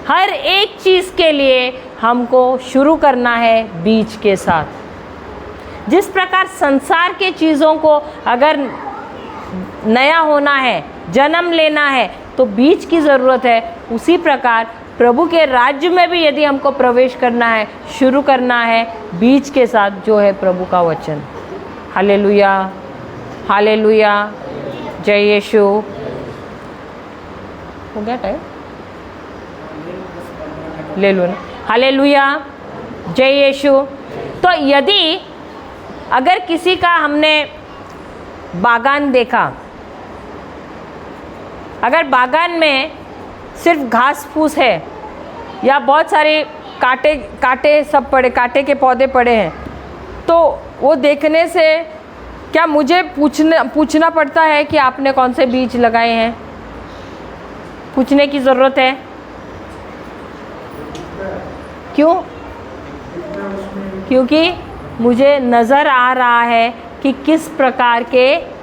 हर एक चीज़ के लिए हमको शुरू करना है बीज के साथ। जिस प्रकार संसार के चीज़ों को अगर नया होना है, जन्म लेना है, तो बीज की ज़रूरत है, उसी प्रकार प्रभु के राज्य में भी यदि हमको प्रवेश करना है, शुरू करना है बीज के साथ, जो है प्रभु का वचन। हालेलुया, हालेलुया, जय यीशु। हो गया टाइम? ले लो ना। हालेलुया, जय यीशु। तो यदि अगर किसी का हमने बागान देखा, अगर बागान में सिर्फ घास फूस है या बहुत सारे कांटे सब पड़े, कांटे के पौधे पड़े हैं, तो वो देखने से क्या मुझे पूछना पड़ता है कि आपने कौन से बीज लगाए हैं? पूछने की ज़रूरत है। क्यों? क्योंकि मुझे नज़र आ रहा है कि किस प्रकार के,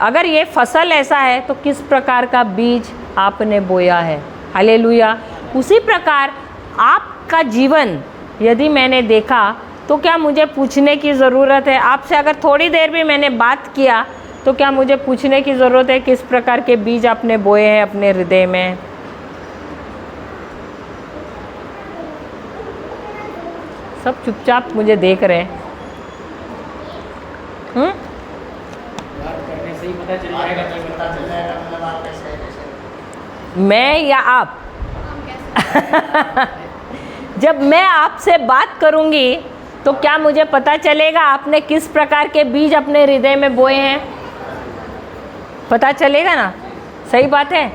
अगर ये फसल ऐसा है तो किस प्रकार का बीज आपने बोया है। हालेलुया। उसी प्रकार आपका जीवन यदि मैंने देखा, तो क्या मुझे पूछने की ज़रूरत है? आपसे अगर थोड़ी देर भी मैंने बात किया, तो क्या मुझे पूछने की ज़रूरत है किस प्रकार के बीज आपने बोए हैं अपने हृदय में? सब चुपचाप मुझे देख रहे हैं। बात करने से ही पता चल जाएगा कि पता चल जाएगा, मतलब आप कैसे हैं। मैं या आप? जब मैं आपसे बात करूंगी तो क्या मुझे पता चलेगा आपने किस प्रकार के बीज अपने हृदय में बोए हैं? पता चलेगा ना? सही बात है।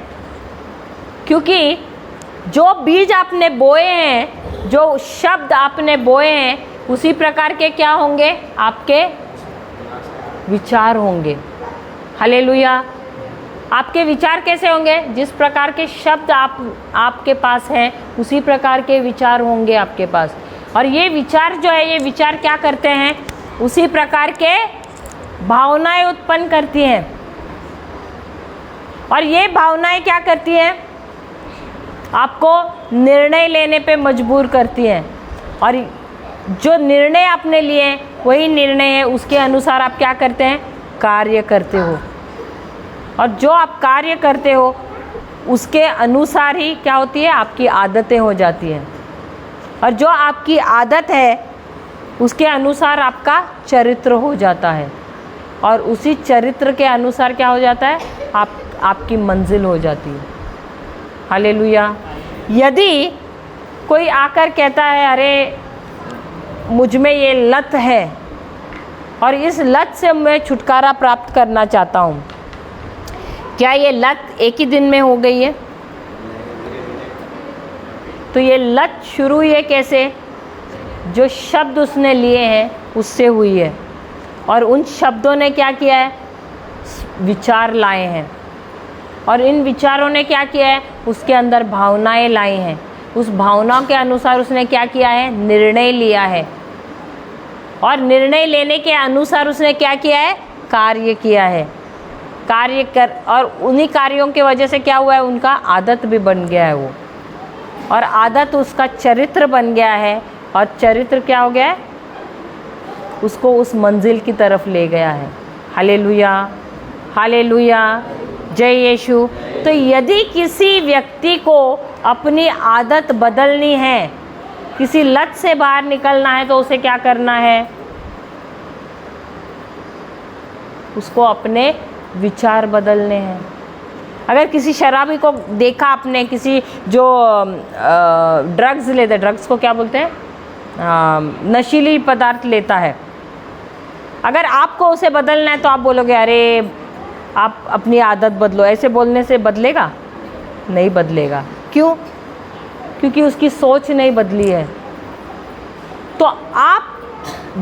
क्योंकि जो बीज आपने बोए हैं, जो शब्द आपने बोए हैं, उसी प्रकार के क्या होंगे? आपके विचार होंगे। हालेलुया, आपके विचार कैसे होंगे? जिस प्रकार के शब्द आपके पास हैं उसी प्रकार के विचार होंगे आपके पास। और ये विचार जो है, ये विचार क्या करते हैं? उसी प्रकार के भावनाएं उत्पन्न करती हैं। और ये भावनाएं क्या करती हैं? आपको निर्णय लेने पे मजबूर करती हैं। और जो निर्णय आपने लिए वही निर्णय है, उसके अनुसार आप क्या करते हैं? कार्य करते हो। और जो आप कार्य करते हो उसके अनुसार ही क्या होती है? आपकी आदतें हो जाती हैं। और जो आपकी आदत है उसके अनुसार आपका चरित्र हो जाता है। और उसी चरित्र के अनुसार क्या हो जाता है? आपकी मंजिल हो जाती है। हालेलुया। यदि कोई आकर कहता है अरे मुझ में ये लत है और इस लत से मैं छुटकारा प्राप्त करना चाहता हूँ, क्या ये लत एक ही दिन में हो गई है? तो ये लत शुरू हुई है कैसे? जो शब्द उसने लिए हैं उससे हुई है। और उन शब्दों ने क्या किया है? विचार लाए हैं। और इन विचारों ने क्या किया है? उसके अंदर भावनाएं लाई हैं। उस भावनाओं के अनुसार उसने क्या किया है? निर्णय लिया है। और निर्णय लेने के अनुसार उसने क्या किया है? कार्य किया है। कार्य कर, और उन्हीं कार्यों की वजह से क्या हुआ है? उनका आदत भी बन गया है वो। और आदत उसका चरित्र बन गया है। और चरित्र क्या हो गया है? उसको उस मंजिल की तरफ ले गया है। हालेलुया, हालेलुया, जय यीशु। तो यदि किसी व्यक्ति को अपनी आदत बदलनी है, किसी लत से बाहर निकलना है, तो उसे क्या करना है? उसको अपने विचार बदलने हैं। अगर किसी शराबी को देखा आपने, किसी जो ड्रग्स लेते, ड्रग्स को क्या बोलते हैं? नशीली पदार्थ लेता है, अगर आपको उसे बदलना है तो आप बोलोगे अरे आप अपनी आदत बदलो। ऐसे बोलने से बदलेगा? नहीं बदलेगा। क्यों? क्योंकि उसकी सोच नहीं बदली है। तो आप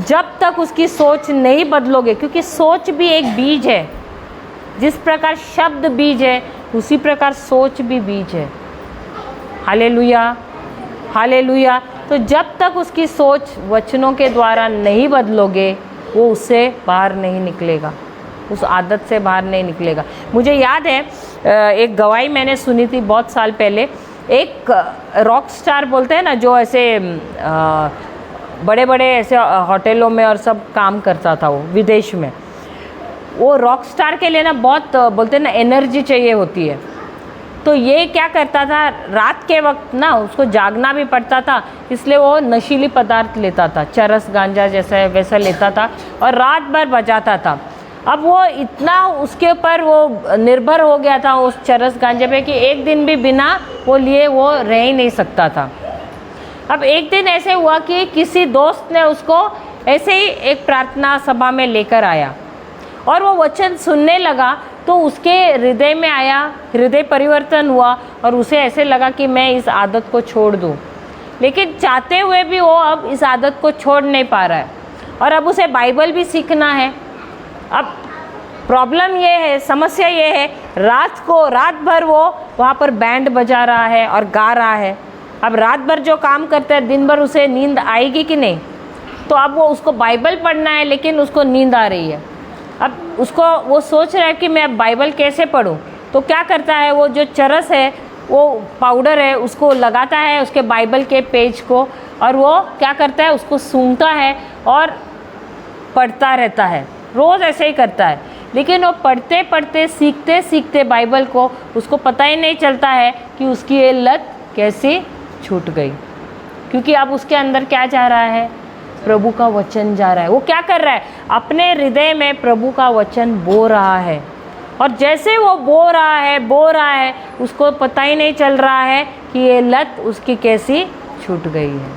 जब तक उसकी सोच नहीं बदलोगे, क्योंकि सोच भी एक बीज है, जिस प्रकार शब्द बीज है उसी प्रकार सोच भी बीज है। Hallelujah, hallelujah. तो जब तक उसकी सोच वचनों के द्वारा नहीं बदलोगे, वो उससे बाहर नहीं निकलेगा, उस आदत से बाहर नहीं निकलेगा। मुझे याद है एक गवाही मैंने सुनी थी बहुत साल पहले। एक रॉक स्टार बोलते हैं ना, जो ऐसे बड़े बड़े ऐसे होटलों में और सब काम करता था, वो विदेश में। वो रॉक स्टार के लिए ना बहुत बोलते हैं ना एनर्जी चाहिए होती है। तो ये क्या करता था, रात के वक्त ना उसको जागना भी पड़ता था, इसलिए वो नशीली पदार्थ लेता था, चरस गांजा जैसा वैसा लेता था और रात भर बजाता था। अब वो इतना उसके ऊपर वो निर्भर हो गया था उस चरस गांजे पे कि एक दिन भी बिना वो लिए वो रह ही नहीं सकता था। अब एक दिन ऐसे हुआ कि किसी दोस्त ने उसको ऐसे ही एक प्रार्थना सभा में लेकर आया और वो वचन सुनने लगा, तो उसके हृदय में आया, हृदय परिवर्तन हुआ और उसे ऐसे लगा कि मैं इस आदत को छोड़ दूं। लेकिन चाहते हुए भी वो अब इस आदत को छोड़ नहीं पा रहा है और अब उसे बाइबल भी सीखना है। अब प्रॉब्लम ये है, समस्या ये है, रात भर वो वहाँ पर बैंड बजा रहा है और गा रहा है। अब रात भर जो काम करता है, दिन भर उसे नींद आएगी कि नहीं? तो अब वो उसको बाइबल पढ़ना है लेकिन उसको नींद आ रही है। अब उसको वो सोच रहा है कि मैं अब बाइबल कैसे पढूं? तो क्या करता है, वो जो चरस है, वो पाउडर है, उसको लगाता है उसके बाइबल के पेज को और वो क्या करता है, उसको सूंघता है और पढ़ता रहता है। रोज़ ऐसे ही करता है। लेकिन वो पढ़ते पढ़ते सीखते सीखते बाइबल को उसको पता ही नहीं चलता है कि उसकी ये लत कैसे छूट गई, क्योंकि अब उसके अंदर क्या जा रहा है, प्रभु का वचन जा रहा है। वो क्या कर रहा है, अपने हृदय में प्रभु का वचन बो रहा है और जैसे वो बो रहा है उसको पता ही नहीं चल रहा है कि ये लत उसकी कैसी छूट गई है।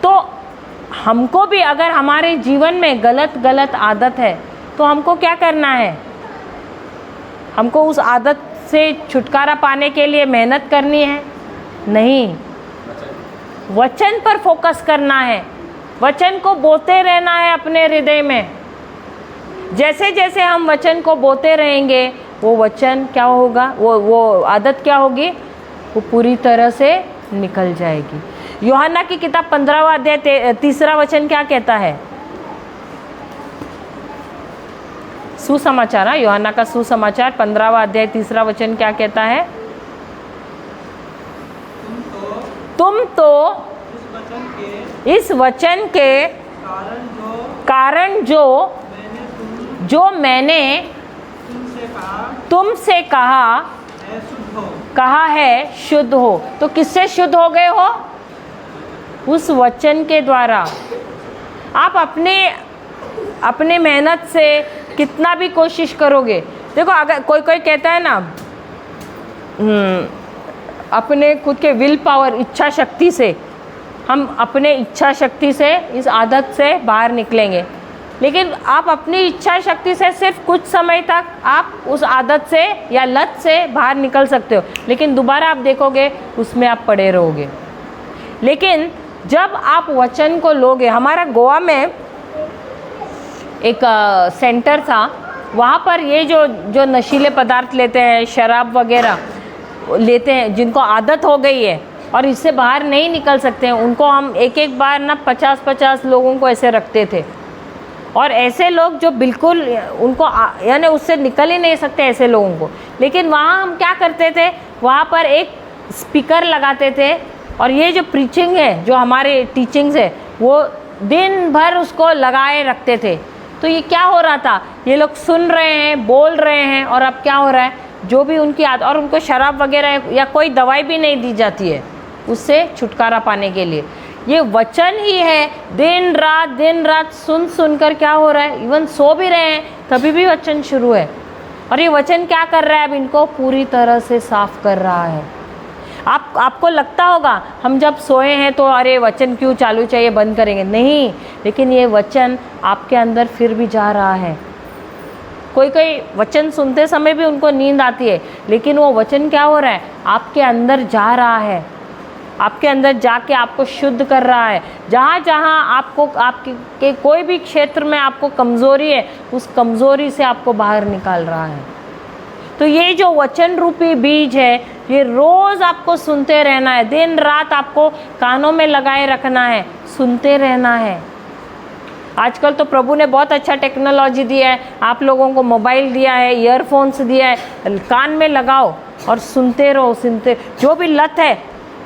तो हमको भी अगर हमारे जीवन में गलत आदत है तो हमको क्या करना है, हमको उस आदत से छुटकारा पाने के लिए मेहनत करनी है? नहीं, वचन पर फोकस करना है, वचन को बोते रहना है अपने हृदय में। जैसे जैसे हम वचन को बोते रहेंगे वो वचन क्या होगा, वो आदत क्या होगी, वो पूरी तरह से निकल जाएगी। यूहन्ना की किताब 15वां अध्याय 3 वचन क्या कहता है? सुसमाचार, यूहन्ना का सुसमाचार 15वां अध्याय 3 वचन क्या कहता है? तुम तो इस वचन के कारण जो मैंने तुमसे कहा है शुद्ध हो। तो किससे शुद्ध हो गए हो? उस वचन के द्वारा। आप अपने मेहनत से कितना भी कोशिश करोगे, देखो अगर कोई कहता है ना अपने खुद के विल पावर, इच्छा शक्ति से हम अपने इच्छा शक्ति से इस आदत से बाहर निकलेंगे, लेकिन आप अपनी इच्छा शक्ति से सिर्फ कुछ समय तक आप उस आदत से या लत से बाहर निकल सकते हो, लेकिन दोबारा आप देखोगे उसमें आप पड़े रहोगे। लेकिन जब आप वचन को लोगे, हमारा गोवा में एक सेंटर था, वहाँ पर ये जो नशीले पदार्थ लेते हैं, शराब वगैरह लेते हैं, जिनको आदत हो गई है और इससे बाहर नहीं निकल सकते हैं, उनको हम एक बार ना 50-50 लोगों को ऐसे रखते थे। और ऐसे लोग जो बिल्कुल उनको यानी उससे निकल ही नहीं सकते, ऐसे लोगों को। लेकिन वहाँ हम क्या करते थे, वहाँ पर एक स्पीकर लगाते थे और ये जो प्रीचिंग है, जो हमारे टीचिंग्स है, वो दिन भर उसको लगाए रखते थे। तो ये क्या हो रहा था, ये लोग सुन रहे हैं, बोल रहे हैं, और अब क्या हो रहा है, जो भी उनकी आदत, और उनको शराब वगैरह या कोई दवाई भी नहीं दी जाती है उससे छुटकारा पाने के लिए। ये वचन ही है, दिन रात सुन कर क्या हो रहा है, इवन सो भी रहे हैं तभी भी वचन शुरू है। और ये वचन क्या कर रहा है, अब इनको पूरी तरह से साफ कर रहा है। आपको लगता होगा हम जब सोए हैं तो अरे वचन क्यों चालू चाहिए, बंद करेंगे, नहीं, लेकिन ये वचन आपके अंदर फिर भी जा रहा है। कोई वचन सुनते समय भी उनको नींद आती है, लेकिन वो वचन क्या हो रहा है, आपके अंदर जा रहा है, आपके अंदर जाके आपको शुद्ध कर रहा है। जहाँ जहाँ आपके कोई भी क्षेत्र में आपको कमज़ोरी है, उस कमज़ोरी से आपको बाहर निकाल रहा है। तो ये जो वचन रूपी बीज है, ये रोज़ आपको सुनते रहना है, दिन रात आपको कानों में लगाए रखना है, सुनते रहना है। आजकल तो प्रभु ने बहुत अच्छा टेक्नोलॉजी दिया है, आप लोगों को मोबाइल दिया है, ईयरफोन्स दिया है, कान में लगाओ और सुनते रहो, सुनते। जो भी लत है,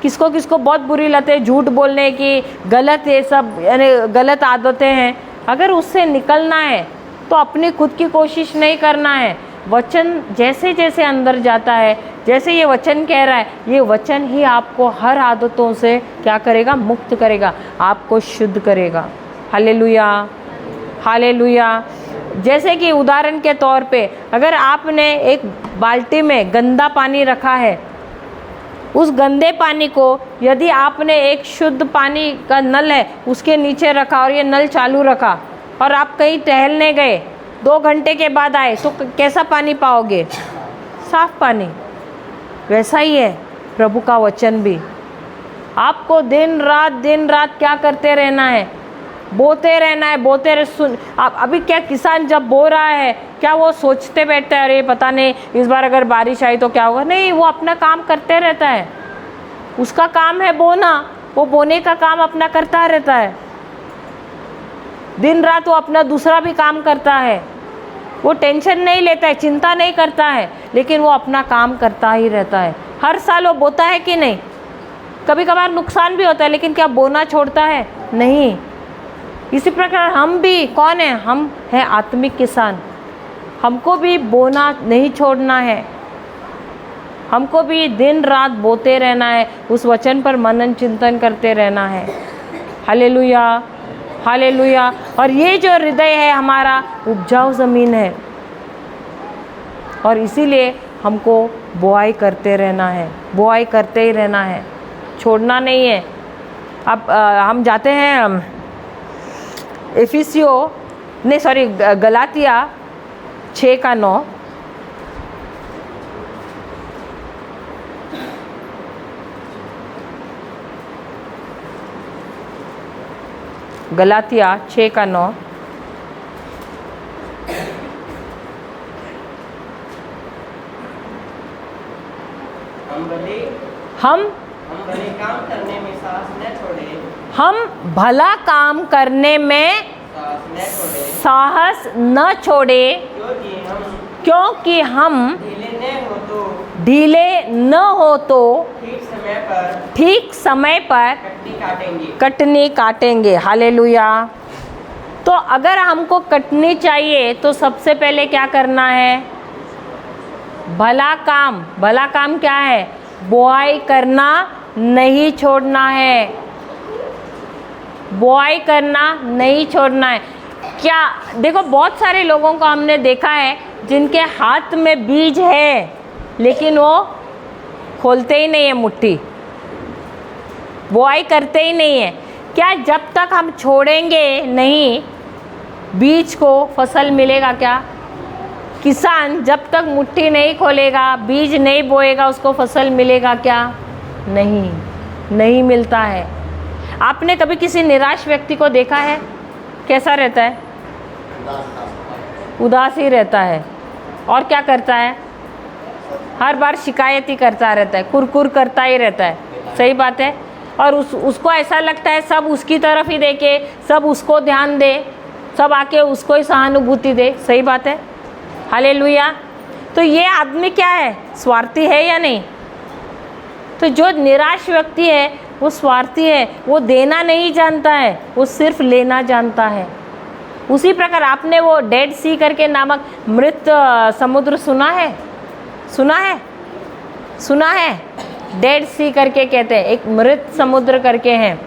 किसको किसको बहुत बुरी लत है, झूठ बोलने की, गलत, ये सब यानी गलत आदतें हैं, अगर उससे निकलना है तो अपनी खुद की कोशिश नहीं करना है। वचन जैसे जैसे अंदर जाता है, जैसे ये वचन कह रहा है, ये वचन ही आपको हर आदतों से क्या करेगा, मुक्त करेगा, आपको शुद्ध करेगा। Hallelujah, hallelujah. जैसे कि उदाहरण के तौर पे, अगर आपने एक बाल्टी में गंदा पानी रखा है, उस गंदे पानी को यदि आपने एक शुद्ध पानी का नल है उसके नीचे रखा और ये नल चालू रखा, और आप कहीं टहलने गए, 2 घंटे के बाद आए, तो कैसा पानी पाओगे, साफ पानी। वैसा ही है प्रभु का वचन भी, आपको दिन रात क्या करते रहना है, बोते रहना है, बोते रह। सुन, आप अभी क्या किसान जब बो रहा है, क्या वो सोचते बैठता है अरे पता नहीं इस बार अगर बारिश आई तो क्या होगा, नहीं, वो अपना काम करते रहता है। उसका काम है बोना, वो बोने का काम अपना करता रहता है, दिन रात वो अपना दूसरा भी काम करता है, वो टेंशन नहीं लेता है, चिंता नहीं करता है, लेकिन वो अपना काम करता ही रहता है। हर साल वो बोता है कि नहीं, कभी कभार नुकसान भी होता है, लेकिन क्या बोना छोड़ता है, नहीं। इसी प्रकार हम भी कौन है, हम हैं आत्मिक किसान, हमको भी बोना नहीं छोड़ना है, हमको भी दिन रात बोते रहना है, उस वचन पर मनन चिंतन करते रहना है। Hallelujah, hallelujah. और ये जो हृदय है हमारा उपजाऊ ज़मीन है, और इसीलिए हमको बुआई करते रहना है, बुआई करते ही रहना है, छोड़ना नहीं है। अब हम जाते हैं गलातिया 6:9। गलातिया 6:9। हम भले हम काम करने में साहस न छोड़े, हम भला काम करने में साहस न छोड़े, क्योंकि हम ढीले न हो तो ठीक समय पर कटनी काटेंगे। हालेलुया। तो अगर हमको कटनी चाहिए तो सबसे पहले क्या करना है? भला काम क्या है? बुआई करना नहीं छोड़ना है, बुआई करना नहीं छोड़ना है। क्या देखो, बहुत सारे लोगों को हमने देखा है जिनके हाथ में बीज है लेकिन वो खोलते ही नहीं है मुट्ठी, बुआई करते ही नहीं है। क्या जब तक हम छोड़ेंगे नहीं बीज को, फसल मिलेगा क्या? किसान जब तक मुट्ठी नहीं खोलेगा, बीज नहीं बोएगा, उसको फसल मिलेगा क्या? नहीं मिलता है। आपने कभी किसी निराश व्यक्ति को देखा है? कैसा रहता है? उदास ही रहता है। और क्या करता है? हर बार शिकायत ही करता रहता है, कुरकुर करता ही रहता है। सही बात है। और उसको ऐसा लगता है सब उसकी तरफ ही देखे, सब उसको ध्यान दे, सब आके उसको ही सहानुभूति दे। सही बात है। हालेलुया। तो ये आदमी क्या है? स्वार्थी है या नहीं? तो जो निराश व्यक्ति है वो स्वार्थी है, वो देना नहीं जानता है, वो सिर्फ लेना जानता है। उसी प्रकार आपने वो डेड सी करके नामक मृत समुद्र सुना है? डेड सी करके कहते हैं, एक मृत समुद्र करके हैं।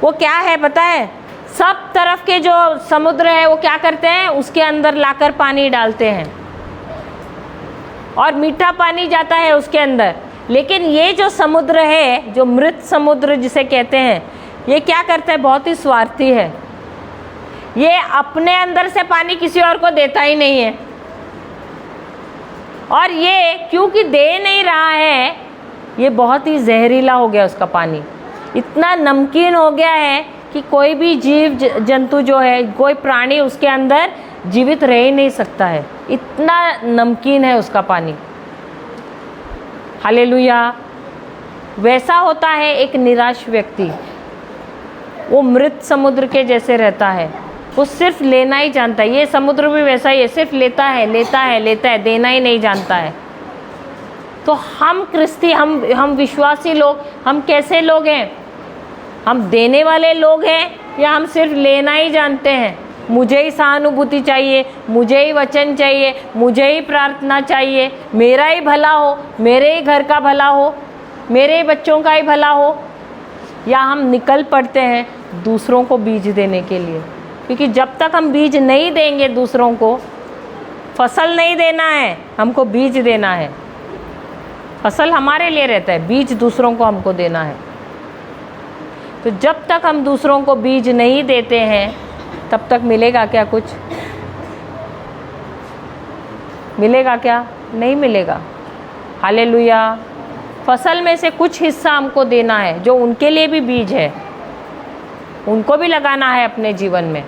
वो क्या है पता है? सब तरफ के जो समुद्र है वो क्या करते हैं? उसके अंदर लाकर पानी डालते हैं और मीठा पानी जाता है उसके अंदर। लेकिन ये जो समुद्र है, जो मृत समुद्र जिसे कहते हैं, ये क्या करता है? बहुत ही स्वार्थी है। ये अपने अंदर से पानी किसी और को देता ही नहीं है। और ये क्योंकि दे नहीं रहा है, ये बहुत ही जहरीला हो गया उसका पानी, इतना नमकीन हो गया है कि कोई भी जीव जंतु जो है, कोई प्राणी उसके अंदर जीवित रह ही नहीं सकता है, इतना नमकीन है उसका पानी। हालेलुया। वैसा होता है एक निराश व्यक्ति, वो मृत समुद्र के जैसे रहता है, वो सिर्फ लेना ही जानता है। ये समुद्र भी वैसा ही है, सिर्फ लेता है, देना ही नहीं जानता है। तो हम क्रिस्ती, हम विश्वासी लोग, हम कैसे लोग हैं? हम देने वाले लोग हैं या हम सिर्फ लेना ही जानते हैं? मुझे ही सहानुभूति चाहिए, मुझे ही वचन चाहिए, मुझे ही प्रार्थना चाहिए, मेरा ही भला हो, मेरे ही घर का भला हो, मेरे ही बच्चों का ही भला हो। या हम निकल पड़ते हैं दूसरों को बीज देने के लिए, क्योंकि जब तक हम बीज नहीं देंगे दूसरों को, फसल नहीं देना है, हमको बीज देना है। फसल हमारे लिए रहता है, बीज दूसरों को हमको देना है। तो जब तक हम दूसरों को बीज नहीं देते हैं तब तक मिलेगा क्या? कुछ मिलेगा क्या? नहीं मिलेगा। हालेलुया। फसल में से कुछ हिस्सा हमको देना है, जो उनके लिए भी बीज है, उनको भी लगाना है अपने जीवन में।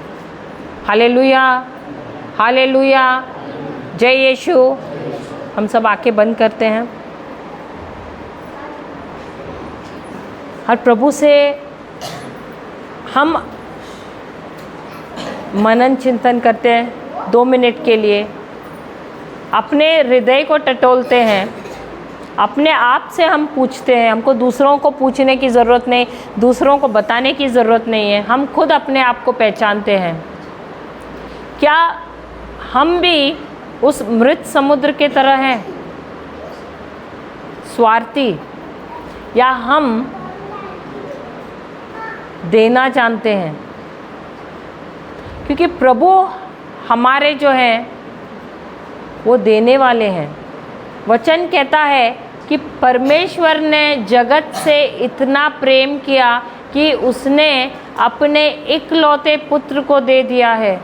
हालेलुया, हालेलुया, जय यीशु। हम सब आंखें बंद करते हैं और प्रभु से हम मनन चिंतन करते हैं 2 मिनट के लिए, अपने हृदय को टटोलते हैं, अपने आप से हम पूछते हैं। हमको दूसरों को पूछने की ज़रूरत नहीं, दूसरों को बताने की ज़रूरत नहीं है, हम खुद अपने आप को पहचानते हैं। क्या हम भी उस मृत समुद्र के तरह हैं, स्वार्थी, या हम देना जानते हैं? क्योंकि प्रभु हमारे जो हैं वो देने वाले हैं। वचन कहता है कि परमेश्वर ने जगत से इतना प्रेम किया कि उसने अपने इकलौते पुत्र को दे दिया है।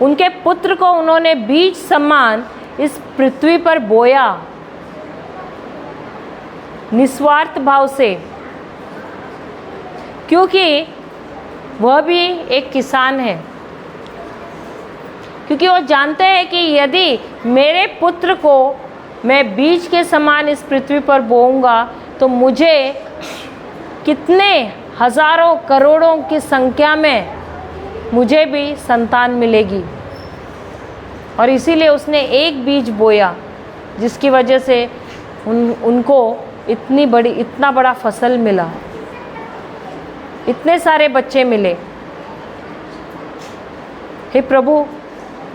उनके पुत्र को उन्होंने बीज समान इस पृथ्वी पर बोया, निस्वार्थ भाव से, क्योंकि वह भी एक किसान है। क्योंकि वो जानते हैं कि यदि मेरे पुत्र को मैं बीज के समान इस पृथ्वी पर बोऊंगा तो मुझे कितने हजारों करोड़ों की संख्या में मुझे भी संतान मिलेगी। और इसीलिए उसने एक बीज बोया जिसकी वजह से उनको इतना बड़ा फसल मिला, इतने सारे बच्चे मिले। हे प्रभु,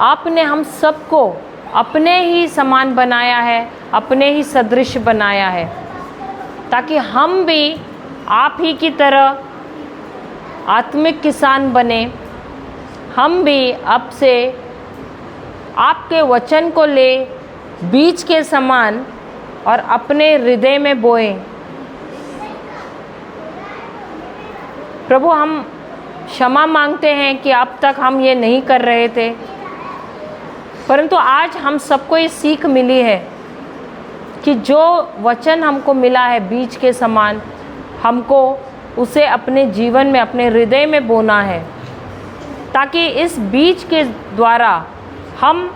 आपने हम सबको अपने ही समान बनाया है, अपने ही सदृश बनाया है, ताकि हम भी आप ही की तरह आत्मिक किसान बने। हम भी अब से आपके वचन को ले बीज के समान और अपने हृदय में बोएं। प्रभु, हम क्षमा मांगते हैं कि अब तक हम ये नहीं कर रहे थे, परंतु आज हम सबको ये सीख मिली है कि जो वचन हमको मिला है बीज के समान, हमको उसे अपने जीवन में, अपने हृदय में बोना है, ताकि इस बीज के द्वारा हम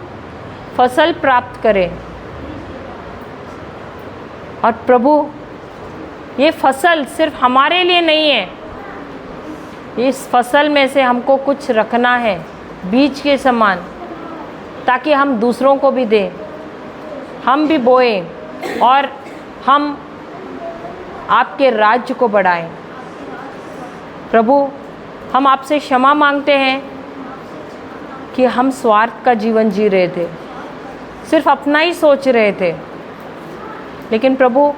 फसल प्राप्त करें। और प्रभु, ये फसल सिर्फ हमारे लिए नहीं है, इस फसल में से हमको कुछ रखना है बीज के समान, ताकि हम दूसरों को भी दें, हम भी बोएं और हम आपके राज्य को बढ़ाएं। प्रभु, हम आपसे क्षमा मांगते हैं कि हम स्वार्थ का जीवन जी रहे थे, सिर्फ अपना ही सोच रहे थे। लेकिन प्रभु,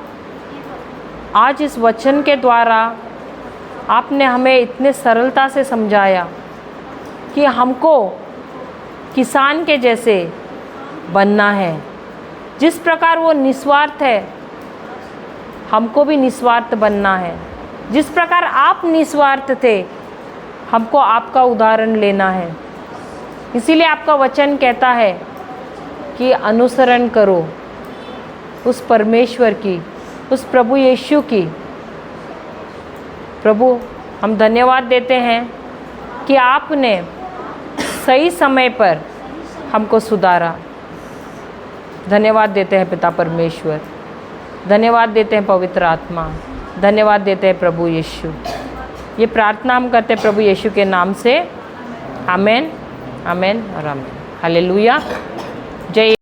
आज इस वचन के द्वारा आपने हमें इतने सरलता से समझाया कि हमको किसान के जैसे बनना है। जिस प्रकार वो निस्वार्थ है, हमको भी निस्वार्थ बनना है। जिस प्रकार आप निस्वार्थ थे, हमको आपका उदाहरण लेना है। इसीलिए आपका वचन कहता है कि अनुसरण करो उस परमेश्वर की, उस प्रभु यीशु की। प्रभु, हम धन्यवाद देते हैं कि आपने सही समय पर हमको सुधारा। धन्यवाद देते हैं पिता परमेश्वर, धन्यवाद देते हैं पवित्र आत्मा, धन्यवाद देते हैं प्रभु यीशु। ये प्रार्थना हम करते हैं प्रभु यीशु के नाम से। आमेन, आमेन और आमेन। हालेलुया। जय